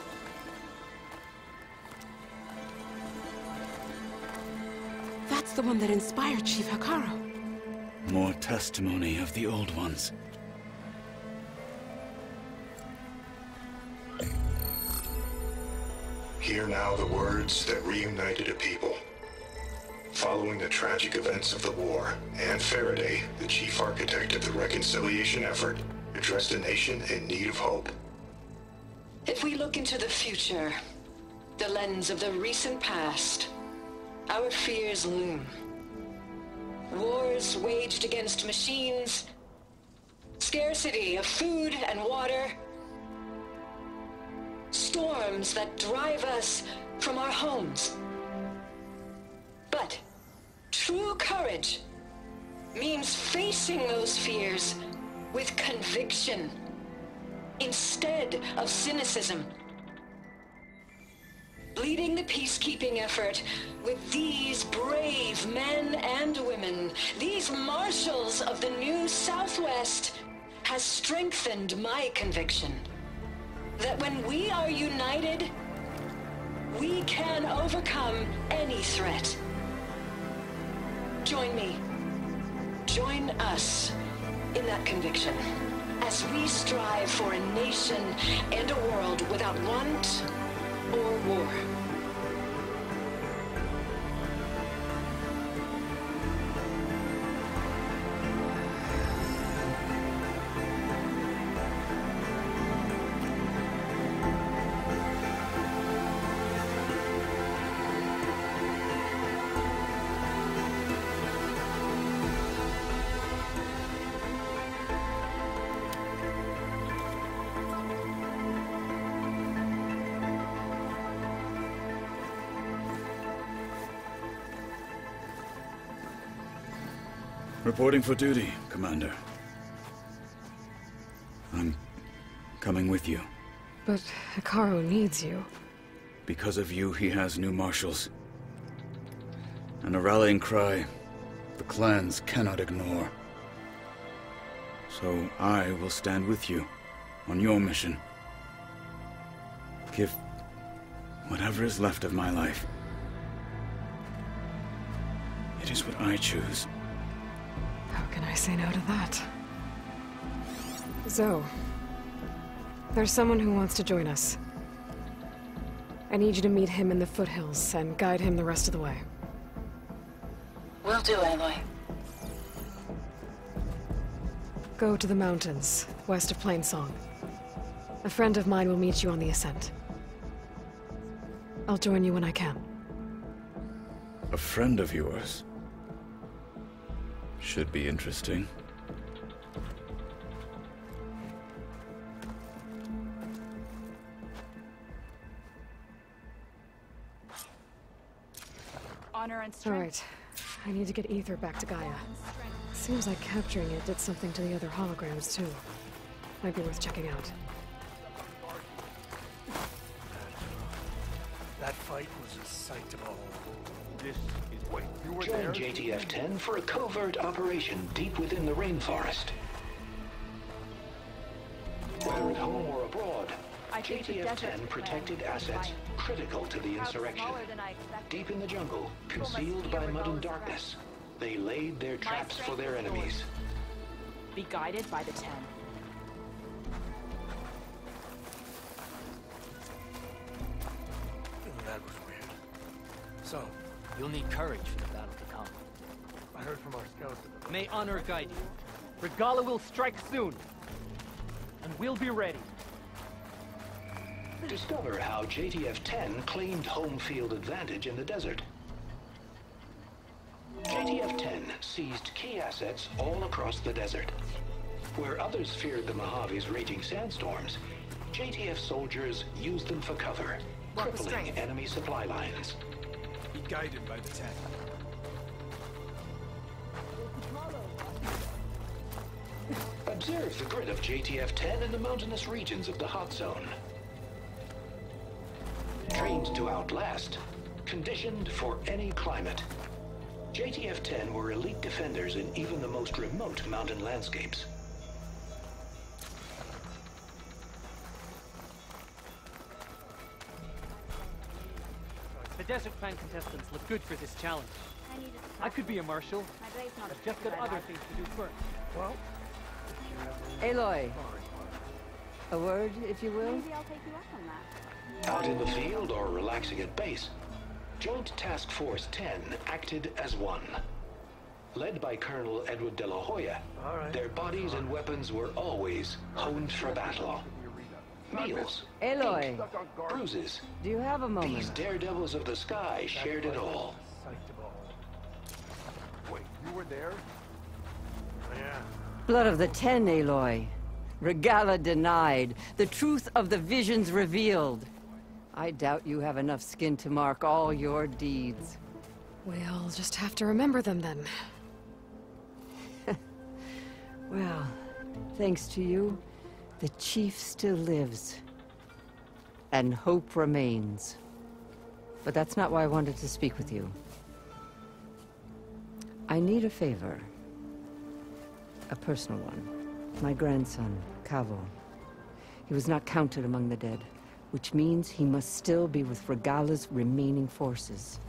That's the one that inspired Chief Hikaru. More testimony of the old ones. Hear now the words that reunited a people. Following the tragic events of the war, Anne Faraday, the chief architect of the reconciliation effort, addressed a nation in need of hope. If we look into the future, the lens of the recent past, our fears loom. Wars waged against machines, scarcity of food and water, storms that drive us from our homes. But true courage means facing those fears with conviction instead of cynicism. Leading the peacekeeping effort with these brave men and women, these marshals of the new Southwest, has strengthened my conviction that when we are united, we can overcome any threat. Join me. Join us in that conviction as we strive for a nation and a world without want or war. Reporting for duty, Commander. I'm coming with you. But Hikaru needs you. Because of you, he has new marshals. And a rallying cry the clans cannot ignore. So I will stand with you on your mission. Give whatever is left of my life. It is what I choose. How can I say no to that? Zoe, there's someone who wants to join us. I need you to meet him in the foothills and guide him the rest of the way. Will do, Aloy. Go to the mountains, west of Plainsong. A friend of mine will meet you on the ascent. I'll join you when I can. A friend of yours? Should be interesting. Honor and strength. All right. I need to get Ether back to Gaia. Seems like capturing it did something to the other holograms, too. Might be worth checking out. That fight was a sight to behold. This is what you were Join there. JTF-10 for a covert operation deep within the rainforest. Whether at home or abroad, JTF-10 protected assets critical to the insurrection. Deep in the jungle, concealed by mud and darkness, they laid their traps for their enemies. Be guided by the 10. That was weird. So, You'll need courage for the battle to come. I heard from our scouts that May honor guide you. Regala will strike soon. And we'll be ready. Discover how JTF-10 claimed home field advantage in the desert. JTF-10 seized key assets all across the desert. Where others feared the Mojave's raging sandstorms, JTF soldiers used them for cover, crippling enemy supply lines. guided by the 10. Observe the grid of JTF-10 in the mountainous regions of the hot zone. Trained to outlast, conditioned for any climate. JTF-10 were elite defenders in even the most remote mountain landscapes. The Desert Clan contestants look good for this challenge. I could be a marshal. I've just got other things to do first. Well, Aloy, a word, if you will? Maybe I'll take you up on that. Out in the field or relaxing at base, Joint Task Force 10 acted as one. Led by Colonel Edward de la Hoya, their bodies and weapons were always honed for battle. Meals, Aloy, bruises. do you have a moment? These daredevils of the sky shared it all. wait, you were there? Yeah. Blood of the 10, Aloy. Regala denied. The truth of the visions revealed. I doubt you have enough skin to mark all your deeds. We'll just have to remember them then. Well, thanks to you, the Chief still lives. And hope remains. But that's not why I wanted to speak with you. I need a favor. A personal one. My grandson, Cavo. He was not counted among the dead, which means he must still be with Regala's remaining forces.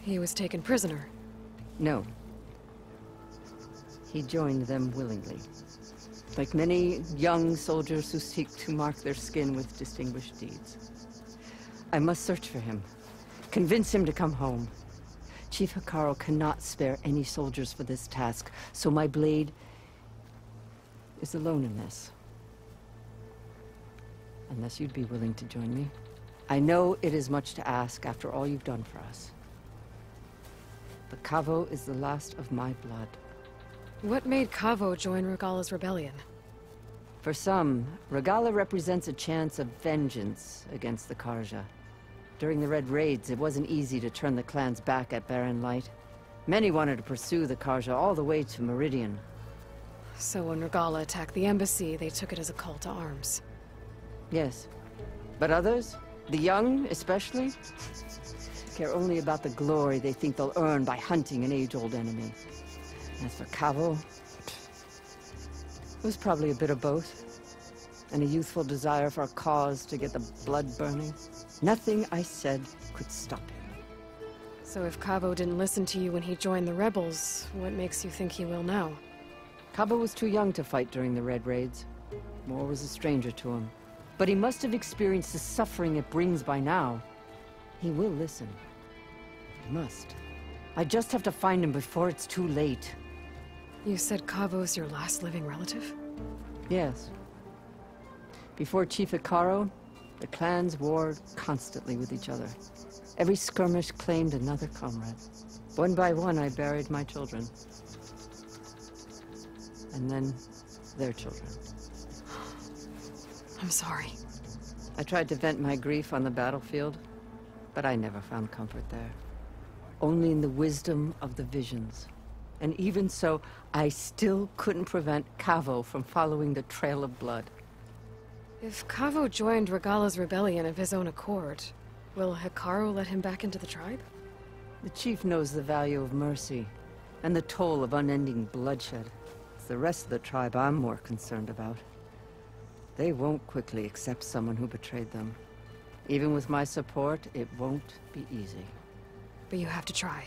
He was taken prisoner. No. He joined them willingly. Like many young soldiers who seek to mark their skin with distinguished deeds. I must search for him. Convince him to come home. Chief Hekarro cannot spare any soldiers for this task, so my blade is alone in this. Unless you'd be willing to join me. I know it is much to ask after all you've done for us. But Cavo is the last of my blood. What made Cavo join Regala's rebellion? For some, Regala represents a chance of vengeance against the Karja. During the Red Raids, it wasn't easy to turn the clans back at Barren Light. Many wanted to pursue the Karja all the way to Meridian. So when Regala attacked the embassy, they took it as a call to arms. Yes. But others, the young especially, care only about the glory they think they'll earn by hunting an age-old enemy. As for Cavo, it was probably a bit of both. And a youthful desire for a cause to get the blood burning. Nothing I said could stop him. So if Cavo didn't listen to you when he joined the rebels, what makes you think he will now? Cavo was too young to fight during the Red Raids. War was a stranger to him. But he must have experienced the suffering it brings by now. He will listen. He must. I just have to find him before it's too late. You said Cavo's your last living relative? Yes. Before Chief Hekarro, the clans warred constantly with each other. Every skirmish claimed another comrade. One by one, I buried my children. And then, their children. I'm sorry. I tried to vent my grief on the battlefield, but I never found comfort there. Only in the wisdom of the visions. And even so, I still couldn't prevent Cavo from following the trail of blood. If Cavo joined Regala's rebellion of his own accord, will Hekarro let him back into the tribe? The chief knows the value of mercy, and the toll of unending bloodshed. It's the rest of the tribe I'm more concerned about. They won't quickly accept someone who betrayed them. Even with my support, it won't be easy. But you have to try.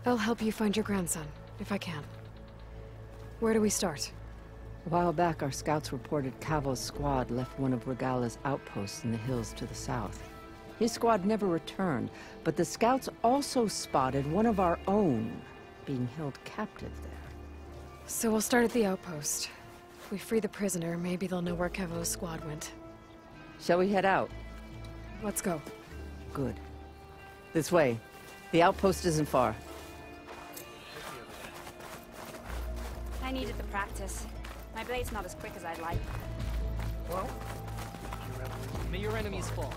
I'll help you find your grandson, if I can. Where do we start? A while back, our scouts reported Cavo's squad left one of Regala's outposts in the hills to the south. His squad never returned, but the scouts also spotted one of our own being held captive there. So we'll start at the outpost. If we free the prisoner, maybe they'll know where Cavo's squad went. Shall we head out? Let's go. Good. This way. The outpost isn't far. I needed the practice. My blade's not as quick as I'd like. Well, may your enemies fall.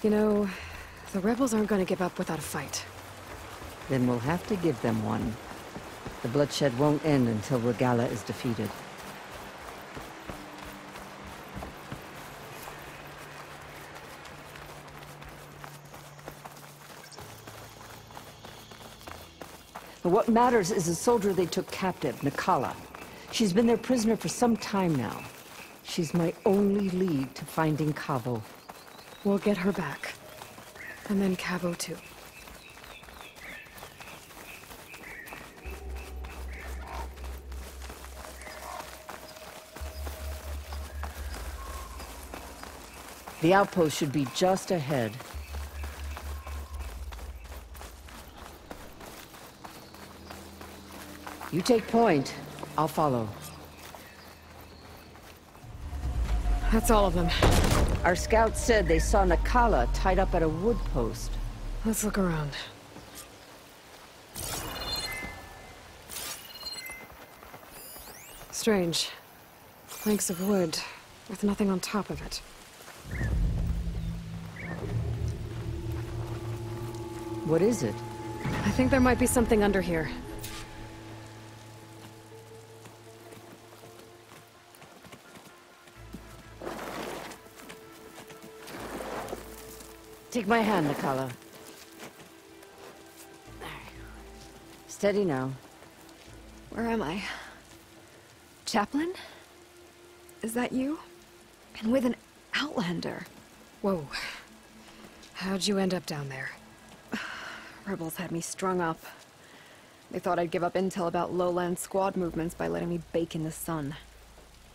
You know, the rebels aren't going to give up without a fight. Then we'll have to give them one. The bloodshed won't end until Regala is defeated. But what matters is the soldier they took captive, Nakala. She's been their prisoner for some time now. She's my only lead to finding Cavo. We'll get her back. And then Cavo too. The outpost should be just ahead. You take point. I'll follow. That's all of them. Our scouts said they saw Nakala tied up at a wood post. Let's look around. Strange. Planks of wood, with nothing on top of it. What is it? I think there might be something under here. Take my hand, Nakala. Steady now. Where am I? Chaplain? Is that you? And with an Outlander. Whoa. How'd you end up down there? Rebels had me strung up. They thought I'd give up intel about lowland squad movements by letting me bake in the sun.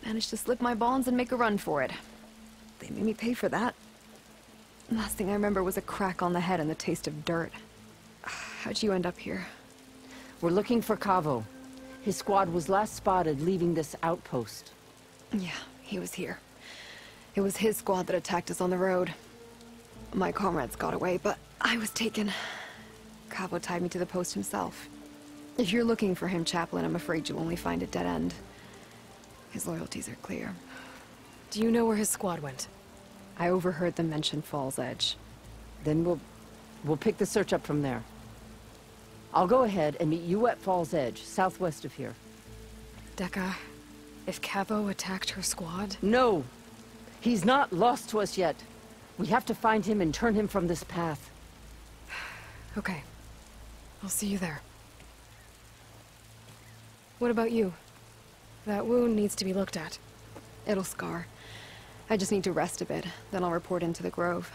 Managed to slip my bonds and make a run for it. They made me pay for that. Last thing I remember was a crack on the head and the taste of dirt. How'd you end up here? We're looking for Cavo. His squad was last spotted leaving this outpost. Yeah, he was here. It was his squad that attacked us on the road. My comrades got away, but I was taken. Cavo tied me to the post himself. If you're looking for him, Chaplain, I'm afraid you'll only find a dead end. His loyalties are clear. Do you know where his squad went? I overheard them mention Fall's Edge. Then we'll pick the search up from there. I'll go ahead and meet you at Fall's Edge, southwest of here. Dekka, if Cavo attacked her squad? No! He's not lost to us yet. We have to find him and turn him from this path. Okay. I'll see you there. What about you? That wound needs to be looked at. It'll scar. I just need to rest a bit, then I'll report into the Grove.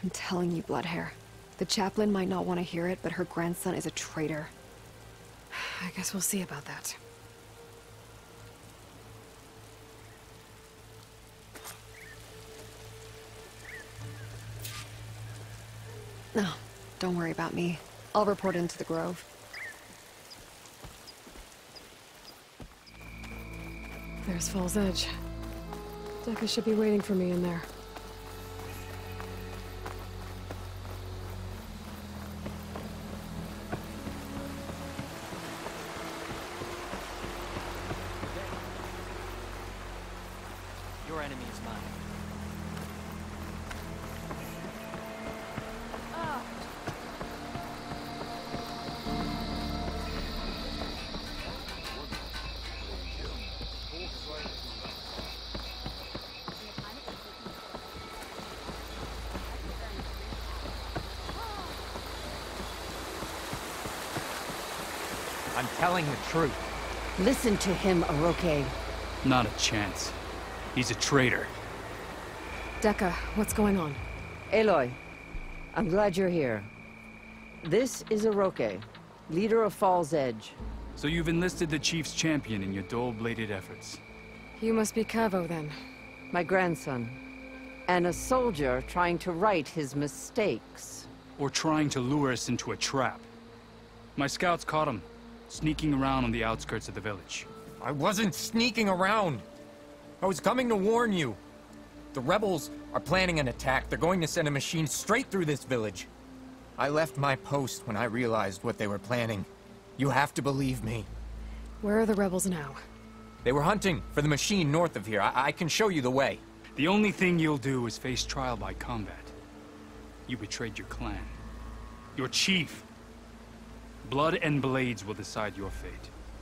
I'm telling you, Bloodhair. The Chaplain might not want to hear it, but her grandson is a traitor. I guess we'll see about that. No, don't worry about me. I'll report into the Grove. There's Fall's Edge. Dekka should be waiting for me in there. Your enemy is mine. I'm telling the truth. Listen to him, Oroke. Not a chance. He's a traitor. Dekka, what's going on? Aloy, I'm glad you're here. This is Oroke, leader of Fall's Edge. So you've enlisted the Chief's champion in your dull-bladed efforts. You must be Cavo, then. My grandson. And a soldier trying to right his mistakes. Or trying to lure us into a trap. My scouts caught him, sneaking around on the outskirts of the village. I wasn't sneaking around. I was coming to warn you. The rebels are planning an attack. They're going to send a machine straight through this village. I left my post when I realized what they were planning. You have to believe me. Where are the rebels now? They were hunting for the machine north of here. I can show you the way. The only thing you'll do is face trial by combat. You betrayed your clan. Your chief. Blood and blades will decide your fate.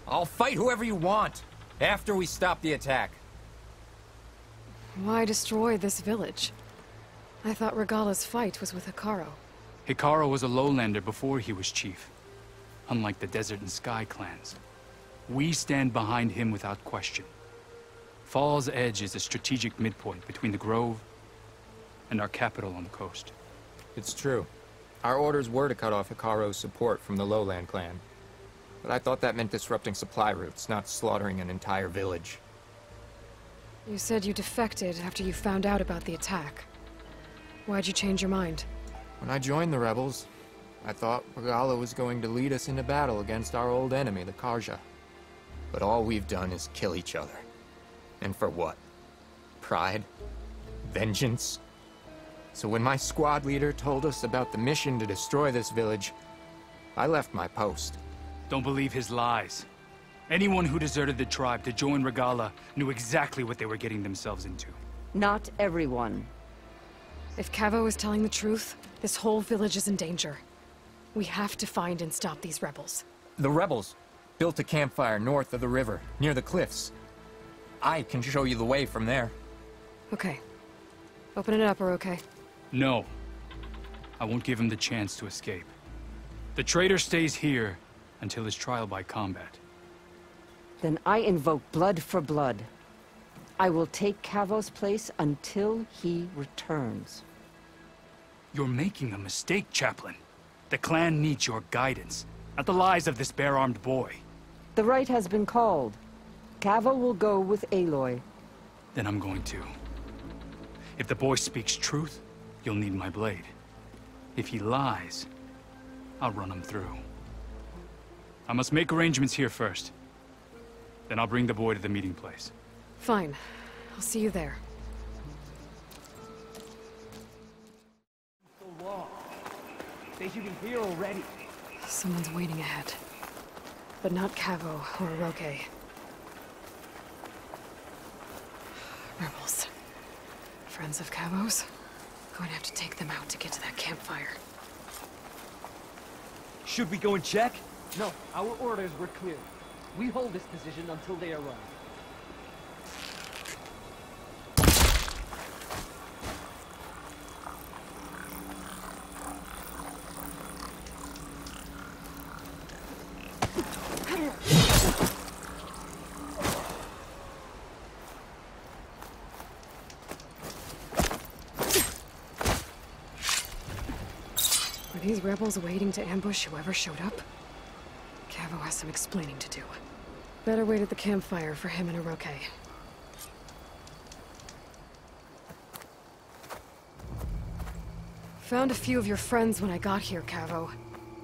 I'll fight whoever you want, after we stop the attack. Why destroy this village? I thought Regala's fight was with Hikaru. Hikaru was a lowlander before he was chief. Unlike the Desert and Sky clans. We stand behind him without question. Fall's Edge is a strategic midpoint between the Grove and our capital on the coast. It's true. Our orders were to cut off Hikaru's support from the Lowland clan. But I thought that meant disrupting supply routes, not slaughtering an entire village. You said you defected after you found out about the attack. Why'd you change your mind? When I joined the rebels, I thought Regala was going to lead us into battle against our old enemy, the Karja. But all we've done is kill each other. And for what? Pride? Vengeance? So when my squad leader told us about the mission to destroy this village, I left my post. Don't believe his lies. Anyone who deserted the tribe to join Regala knew exactly what they were getting themselves into. Not everyone. If Cavo is telling the truth, this whole village is in danger. We have to find and stop these rebels. The rebels built a campfire north of the river, near the cliffs. I can show you the way from there. Okay. Open it up, okay? No. I won't give him the chance to escape. The traitor stays here until his trial by combat. Then I invoke blood for blood. I will take Cavo's place until he returns. You're making a mistake, Chaplain. The clan needs your guidance, not the lies of this bare-armed boy. The right has been called. Cavo will go with Aloy. Then I'm going to. If the boy speaks truth, you'll need my blade. If he lies, I'll run him through. I must make arrangements here first. Then I'll bring the boy to the meeting place. Fine. I'll see you there. So long. They should be here already. Someone's waiting ahead. But not Cavo or Roque. Rebels. Friends of Cavo's? Going to have to take them out to get to that campfire. Should we go and check? No, our orders were clear. We hold this position until they arrive. Were these rebels waiting to ambush whoever showed up? Cavo has some explaining to do. Better wait at the campfire for him and Roque. Found a few of your friends when I got here, Cavo.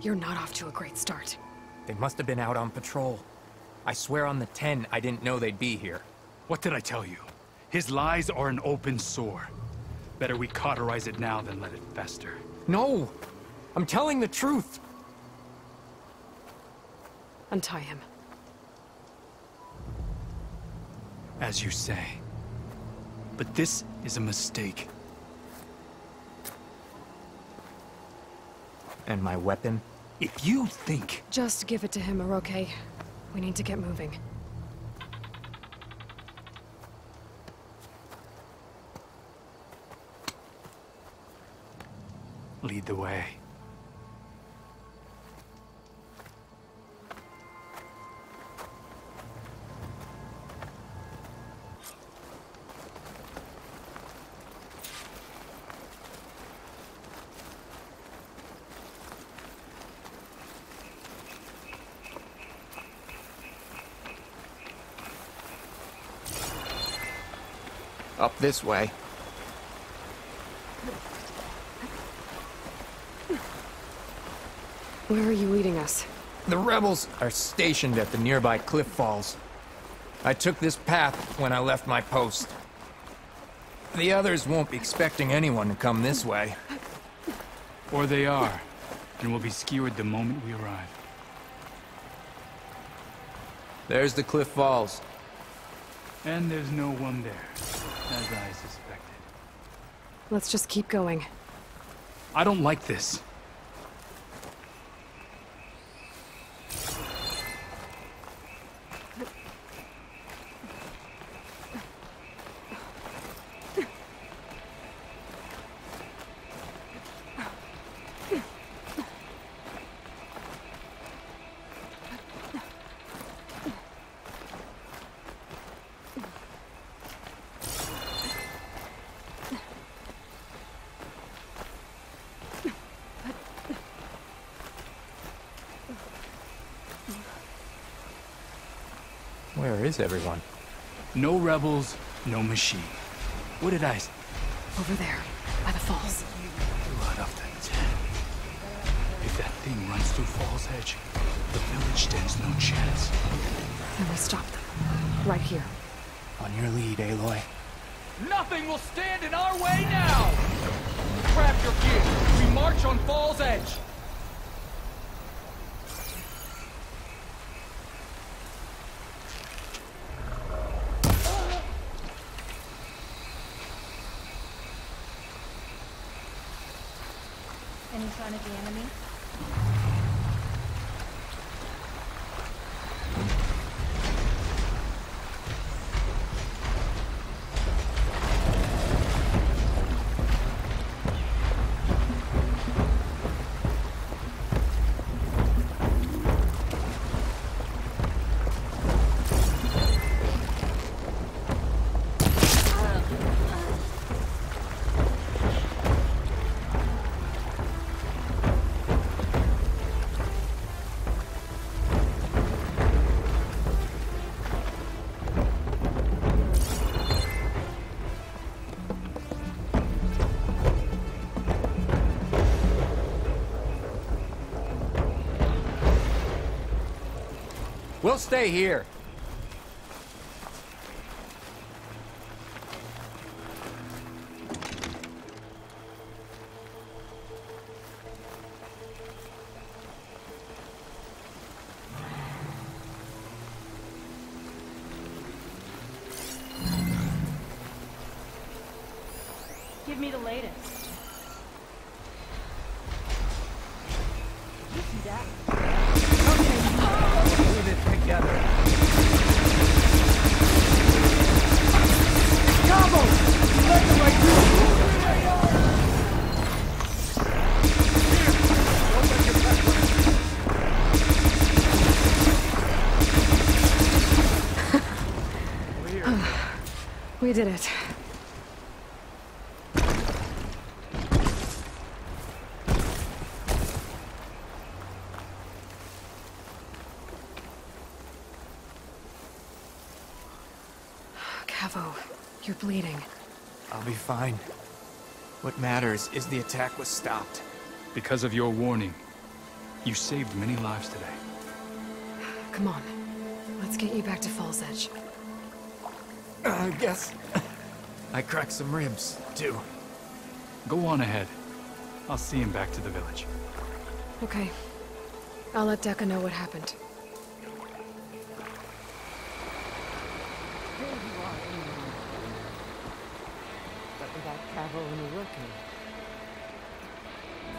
You're not off to a great start. They must have been out on patrol. I swear on the 10, I didn't know they'd be here. What did I tell you? His lies are an open sore. Better we cauterize it now than let it fester. No! I'm telling the truth! Untie him. As you say. But this is a mistake. And my weapon? If you think... Just give it to him, Roque. We need to get moving. Lead the way. Up this way. Where are you leading us? The rebels are stationed at the nearby cliff falls. I took this path when I left my post. The others won't be expecting anyone to come this way. Or they are, and will be skewered the moment we arrive. There's the cliff falls. And there's no one there, as I suspected. Let's just keep going. I don't like this. Where is everyone? No rebels, no machine. What did I say? Over there, by the falls. Blood of the Ten. If that thing runs through Fall's Edge, the village stands no chance. Then we stop them. Right here. On your lead, Aloy. Nothing will stand in our way now! Grab your gear. We march on Fall's Edge. Any sign of the enemy? We'll stay here. Give me the latest. You see that? Do this together. Cabo! Let them right through! We did it. Cavo, you're bleeding. I'll be fine. What matters is the attack was stopped. Because of your warning, you saved many lives today. Come on. Let's get you back to Fall's Edge. I guess I cracked some ribs, too. Go on ahead. I'll see him back to the village. Okay. I'll let Dekka know what happened. But without Cavo and Uruki.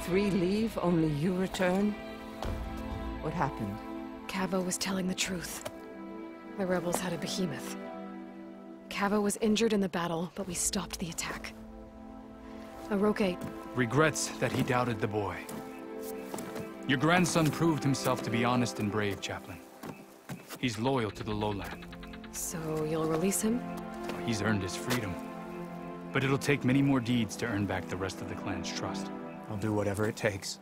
3 leave, only you return? What happened? Cavo was telling the truth. The rebels had a behemoth. Cavo was injured in the battle, but we stopped the attack. Aroke regrets that he doubted the boy. Your grandson proved himself to be honest and brave, Chaplain. He's loyal to the lowland. So you'll release him? He's earned his freedom. But it'll take many more deeds to earn back the rest of the clan's trust. I'll do whatever it takes.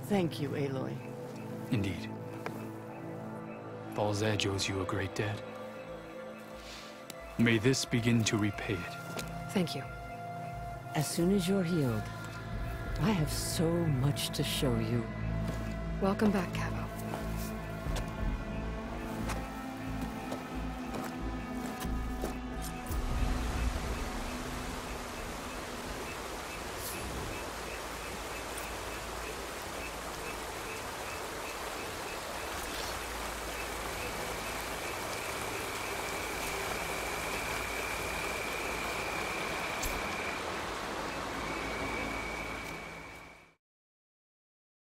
Thank you, Aloy. Indeed. Fall's Edge owes you a great debt. May this begin to repay it. Thank you. As soon as you're healed, I have so much to show you. Welcome back, Cavo.